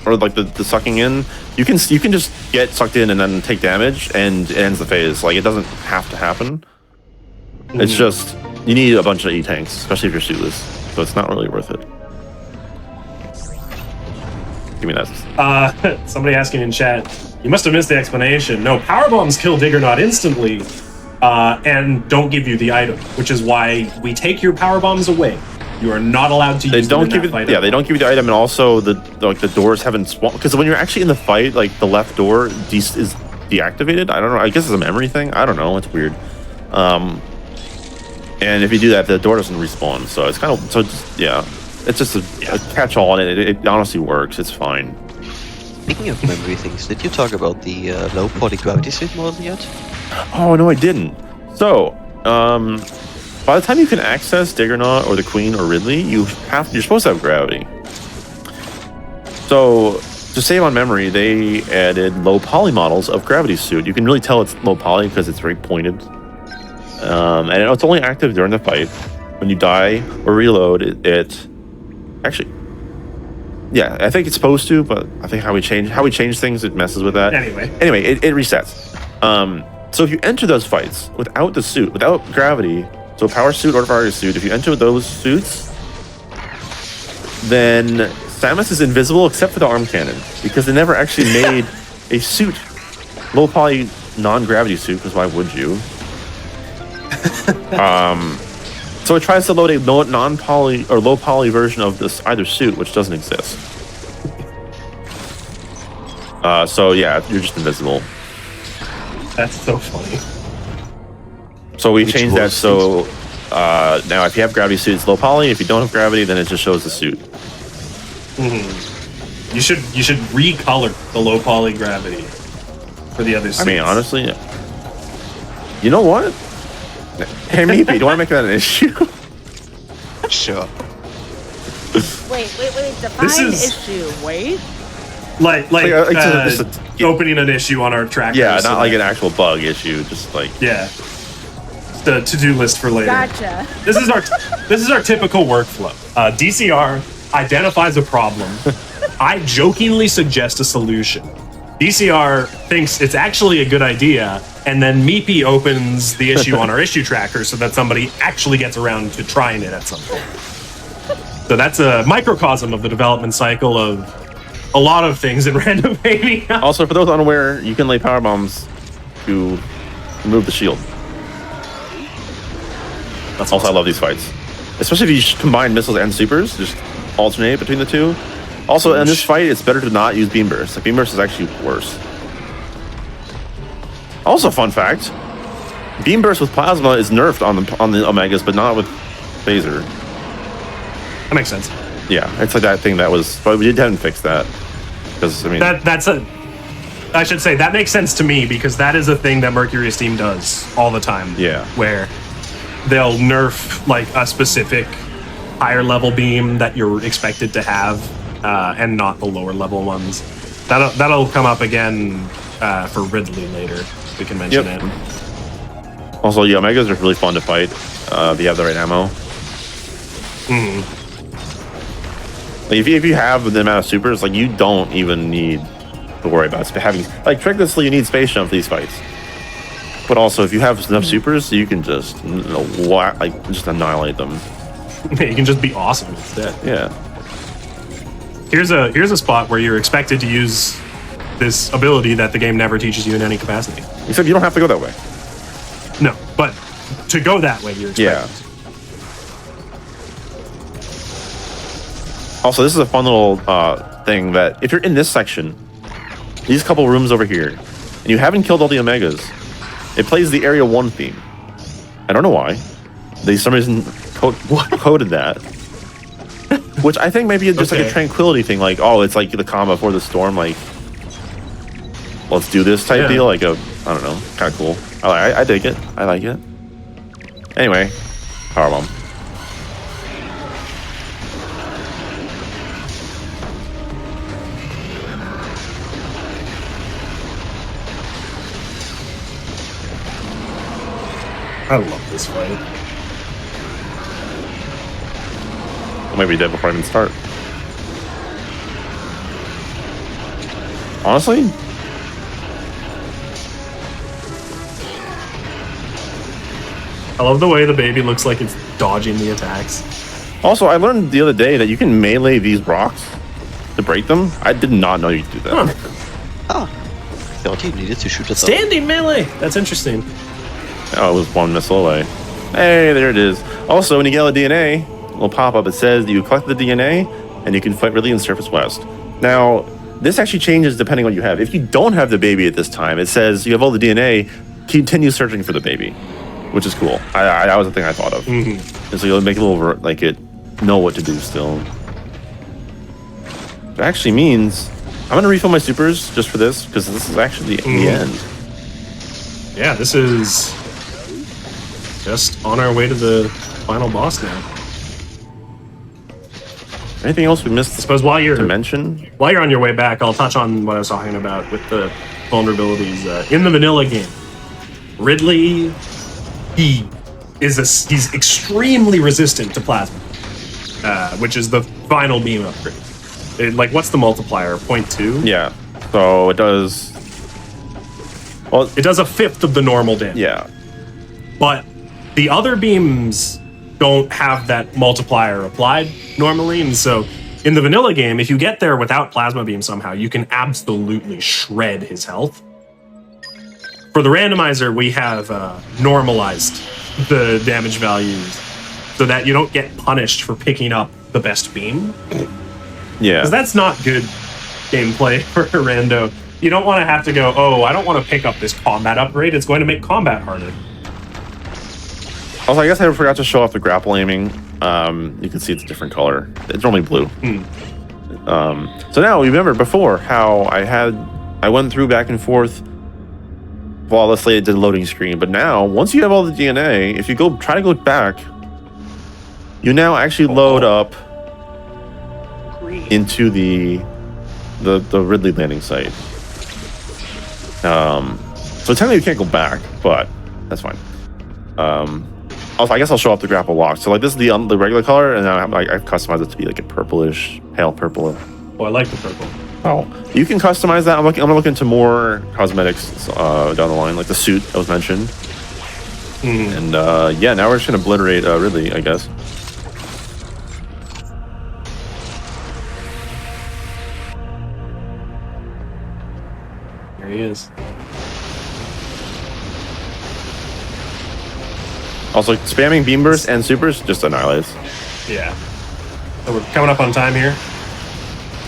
or like the sucking in, you can just get sucked in and then take damage, and it ends the phase. Like it doesn't have to happen. It's just you need a bunch of E-tanks, especially if you're suitless. So it's not really worth it. Give me that. Somebody asking in chat, you must have missed the explanation. No, power bombs kill Diggernaut instantly, and don't give you the item, which is why we take your power bombs away. You are not allowed to use them in that fight. Yeah, they don't give you the item, and also the doors haven't spawned, because when you're actually in the fight, like the left door is deactivated. I don't know. I guess it's a memory thing. I don't know. It's weird. And if you do that, the door doesn't respawn. So it's kind of it's just a catch-all, and it honestly works. It's fine. Speaking of memory things, did you talk about the low poly gravity suit model yet? Oh no, I didn't. So by the time you can access Diggernaut or the Queen or Ridley, you're supposed to have gravity. So to save on memory, they added low poly models of gravity suit. You can really tell it's low poly because it's very pointed, and it's only active during the fight. When you die or reload, it actually, yeah, I think it's supposed to, but I think how we change things, it messes with that. Anyway, it resets. So if you enter those fights without the suit, without gravity. So power suit or fire suit, if you enter those suits, then Samus is invisible except for the arm cannon, because they never actually made a suit, low poly non-gravity suit, because why would you? So it tries to load a non-poly or low poly version of this either suit, which doesn't exist. So yeah, you're just invisible. That's so funny. So we changed that, so now if you have gravity suit, it's low poly. If you don't have gravity, then it just shows the suit. Mm-hmm. You should recolor the low poly gravity for the other suits. I mean, honestly, you know what? Hey, Meepy, do you want to make that an issue? Sure. Wait. Define issue. Wait. Like opening an issue on our tracker. Yeah, not like an actual bug issue. Just like the to-do list for later. Gotcha. This is our typical workflow. DCR identifies a problem. I jokingly suggest a solution. DCR thinks it's actually a good idea, and then Meepy opens the issue on our issue tracker so that somebody actually gets around to trying it at some point. So that's a microcosm of the development cycle of a lot of things in Randomania. Also, for those unaware, you can lay power bombs to remove the shield. That's also, I love these fights, especially if you combine missiles and supers. Just alternate between the two. Also, in this fight, it's better to not use Beam Burst. Like, Beam Burst is actually worse. Also, fun fact: Beam Burst with Plasma is nerfed on the Omegas, but not with Phaser. That makes sense. Yeah, it's like that thing that was, but we didn't fix that because I mean I should say that makes sense to me because that is a thing that Mercury Steam does all the time. Yeah, where they'll nerf like a specific higher level beam that you're expected to have, and not the lower level ones. That'll come up again for Ridley later. We can mention it. Also, the Omegas are really fun to fight if you have the right ammo. Like if you have the amount of supers, like you don't even need to worry about having like tricklessly. You need space jump for these fights, but also if you have enough supers, you can just just annihilate them. You can just be awesome instead. Yeah. Here's a spot where you're expected to use this ability that the game never teaches you in any capacity. Except you don't have to go that way. No, but to go that way, you're expected. Yeah. Also, this is a fun little thing that if you're in this section, these couple rooms over here, and you haven't killed all the Omegas, it plays the Area 1 theme. I don't know why. They, for some reason, coded that. Which I think maybe just like a tranquility thing, like, oh, it's like the calm before the storm, like, let's do this type deal, like a, I don't know, kind of cool. I dig it. I like it. Anyway, Powerbomb. I love this fight. Well, maybe dead before I even start. Honestly? I love the way the baby looks like it's dodging the attacks. Also, I learned the other day that you can melee these rocks to break them. I did not know you could do that. I thought you needed to shoot it. Standing melee! That's interesting. Oh, it was one missile away. Hey, there it is. Also, when you get all the DNA, a little pop-up, it says you collect the DNA, and you can fight Ridley in Surface West. Now, this actually changes depending on what you have. If you don't have the baby at this time, it says you have all the DNA, continue searching for the baby, which is cool. That was the thing I thought of. And so you'll make it a little, like, it know what to do still. It actually means I'm going to refill my supers just for this, because this is actually the end. Yeah, this is just on our way to the final boss now. Anything else we missed? I suppose while you're to mention, while you're on your way back, I'll touch on what I was talking about with the vulnerabilities in the vanilla game. Ridley, he's extremely resistant to plasma, which is the final beam upgrade. Like, what's the multiplier? 0.2? Yeah. So it does. Well, it does a fifth of the normal damage. Yeah. But the other beams don't have that multiplier applied normally, and so in the vanilla game, if you get there without plasma beam somehow, you can absolutely shred his health. For the randomizer, we have normalized the damage values so that you don't get punished for picking up the best beam. Yeah. Because that's not good gameplay for a rando. You don't want to have to go, oh, I don't want to pick up this combat upgrade. It's going to make combat harder. Also, I guess I forgot to show off the grapple aiming. You can see it's a different color. It's normally blue. So now, remember before how I went through back and forth flawlessly. It did a loading screen. But now, once you have all the DNA, if you try to go back, you now actually load up into the Ridley landing site. So technically you can't go back, but that's fine. Also, I guess I'll show off the grapple lock. So like this is the regular color, and now I've customized it to be like a purplish, pale purple. Oh, I like the purple. Oh, you can customize that. I'm gonna look into more cosmetics down the line, like the suit that was mentioned. And yeah, now we're just gonna obliterate Ridley, I guess. There he is. Also, spamming beam bursts and supers just annihilates. Yeah. So we're coming up on time here.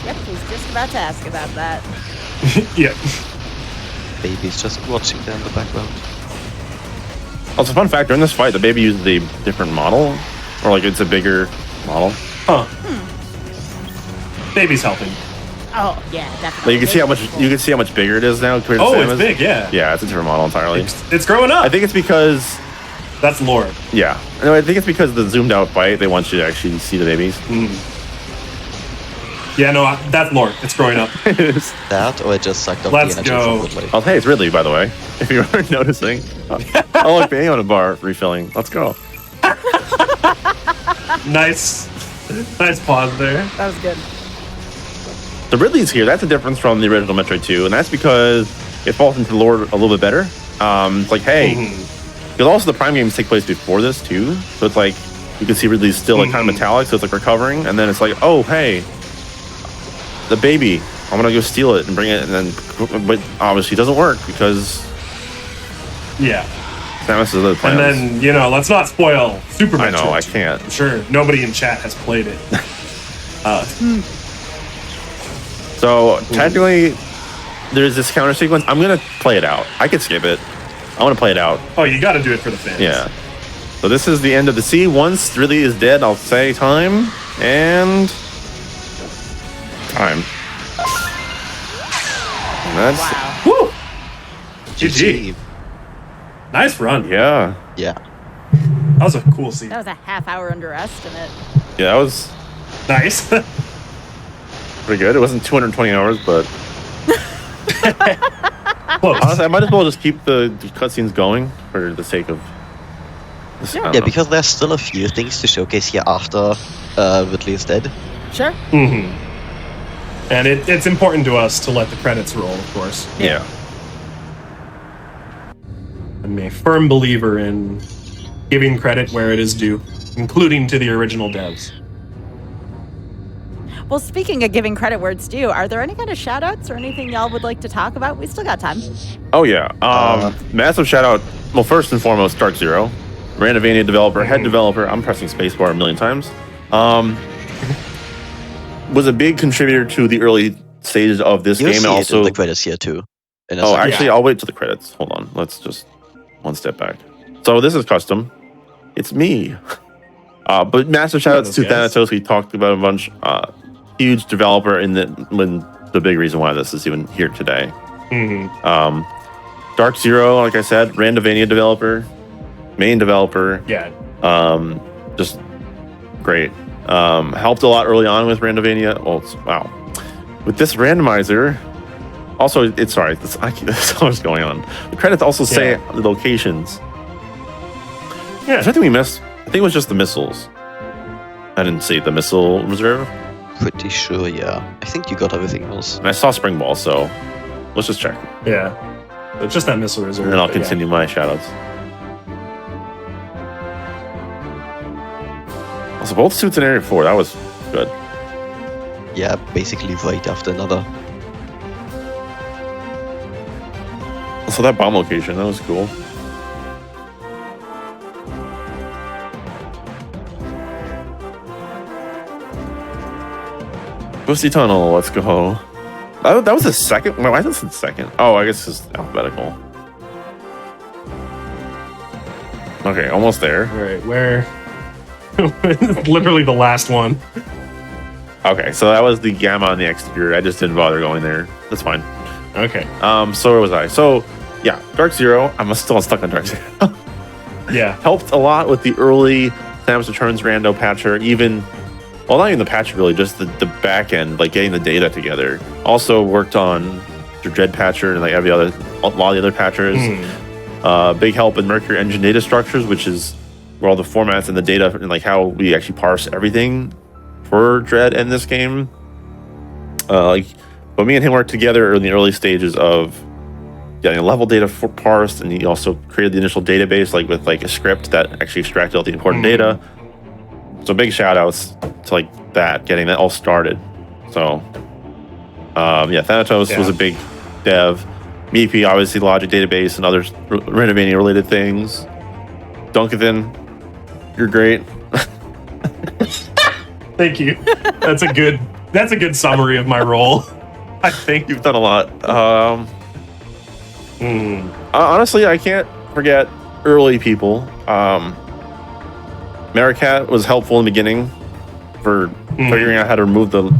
Yep, he's just about to ask about that. Yep. Baby's just watching there in the background. Also, fun fact, during this fight, the baby uses a different model. Or like it's a bigger model. Huh. Baby's helping. Oh yeah, definitely. Like you can see how much bigger it is now compared to Samus. It's big, yeah. Yeah, it's a different model entirely. It's growing up. I think it's because that's lore. Yeah. No, I think it's because the zoomed out fight, they want you to actually see the babies. Yeah, no, that's lore. It's growing up. That, or it just sucked up Let's the energy go. from Woodley. Oh, hey, it's Ridley, by the way. If you weren't noticing. Oh, look, being on a bar refilling. Let's go. Nice pause there. That was good. The Ridley's here. That's a difference from the original Metroid 2, and that's because it falls into the lore a little bit better. It's like, hey, because also the Prime games take place before this too, so it's like you can see Ridley's still like kind of metallic, so it's like recovering, and then it's like, oh, hey, the baby, I'm gonna go steal it and bring it, and then, but obviously it doesn't work because Samus is other plans. And then let's not spoil Super Metroid. I know, I can't. I'm sure nobody in chat has played it. So technically, there's this counter sequence. I'm gonna play it out. I could skip it. I want to play it out. Oh, you got to do it for the fans. Yeah. So this is the end of the sea. Once Ridley is dead, I'll say time and time. And that's Woo! GG. Nice run. yeah. Yeah. That was a cool scene. That was a half-hour underestimate. Yeah, that was Nice. pretty good. It wasn't 220 hours, but Close. honestly, I might as well just keep the cutscenes going for the sake of this. I don't Yeah, know. because there's still a few things to showcase here after Ridley is dead. Sure. And it's important to us to let the credits roll, of course. Yeah. I'm a firm believer in giving credit where it is due, including to the original devs. Well, speaking of giving credit where it's due, are there any kind of shout-outs or anything y'all would like to talk about? We still got time. Oh yeah. Massive shout out. Well, first and foremost, Dark Zero, Randomania developer, head developer. I'm pressing spacebar a million times. Was a big contributor to the early stages of this You'll game, see and it also. in the credits here too. In a Oh, second. actually, I'll wait till the credits. Hold on. Let's just one step back. So this is custom. It's me. But massive shout outs to those guys. Thanatos. We talked about a bunch. Huge developer in the big reason why this is even here today. Dark Zero, like I said, Randomania developer, main developer. Yeah. Just great. Helped a lot early on with Randomania. Well, wow. With this randomizer, also, it's sorry, that's what's going on. The credits also say the locations. Yeah. Is there anything we missed? I think it was just the missiles. I didn't see the missile reserve. Pretty sure, yeah. I think you got everything else. And I saw Spring Ball, so let's just check. Yeah. But just that missile reserve. And then I'll but yeah. continue my shoutouts. Also, both suits in Area 4, that was good. Yeah, basically right after another. Also, that bomb location, that was cool. Pussy Tunnel, let's go. That was the second. Why is this the second? Oh, I guess it's alphabetical. Okay, almost there. All right, where? Literally the last one. Okay, so that was the Gamma on the exterior. I just didn't bother going there. That's fine. Okay. So where was I? So, yeah, Dark Zero. I'm still stuck on Dark Zero. Yeah. Helped a lot with the early Samus Returns rando patcher, even, well, not even the patcher really, just the back end, like getting the data together. Also worked on the Dread patcher and like a lot of the other patchers. Big help in Mercury Engine data structures, which is where all the formats and the data and like how we actually parse everything for Dread in this game. But me and him worked together in the early stages of getting level data parsed, and he also created the initial database like with a script that actually extracted all the important data. So big shout outs to like that, getting that all started. So Thanatos was a big dev. Meepy, obviously logic database and other Randomania related things. Duncan, you're great. Thank you. That's a good summary of my role. I think. You've done a lot. Honestly, I can't forget early people. Maricat was helpful in the beginning for figuring out how to remove the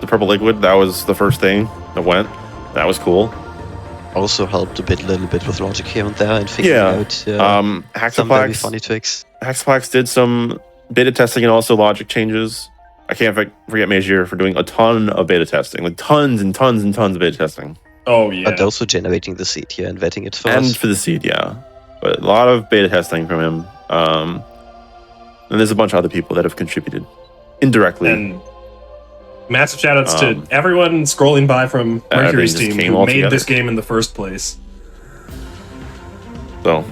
purple liquid. That was the first thing that went. That was cool. Also helped a little bit with logic here and there and figuring out some very funny tricks. Hexaplex did some beta testing and also logic changes. I can't forget Major for doing a ton of beta testing, like tons and tons and tons of beta testing. Oh, yeah. And also generating the seed here and vetting it for and us. for the seed, yeah. But a lot of beta testing from him. And there's a bunch of other people that have contributed indirectly. And massive shoutouts to everyone scrolling by from Mercury's team who made this game in the first place. So,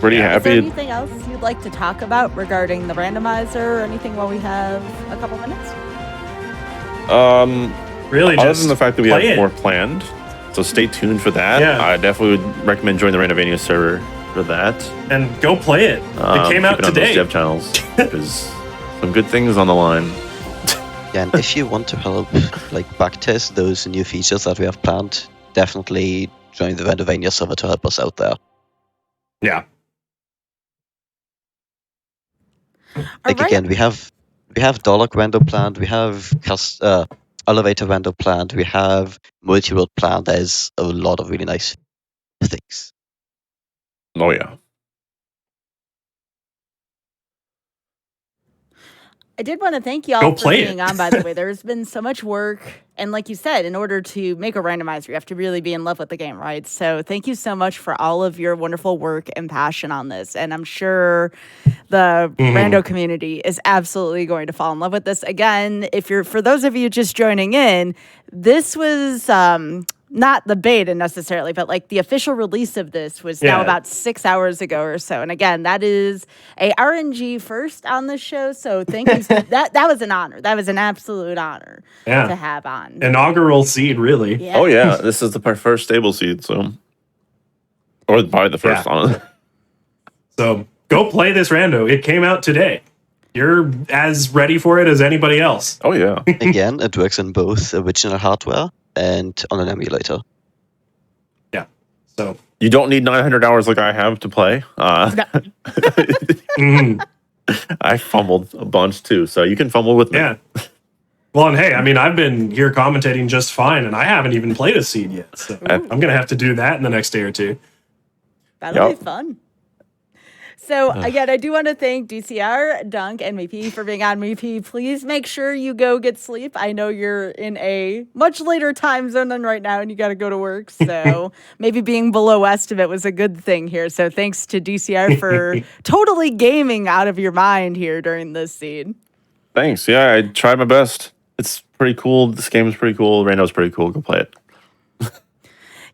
pretty happy. Is there anything else you'd like to talk about regarding the randomizer or anything while we have a couple minutes? Really, other just than the fact that we play have it. more planned, so stay tuned for that. Yeah. I definitely would recommend joining the Randomania server for that. And go play it. It came out keep it on today. those dev channels. There's some good things on the line. Yeah, and if you want to help like backtest those new features that we have planned, definitely join the Randomania server to help us out there. Yeah. Like Alright. again, we have Dollar Rando planned, we have Elevator Rando planned, we have Multi-World planned. There's a lot of really nice things. Oh yeah. I did want to thank you all Go for play being it. on, by the way. There's been so much work. And like you said, in order to make a randomizer, you have to really be in love with the game, right? So thank you so much for all of your wonderful work and passion on this. And I'm sure the rando community is absolutely going to fall in love with this. Again, for those of you just joining in, this was not the beta necessarily, but like the official release of this was now about 6 hours ago or so. And again, that is a RNG first on the show. So thank you. that was an honor. That was an absolute honor to have on. Inaugural seed, really. Yeah. Oh yeah. This is our first stable seed, so or probably the first on it. So go play this rando. It came out today. You're as ready for it as anybody else. Oh yeah. Again, it works on both original hardware and on an emulator. Yeah. So You don't need 900 hours like I have to play. I fumbled a bunch too, so you can fumble with me. yeah. Well, and hey, I mean, I've been here commentating just fine, and I haven't even played a seed yet. So I'm gonna have to do that in the next day or two. That'll be fun. So again, I do want to thank DCR, Dunk, and VP for being on. VP, please make sure you go get sleep. I know you're in a much later time zone than right now, and you got to go to work. So maybe being below estimate was a good thing here. So thanks to DCR for totally gaming out of your mind here during this seed. Thanks. Yeah, I tried my best. It's pretty cool. This game is pretty cool. Rando's pretty cool. Go play it.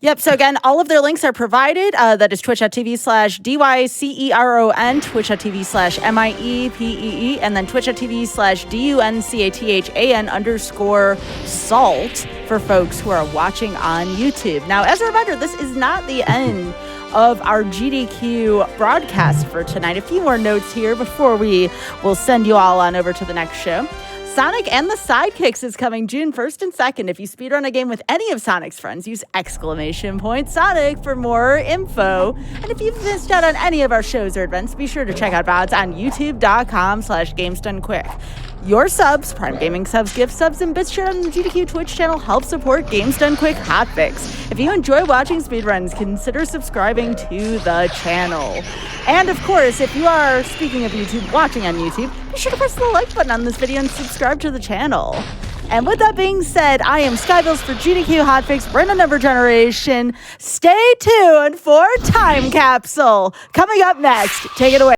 Yep. So again, all of their links are provided. That is twitch.tv/DYCERON, twitch.tv/MIEPEE, and then twitch.tv/DUNCHAN_salt for folks who are watching on YouTube. Now, as a reminder, this is not the end of our GDQ broadcast for tonight. A few more notes here before we will send you all on over to the next show. Sonic and the Sidekicks is coming June 1st and 2nd. If you speedrun a game with any of Sonic's friends, use !Sonic for more info. And if you've missed out on any of our shows or events, be sure to check out VODs on youtube.com/GamesDoneQuick. Your subs, Prime Gaming subs, gift subs, and bits shared on the GDQ Twitch channel help support Games Done Quick Hotfix. If you enjoy watching speedruns, consider subscribing to the channel. And of course, if you are, speaking of YouTube, watching on YouTube, be sure to press the like button on this video and subscribe to the channel. And with that being said, I am Skybilz for GDQ Hotfix, Random Number Generation. Stay tuned for Time Capsule. Coming up next, take it away.